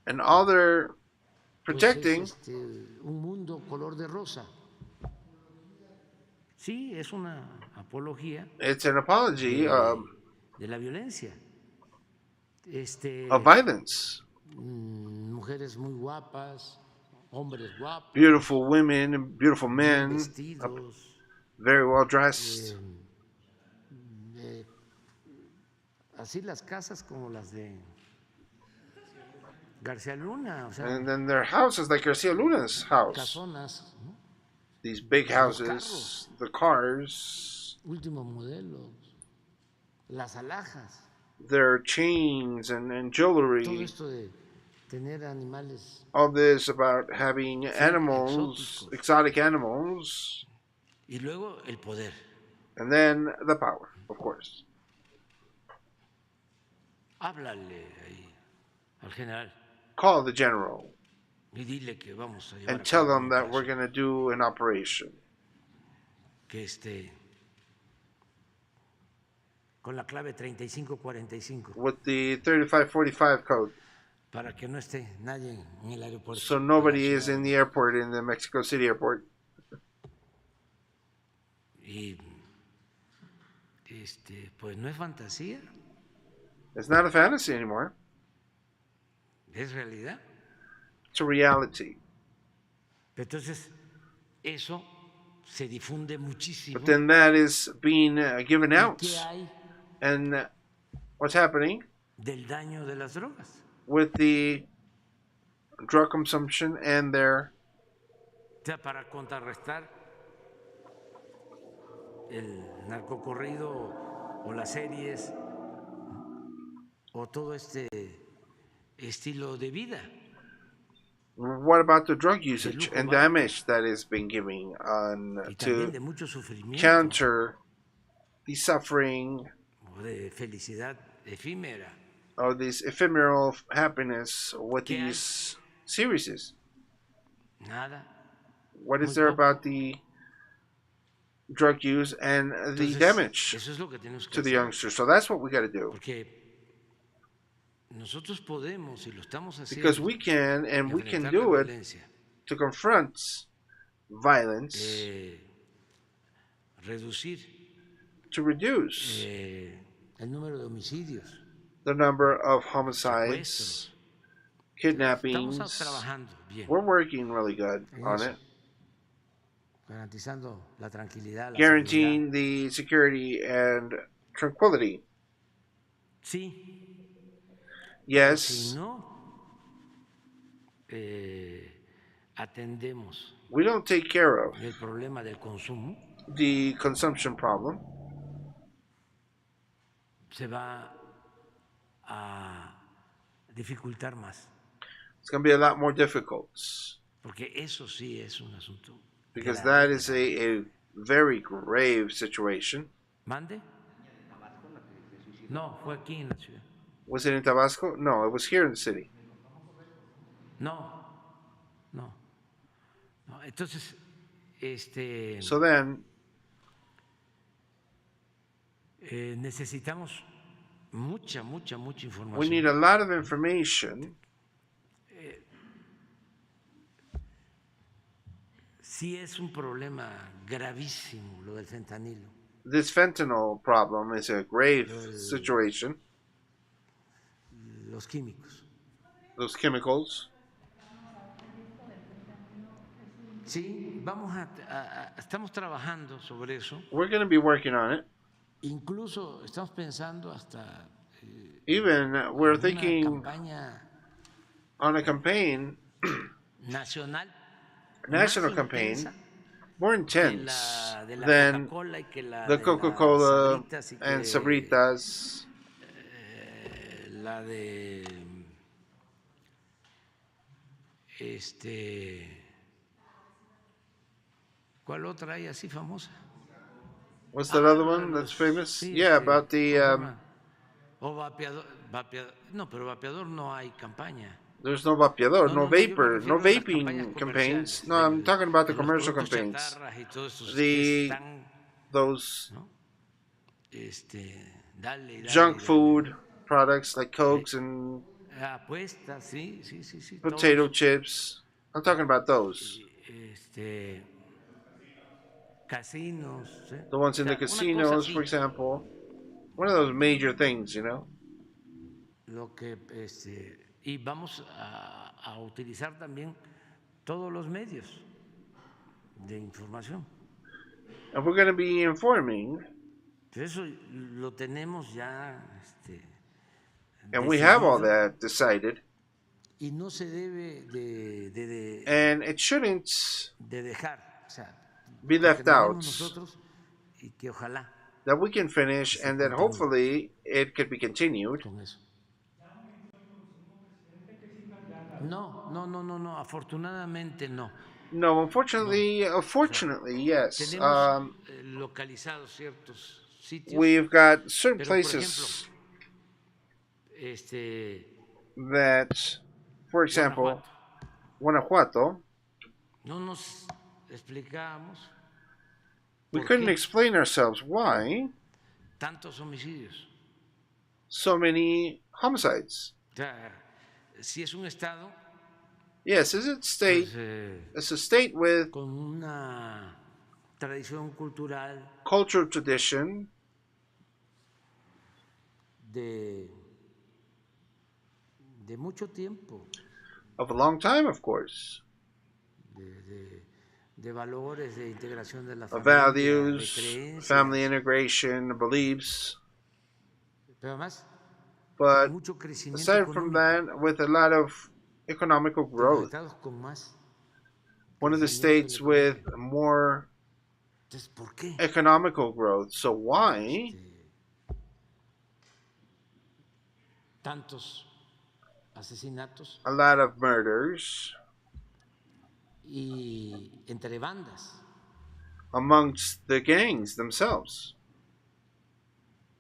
and all they're projecting it's an apology of violence. Beautiful women, beautiful men, very well dressed. And then their houses like Garcia Luna's house. These big houses, the cars, their chains and jewelry. All this about having animals, exotic animals. And then the power, of course. Call the general and tell them that we're going to do an operation. With the 3545 code. So nobody is in the airport, in the Mexico City airport. It's not a fantasy anymore. It's a reality. But then that is being given out. And what's happening with the drug consumption and their what about the drug usage and damage that is being given to counter the suffering or this ephemeral happiness with these series? What is there about the drug use and the damage to the youngsters? So that's what we got to do. Because we can, and we can do it to confront violence reducir to reduce el número de homicidios, the number of homicides, secuestros. kidnappings. Estamos trabajando bien We're working really good en on eso, it, garantizando la tranquilidad, la seguridad. guaranteeing the security and tranquility. Sí. Yes. Si no atendemos we don't take care of el problema del consumo, the consumption problem, se va a dificultar más. it's going to be a lot more difficult. Porque eso sí es un asunto. Because grave, that is a very grave situation. ¿Mande? No, fue aquí en la ciudad. Was it in Tabasco? No, it was here in the city. No. Entonces, So then, necesitamos mucha información. we need a lot of information. Sí es un problema gravísimo lo del fentanilo. This fentanyl problem is a grave situation. Los químicos. Those chemicals. Sí, estamos trabajando sobre eso. We're going to be working on it. Incluso estamos pensando hasta Even we're thinking on a campaign, national campaign, more intense than the Coca-Cola and Sabritas, la de ¿cuál otra hay así famosa? What's that other one that's famous? Sí, yeah, about the o vapeador, no, pero vapeador no hay campaña. There's no vapeador, no vapor, no vaping campaigns. No, I'm talking about the commercial campaigns. Those junk food products like Cokes and potato chips. I'm talking about those. Casinos. The ones in the casinos, for example. One of those major things, you know. Y vamos a utilizar también todos los medios de información. And we're going to be informing. Eso lo tenemos ya. And we have all that decided. Y no se debe and it shouldn't de dejar, o sea, be left out. Nosotros y que ojalá that we can finish and that hopefully it could be continued. Con eso. No, afortunadamente no. No, unfortunately, yes. Tenemos localizados ciertos sitios. We've got certain places por ejemplo, that, for example, Guanajuato, no nos explicamos. We couldn't explain ourselves why tantos homicidios. So many homicides. O sea, si es un estado, yes, it's a state. It's a state with con una tradición cultural, cultural tradition de mucho tiempo, of a long time, of course. De valores, de integración de la familia, values, de creencias, family integration, beliefs. Pero además, but mucho crecimiento aside económico. from that, with a lot of economical growth, one of the states with more economical growth. So why tantos asesinatos a lot of murders y entre bandas amongst the gangs themselves?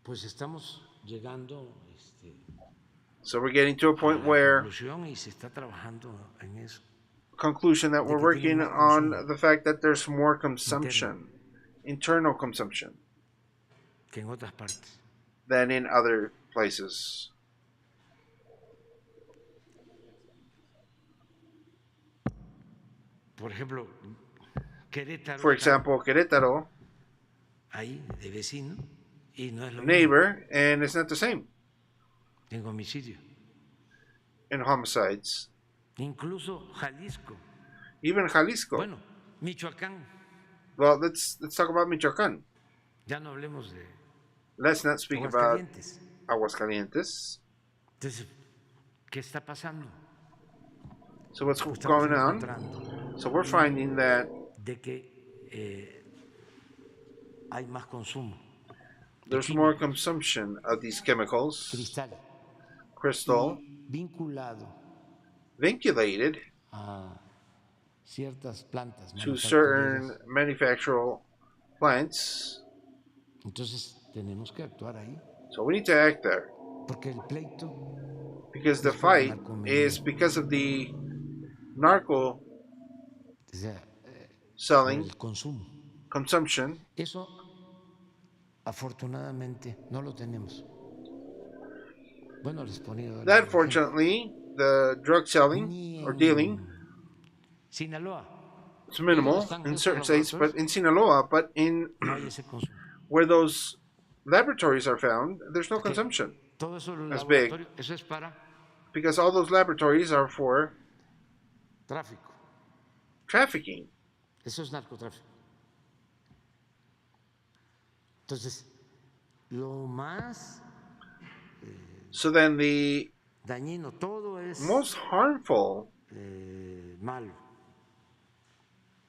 Pues estamos llegando so we're getting to a point where y se está trabajando en eso. Conclusion that we're working on the fact that there's more consumption, internal consumption, que en otras partes, than in other places. Por ejemplo, Querétaro. For example, Querétaro ahí de vecino y no es lo mismo neighbor, and it's not the same en homicidio. in homicides. Incluso Jalisco. Even Jalisco. Bueno, Michoacán. Well, let's talk about Michoacán. Ya no hablemos de Let's not speak about Aguascalientes. Aguascalientes. Entonces, ¿qué está pasando? So what's Estamos going on? encontrando So we're finding that de que hay más consumo. there's more consumption of these chemicals, Cristal. crystal, Y vinculado vinculated a ciertas plantas to certain manufactureras. manufactural plants. Entonces tenemos que actuar ahí. So we need to act there. Porque el pleito because the fight is because of the narco selling, el consumo. consumption. Eso afortunadamente no lo tenemos. Bueno, les ponía That fortunately, the drug selling or dealing Sinaloa. is minimal in certain states, but in Sinaloa, but in where those laboratories are found, there's no consumption Todo eso as big, eso es para because all those laboratories are for tráfico. trafficking. Eso es narcotráfico. Entonces, lo más So then the dañino, todo es most harmful malo.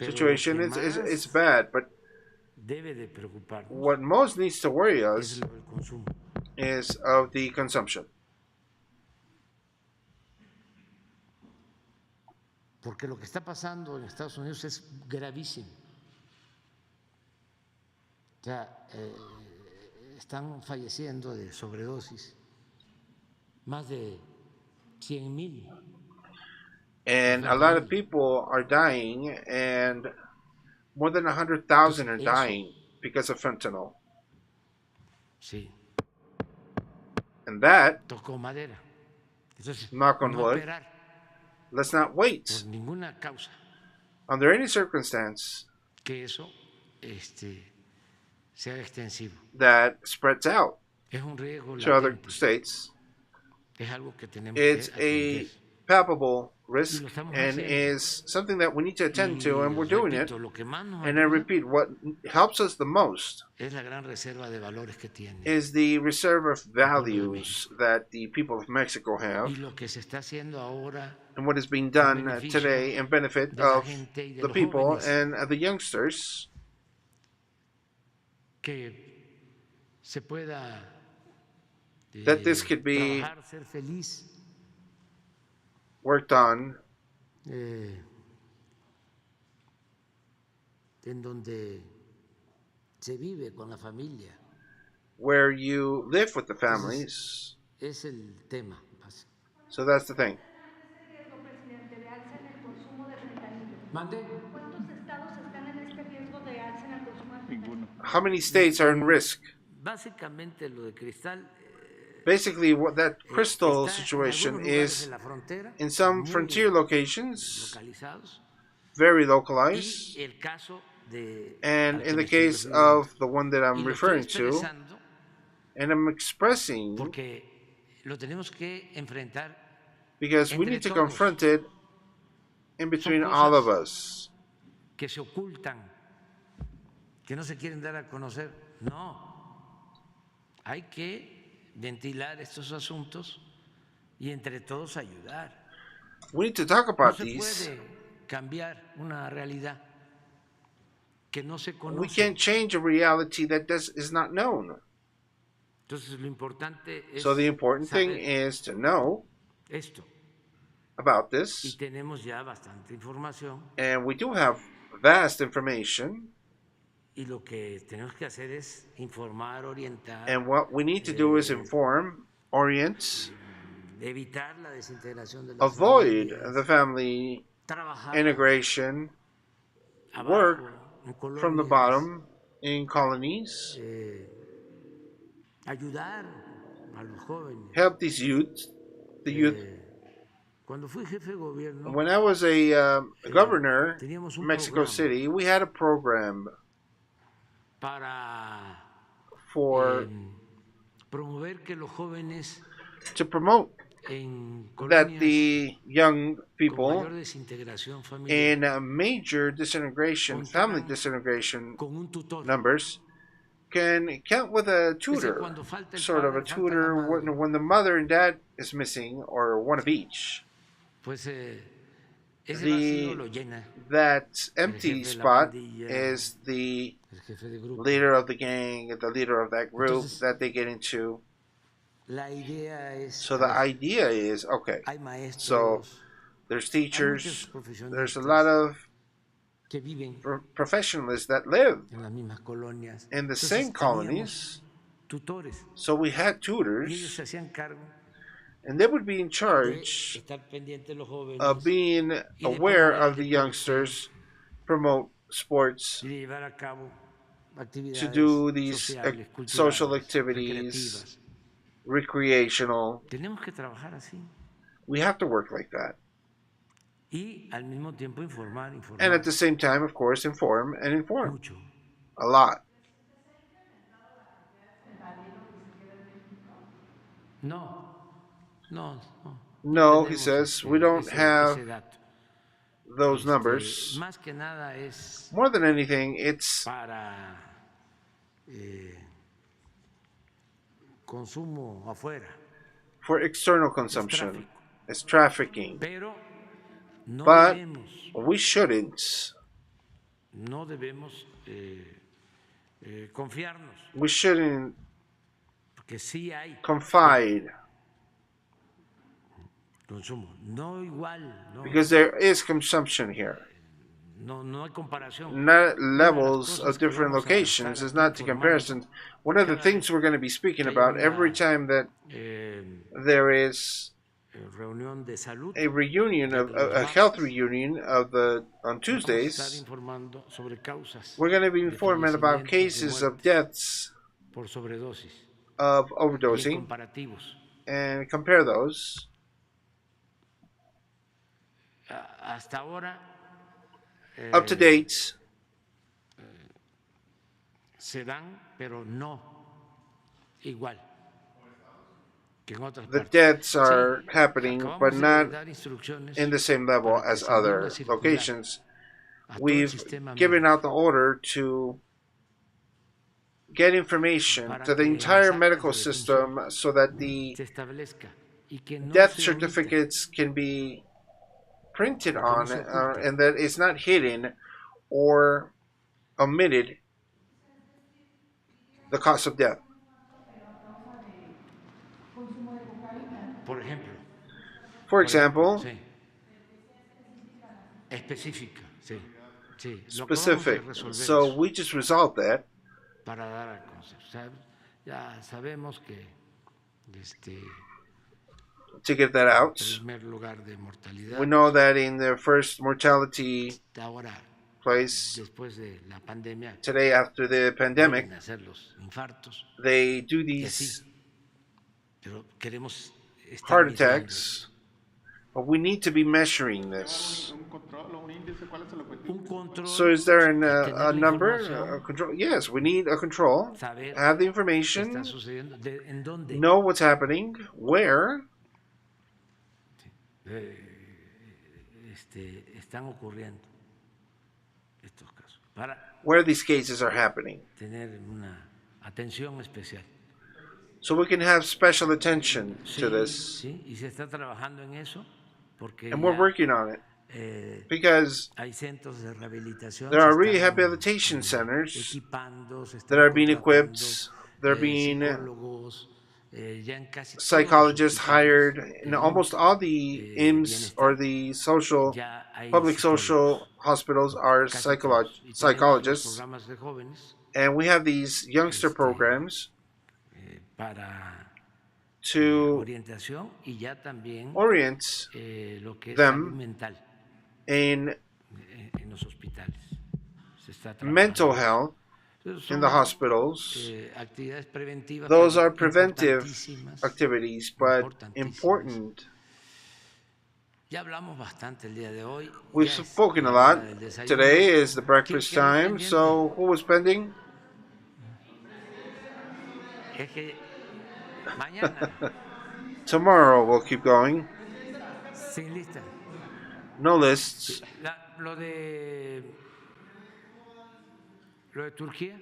situation is bad, but Debe de preocuparnos what most needs to worry es us lo del consumo. is of the consumption. Porque lo que está pasando en Estados Unidos es gravísimo. O sea, están falleciendo de sobredosis más de 100,000. And a lot of people are dying, and more than 100,000 are dying because of fentanyl. Sí. And that, Tocó madera. Entonces, knock on no wood, esperar let's not wait por ninguna causa under any circumstance que eso sea extensivo. that spreads out Es un riesgo to other latente. states. Es algo que tenemos It's que a atender. palpable risk Y lo estamos and haciendo. is something that we need to attend to, and we're doing it. Repito, lo que más nos And I ayuda repeat, what helps us the most es la gran reserva de valores que tiene. is the reserve of values that the people of Mexico have, Y lo que se está haciendo ahora and what is being done today in benefit de la of gente y de the los people jóvenes. and the youngsters, que se pueda that this could be trabajar, ser feliz, worked on en donde se vive con la familia. where you live with the families. Es el tema básico. So that's the thing. ¿Mande? ¿Cuántos estados están en este riesgo de alza en el consumo de fentanilo? How many states are in risk? Básicamente lo de cristal Basically, what that crystal está situation en algunos lugares is de la frontera, in some muy frontier locations, localizados, very localized, y el caso de and al in que the me estoy case refiriendo. of the one that Y I'm lo estoy referring to, expresando and I'm expressing porque lo tenemos que enfrentar because we entre need to todos. confront it in between Son all of cosas us. que se ocultan, que no se quieren dar a conocer. No, hay que ventilar estos asuntos y entre todos ayudar. We need to talk No about se these. puede cambiar una realidad que no se We conoce. can't change a reality that is not known. Entonces lo importante es So the important thing saber is to know esto. about Y this, tenemos ya bastante información and we do have vast information, y lo que tenemos que hacer es informar, orientar, and what we need to do is inform, orient, evitar la desintegración de las avoid familias, the family trabajar integration, abajo, work en from the colonias, bottom in colonies, ayudar a los jóvenes. help these youth, the youth. Cuando fui jefe de gobierno, When I was a governor teníamos in un Mexico programa City, we had a program for promover que los jóvenes to promote that the young people in major disintegration, family disintegration numbers can count with a tutor, sort of a tutor when the mother and dad is missing, or one of each. That empty spot is the leader of the gang, the leader of that group that they get into. So the idea is, okay, so there's teachers, there's a lot of professionals that live in the same colonies. So we had tutors, and they would be in charge of being aware of the youngsters, promote sports, to do these social activities, recreational. We have to work like that. And at the same time, of course, inform and inform. A lot. No, he says, we don't have those numbers. More than anything, it's for external consumption. It's trafficking. But we shouldn't. We shouldn't confide. Because there is consumption here. Not levels of different locations is not the comparison. One of the things we're going to be speaking about every time that there is a reunion of a health reunion on Tuesdays, we're going to be informing about cases of deaths of overdosing and compare those. Up to date, the deaths are happening, but not in the same level as other locations. We've given out the order to get information to the entire medical system so that the death certificates can be printed on and that it's not hidden or omitted the cause of death. For example, specific. So we just resolved that. To get that out. We know that in the first mortality place today after the pandemic, they do these heart attacks, but we need to be measuring this. So is there a number, a control? Yes, we need a control, have the information, know what's happening, where, these cases are happening. So we can have special attention to this. And we're working on it. Because there are rehabilitation centers that are being equipped, they're being psychologists hired in almost all the IMSS or the public social hospitals are psychologists, and we have these youngster programs to orient them in mental health in the hospitals. Those are preventive activities, but important. We've spoken a lot. Today is the breakfast time, so who was pending? Es que mañana. Tomorrow we'll keep going. Sin lista. No lists. Lo de Turquía.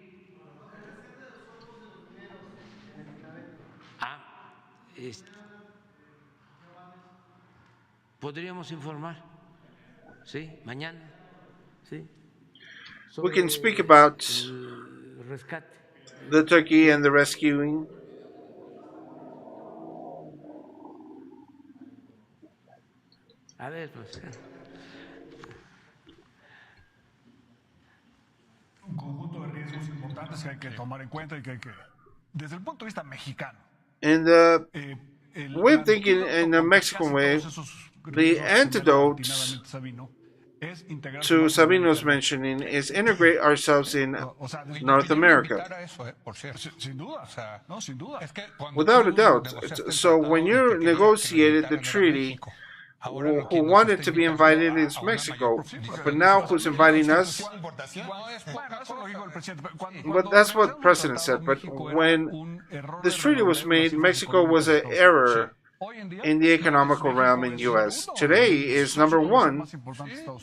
Podríamos informar, sí, mañana, sí. We can speak about the Turkey and the rescuing. A ver, pues. Un conjunto de riesgos importantes que hay que tomar en cuenta y que hay que, desde el punto de vista mexicano. In the way of thinking in the Mexican way, the antidote to Sabino's mentioning is integrate ourselves in North America. Without a doubt. So when you negotiated the treaty, who wanted to be invited is Mexico, but now who's inviting us? But that's what the president said. But when this treaty was made, Mexico was an error in the economical realm in the U.S. Today is number one.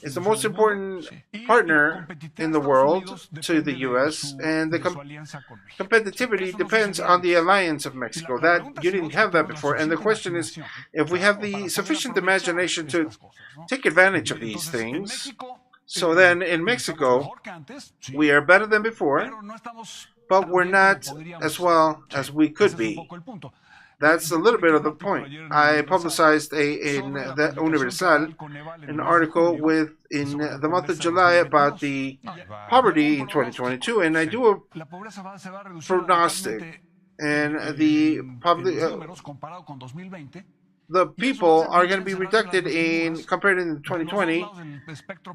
It's the most important partner in the world to the U.S. and the competitivity depends on the alliance of Mexico. That you didn't have that before. And the question is, if we have the sufficient imagination to take advantage of these things, so then in Mexico we are better than before, but we're not as well as we could be. That's a little bit of the point. I publicized in the Universal an article in the month of July about the poverty in 2022, and I do a prognostic, and the people are going to be reduced in compared to 2020,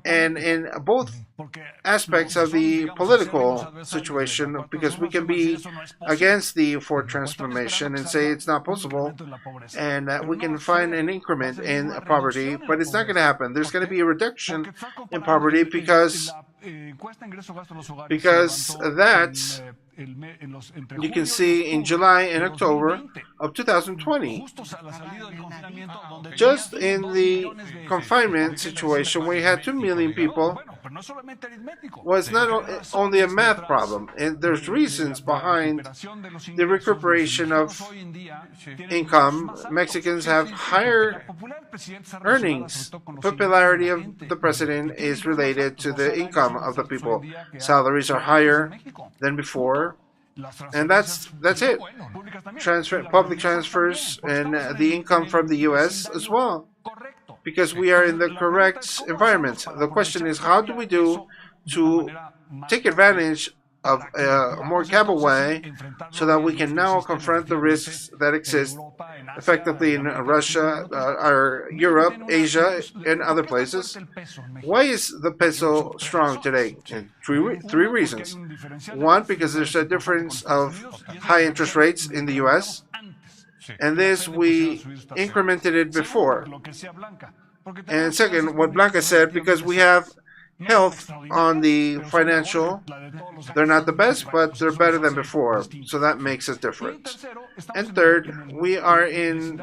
and in both aspects of the political situation, because we can be against the fourth transformation and say it's not possible, and we can find an increment in poverty, but it's not going to happen. There's going to be a reduction in poverty because that you can see in July and October of 2020. Just in the confinement situation, we had 2 million people. Was not only a math problem, and there's reasons behind the recuperation of income. Mexicans have higher earnings. Popularity of the president is related to the income of the people. Salaries are higher than before, and that's it. Public transfers and the income from the U.S. as well, because we are in the correct environment. The question is, how do we do to take advantage of a more capable way so that we can now confront the risks that exist effectively in Russia, or Europe, Asia, and other places? Why is the peso strong today? Three reasons. One, because there's a difference of high interest rates in the U.S., and this we incremented it before. And second, what Blanca said, because we have health on the financial, they're not the best, but they're better than before, so that makes us different. And third, we are in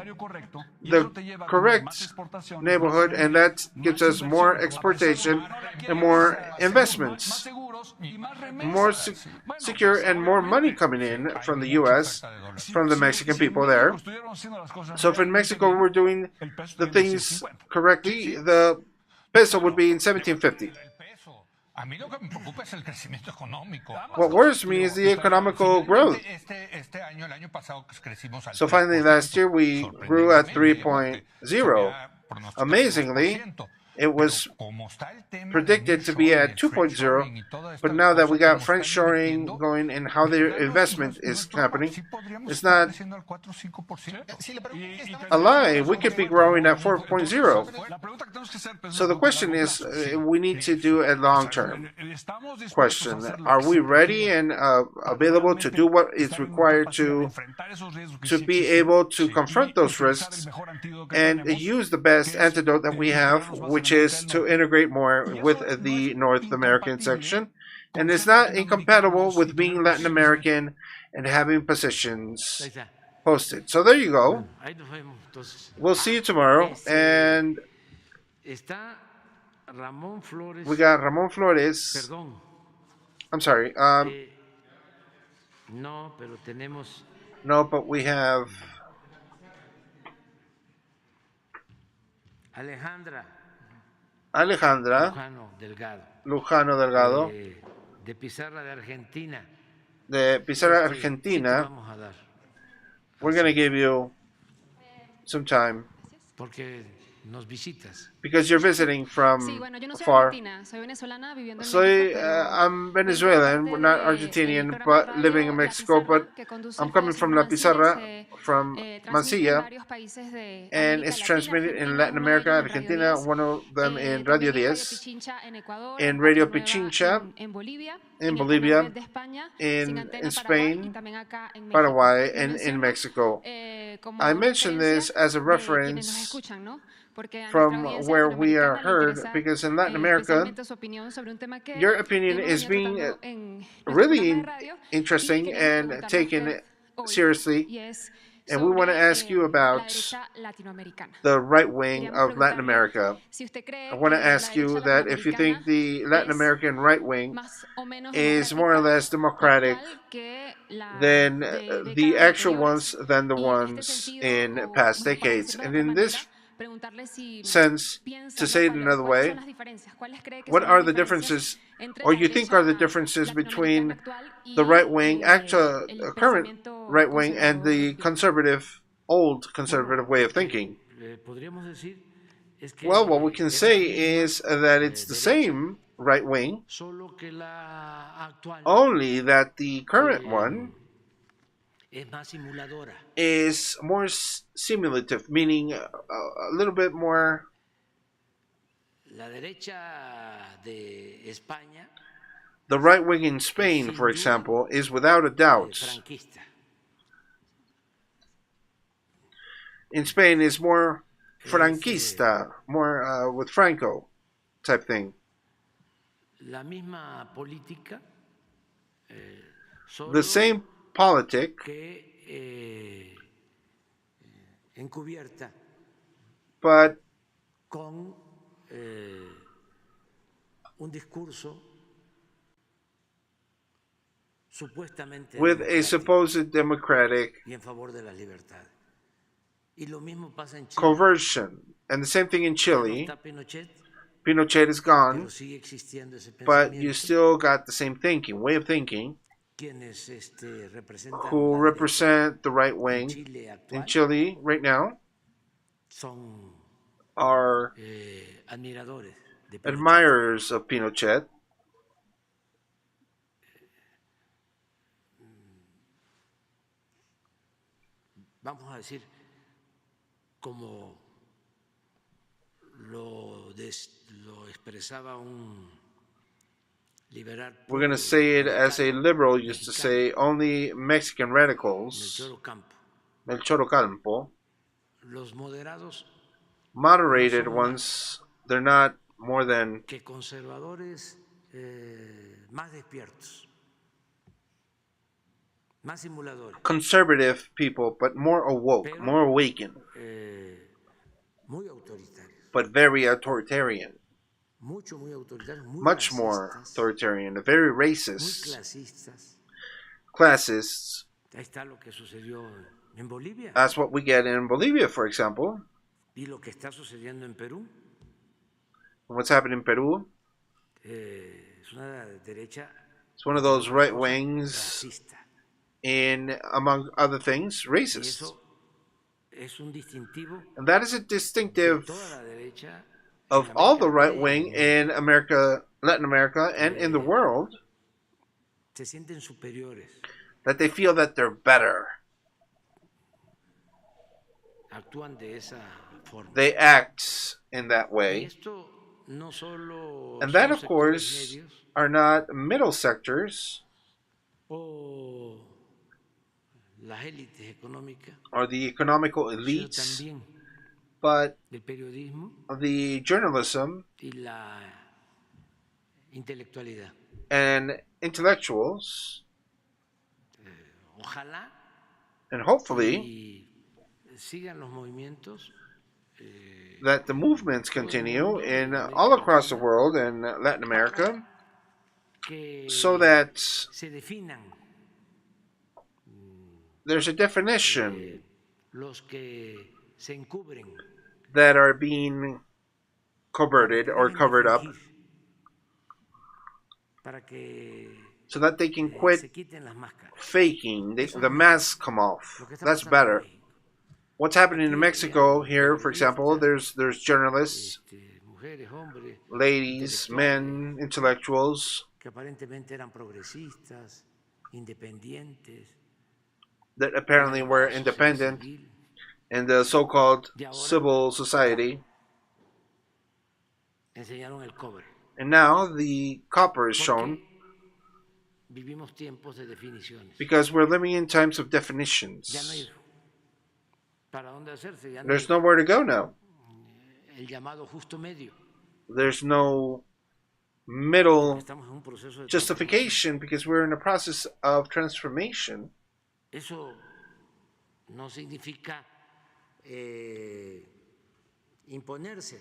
the correct neighborhood, and that gives us more exportation and more investments, more secure and more money coming in from the U.S., from the Mexican people there. So if in Mexico we're doing the things correctly, the peso would be in 1750. What worries me is the economical growth. So finally, last year we grew at 3.0. Amazingly, it was predicted to be at 2.0, but now that we got French shoring going and how their investment is happening, it's not a lie. We could be growing at 4.0. So the question is, we need to do a long-term question. Are we ready and available to do what is required to be able to confront those risks and use the best antidote that we have, which is to integrate more with the North American section? And it's not incompatible with being Latin American and having positions posted. So there you go. Ahí nos vemos entonces. We'll see you tomorrow. And Está Ramón Flores. we got Ramon Flores. Perdón. I'm sorry. No, pero tenemos. No, but we have Alejandra Lujano Delgado de Pizarra de Argentina. De Pizarra Argentina. Vamos a dar. We're going to give you some time. Porque nos visitas. Because you're visiting from far. I'm Venezuelan, not Argentinian, but living in Mexico. But I'm coming from La Pizarra, from Mansilla, and it's transmitted in Latin America, Argentina, one of them in Radio 10, in Radio Pichincha, in Bolivia, in Spain, Paraguay, and in Mexico. I mention this as a reference from where we are heard, because in Latin America, your opinion is being really interesting and taken seriously. And we want to ask you about the right wing of Latin America. I want to ask you that if you think the Latin American right wing is more or less democratic than the actual ones than the ones in past decades. And in this sense, to say it another way, what are the differences, or you think are the differences between the right wing, actual current right wing, and the conservative, old conservative way of thinking? Well, what we can say is that it's the same right wing, only that the current one is more simulative, meaning a little bit more. The right wing in Spain, for example, is without a doubt. In Spain, is more franquista, more with Franco type thing. The same politic, but con un discurso supuestamente with a supposed democratic y en favor de las libertades. Y lo mismo pasa en Chile. Conversion. And the same thing in Chile. No está Pinochet, Pinochet is gone, pero sigue existiendo ese but you still got the same thinking, way of thinking, who represent the right wing in Chile right now are admirers of Pinochet. Vamos a decir, como lo expresaba un liberal. We're going to say it as a liberal used to say, only Mexican radicals, Melchor Ocampo, los moderados, moderated ones, they're not more than que conservadores más despiertos, más simuladores, conservative people, but more awoke, more awakened, muy autoritarios, but very authoritarian. Muy autoritarios, muy much more authoritarian, very racist, classists. Ahí está lo que sucedió en Bolivia. That's what we get in Bolivia, for example. Y lo que está sucediendo en Perú. What's happening in Peru? Es una derecha. It's one of those right wings, in among other things, racist. Es un distintivo. And that is a distinctive of all the right wing in America, Latin America, and in the world, se sienten superiores. That they feel that they're better. Actúan de esa forma. They act in that way. And that, of course, are not middle sectors o las élites económicas, or the economical elites, but the journalism y la intelectualidad. And intellectuals And hopefully that the movements continue in all across the world and Latin America, so that there's a definition that are being coverted or covered up, so that they can quit faking, the masks come off. That's better. What's happening in Mexico here, for example, there's journalists, ladies, men, intellectuals that apparently were independent in the so-called civil society. And now the copper is shown because we're living in times of definitions. There's nowhere to go now. There's no middle justification because we're in a process of transformation. Eso no significa imponerse,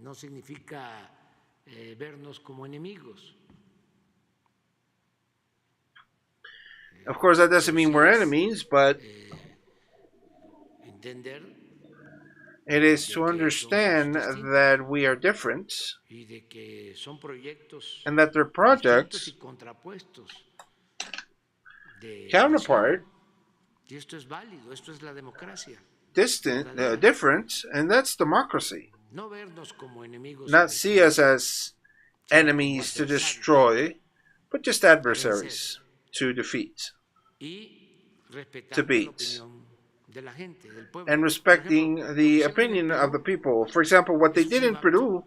no significa vernos como enemigos. Of course, that doesn't mean we're enemies, but it is to understand that we are different and that their projects counterpart, distant, different, and that's democracy. Not see us as enemies to destroy, but just adversaries to defeat, to beat, and respecting the opinion of the people. For example, what they did in Peru,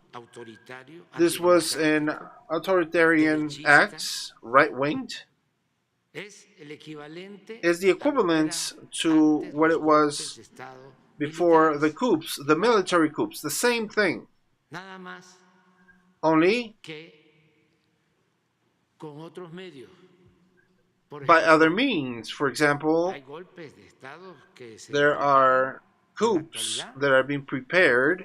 this was an authoritarian act, right-winged, is the equivalent to what it was before the coups, the military coups, the same thing. Only by other means. For example, there are coups that are being prepared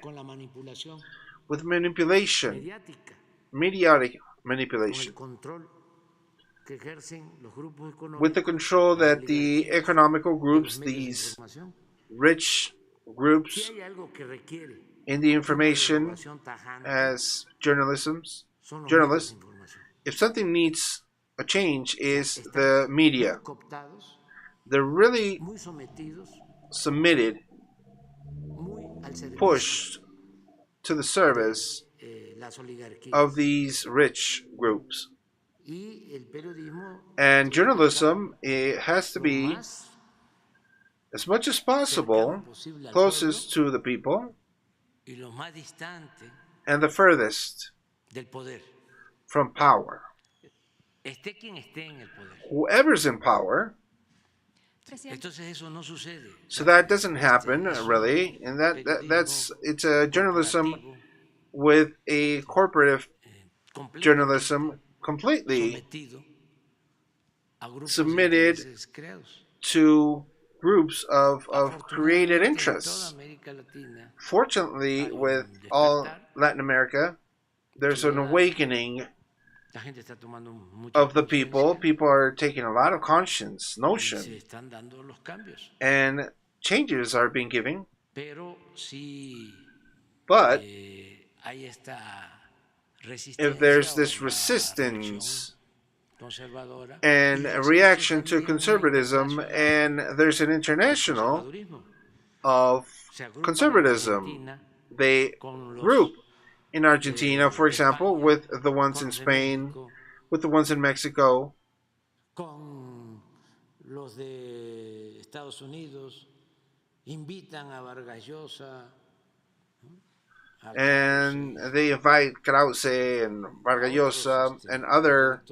with manipulation, mediatic manipulation, with the control that the economical groups, these rich groups in the information as journalists, if something needs a change, is the media. They're really submitted, pushed to the service of these rich groups. And journalism, it has to be, as much as possible, closest to the people and the furthest from power. Whoever's in power. So that doesn't happen, really, and it's a journalism with a corporative journalism completely submitted to groups of created interests. Fortunately, with all Latin America, there's an awakening of the people. People are taking a lot of conscience, notion, and changes are being given. But if there's this resistance and a reaction to conservatism, and there's an international of conservatism, they group in Argentina, for example, with the ones in Spain, with the ones in Mexico, and they invite Krause and Vargas Llosa and other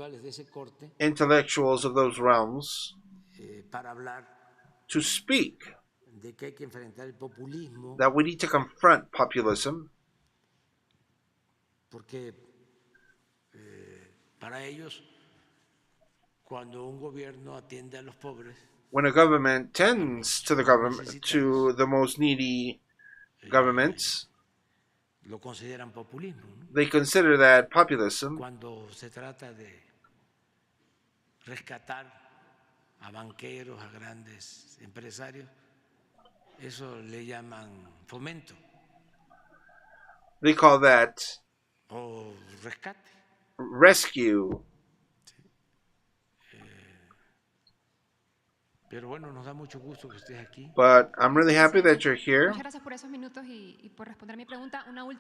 intellectuals of those realms to speak that we need to confront populism, when a government tends to the most needy governments, they consider that populism. Cuando se trata de rescatar a banqueros, a grandes empresarios, eso le llaman fomento. They call that o rescate. Rescue. Pero bueno, nos da mucho gusto que estés aquí. But I'm really happy that you're here.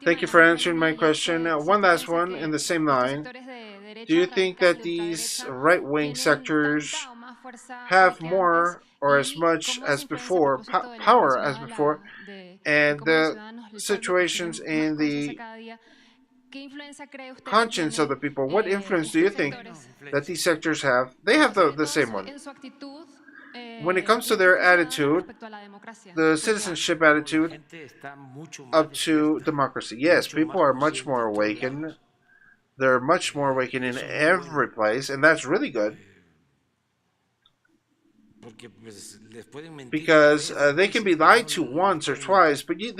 Thank you for answering my question. One last one in the same line. Do you think that these right-wing sectors have more or as much as before, power as before, and the situations in the conscience of the people? What influence do you think that these sectors have? They have the same one. When it comes to their attitude, the citizenship attitude up to democracy. Yes, people are much more awakened. They're much more awakened in every place, and that's really good. Because they can be lied to once or twice, but you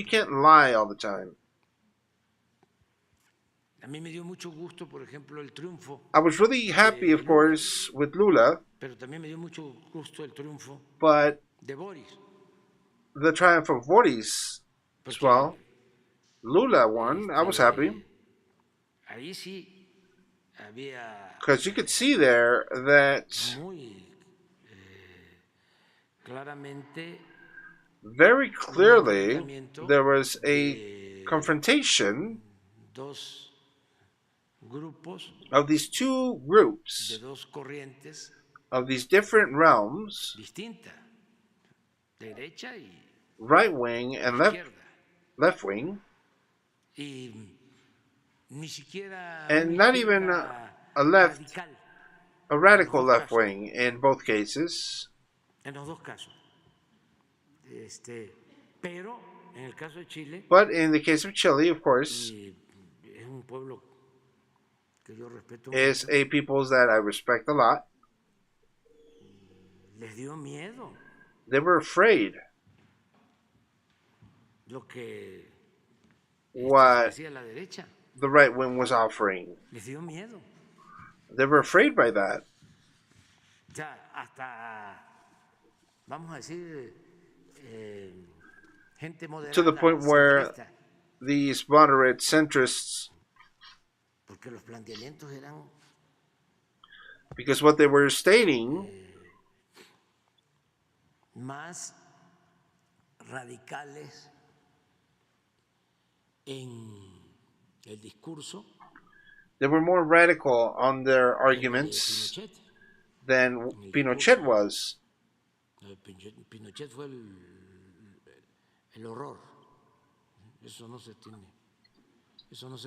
can't lie all the time. I was really happy, of course, with Lula, but the triumph of Boris as well. Lula won. I was happy. Because you could see there that very clearly there was a confrontation of these two groups, of these different realms, right wing and left wing, and not even a radical left wing in both cases. But in the case of Chile, of course, is a people that I respect a lot. They were afraid what the right wing was offering. They were afraid by that. To the point where these moderate centrists, because what they were stating más radicales en el discurso, they were more radical on their arguments than Pinochet was. Pinochet fue el horror. Eso no se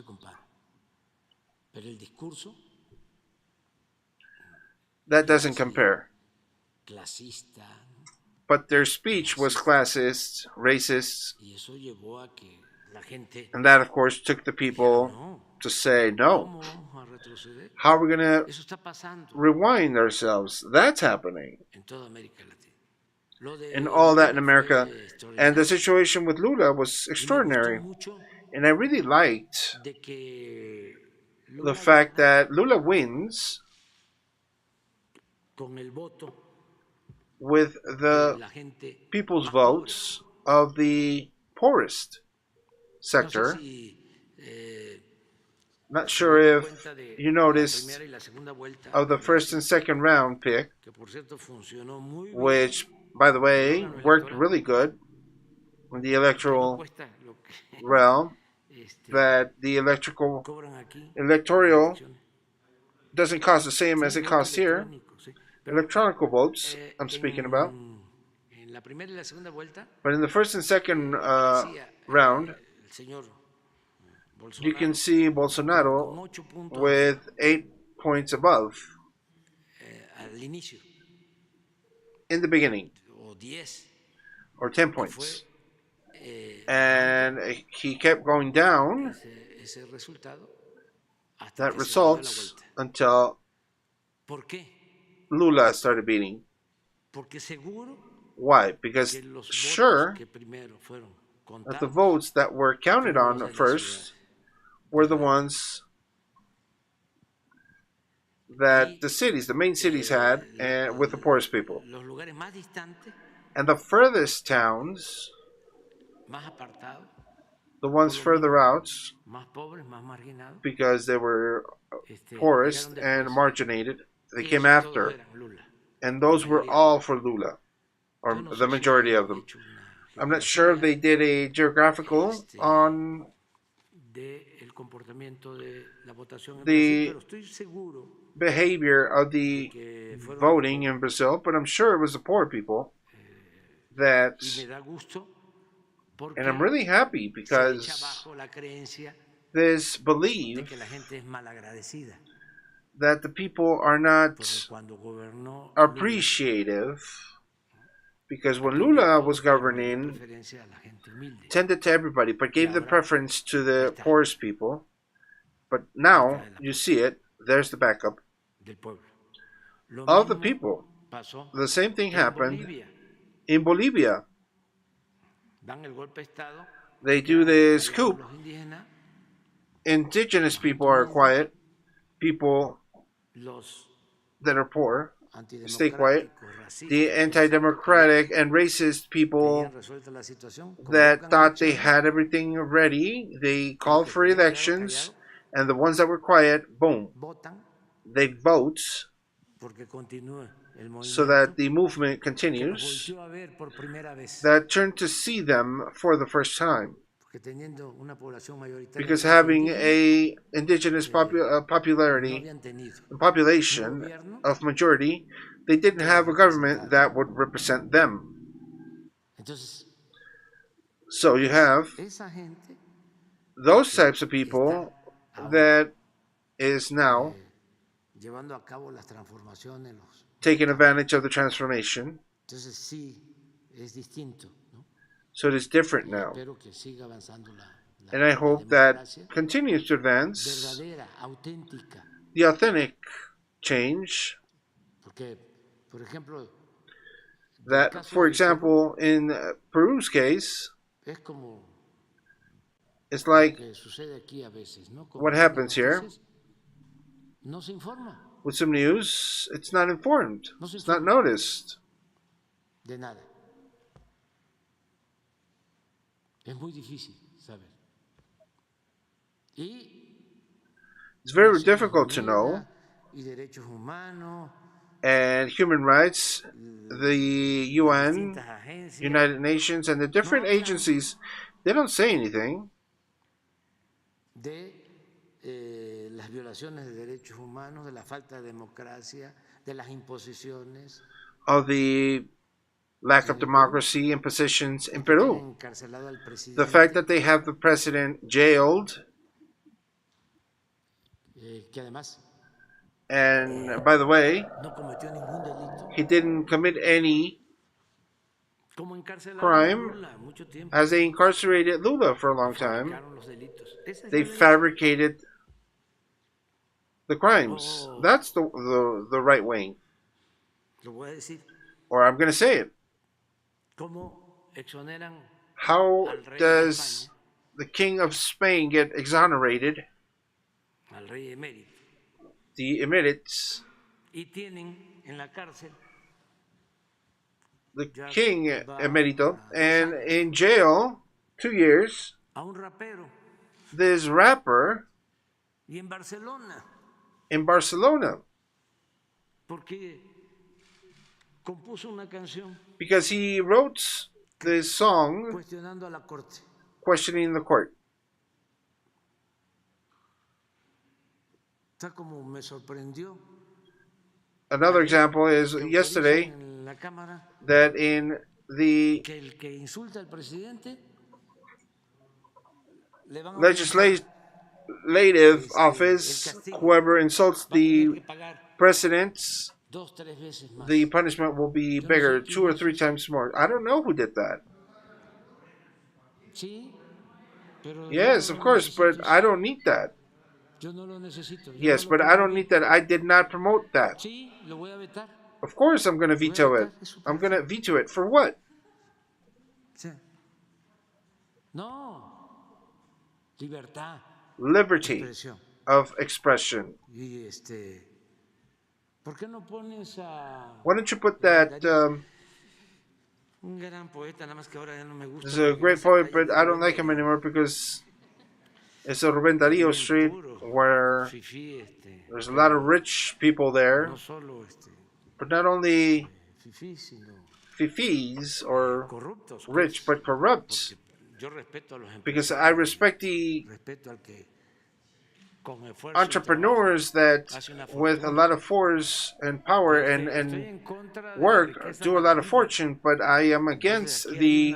compara. Pero el discurso, that doesn't compare. Clasista. But their speech was classist, racist, and that, of course, took the people to say, no, how are we going to rewind ourselves? That's happening in all Latin America. And the situation with Lula was extraordinary. And I really liked the fact that Lula wins with the people's votes of the poorest sector. Not sure if you noticed of the first and second round pick, which, by the way, worked really good in the electoral realm, that the electoral doesn't cost the same as it costs here. Electronic votes, I'm speaking about. But in the first and second round, you can see Bolsonaro with 8 points above in the beginning, or 10 points. And he kept going down, that results, until Lula started beating. Why? Because sure that the votes that were counted on first were the ones that the main cities had with the poorest people. And the furthest towns, the ones further out, because they were poorest and marginated, they came after. And those were all for Lula, or the majority of them. I'm not sure if they did a geographical on the behavior of the voting in Brazil, but I'm sure it was the poor people that, and I'm really happy because this belief that the people are not appreciative, because when Lula was governing, tended to everybody, but gave the preference to the poorest people. But now, you see it, there's the backup of the people. The same thing happened in Bolivia. They do this coup. Indigenous people are quiet. People that are poor stay quiet. The anti-democratic and racist people that thought they had everything ready, they called for elections, and the ones that were quiet, boom, they vote so that the movement continues, that turned to see them for the first time. Because having a indigenous population of majority, they didn't have a government that would represent them. So you have those types of people that is now taking advantage of the transformation. So it is different now. And I hope that continues to advance the authentic change. That, for example, in Peru's case, it's like what happens here with some news, it's not informed, it's not noticed. It's very difficult to know. And human rights, the UN, United Nations, and the different agencies, they don't say anything. Of the lack of democracy and positions in Peru. The fact that they have the president jailed. And by the way, he didn't commit any crime, as they incarcerated Lula for a long time. They fabricated the crimes. That's the right wing. Or I'm going to say it. How does the King of Spain get exonerated? The emeritus. The king emerito, and in jail 2 years. This rapper in Barcelona. Because he wrote this song questioning the court. Another example is yesterday that in the legislative office, whoever insults the president, the punishment will be bigger, 2 or 3 times more. I don't know who did that. Yes, of course, but I don't need that. Yes, but I don't need that. I did not promote that. Of course I'm going to veto it. I'm going to veto it. For what? No. Libertad. Liberty of expression. Y ¿por qué no pones a Why don't you put that? Un gran poeta, nada más que ahora ya no me gusta. He's a great poet, but I don't like him anymore because it's a Rubén Darío street where there's a lot of rich people there, but not only fifis or rich, but corrupt. Because I respect the entrepreneurs that with a lot of force and power and work do a lot of fortune, but I am against the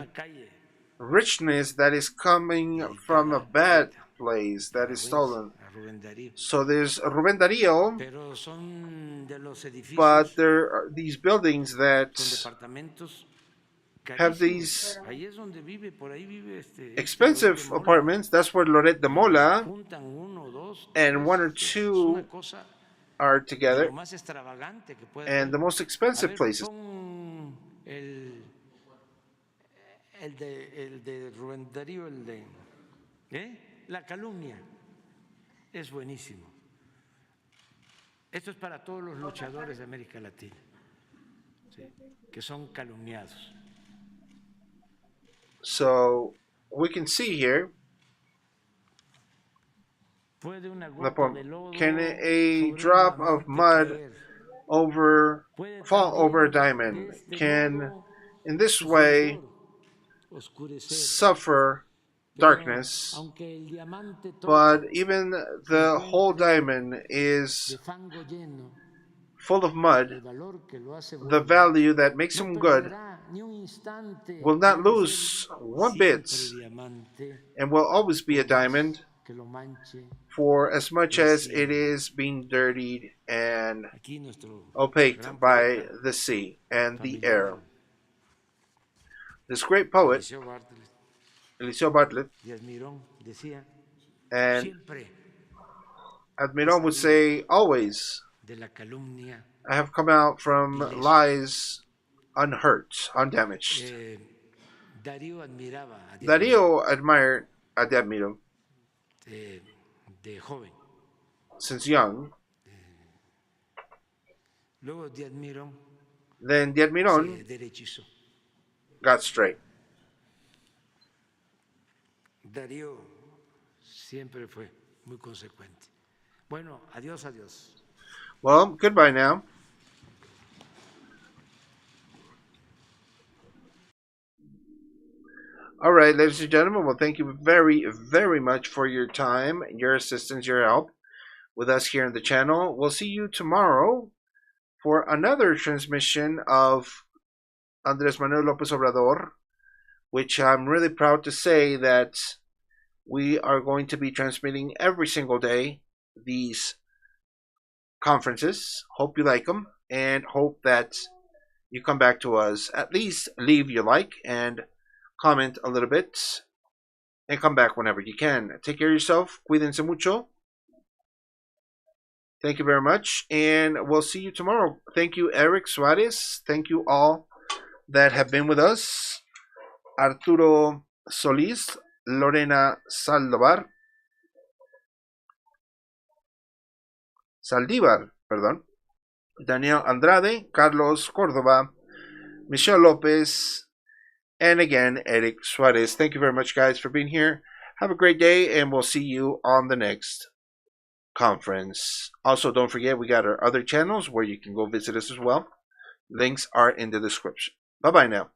richness that is coming from a bad place that is stolen. So there's Rubén Darío, but there are these buildings that have these expensive apartments. That's where Loret de Mola and one or two are together, and the most expensive places. El de Rubén Darío, la calumnia, es buenísimo. Esto es para todos los luchadores de América Latina, ¿sí? Que son calumniados. So we can see here. Can a drop of mud fall over a diamond? Can, in this way, suffer darkness, but even the whole diamond is full of mud, the value that makes him good will not lose one bit and will always be a diamond for as much as it is being dirtied and opaqued by the sea and the air. This great poet, Eliseo Bartlett, and Admirón would say, always, I have come out from lies unhurt, undamaged. Darío admired a de Admirón since young. Then de Admirón got straight. Darío siempre fue muy consecuente. Bueno, adiós, adiós. Well, goodbye now. All right, ladies and gentlemen, well, thank you very, very much for your time, your assistance, your help with us here on the channel. We'll see you tomorrow for another transmission of Andrés Manuel Lopez Obrador, which I'm really proud to say that we are going to be transmitting every single day these conferences. Hope you like them, and hope that you come back to us. At least leave your like and comment a little bit, and come back whenever you can. Take care of yourself. Cuídense mucho. Thank you very much, and we'll see you tomorrow. Thank you, Eric Suarez. Thank you all that have been with us. Arturo Solís, Lorena Saldívar, Daniel Andrade, Carlos Córdoba, Michelle Lopez, and again, Eric Suarez. Thank you very much, guys, for being here. Have a great day, and we'll see you on the next conference. Also, don't forget, we got our other channels where you can go visit us as well. Links are in the description. Bye-bye now.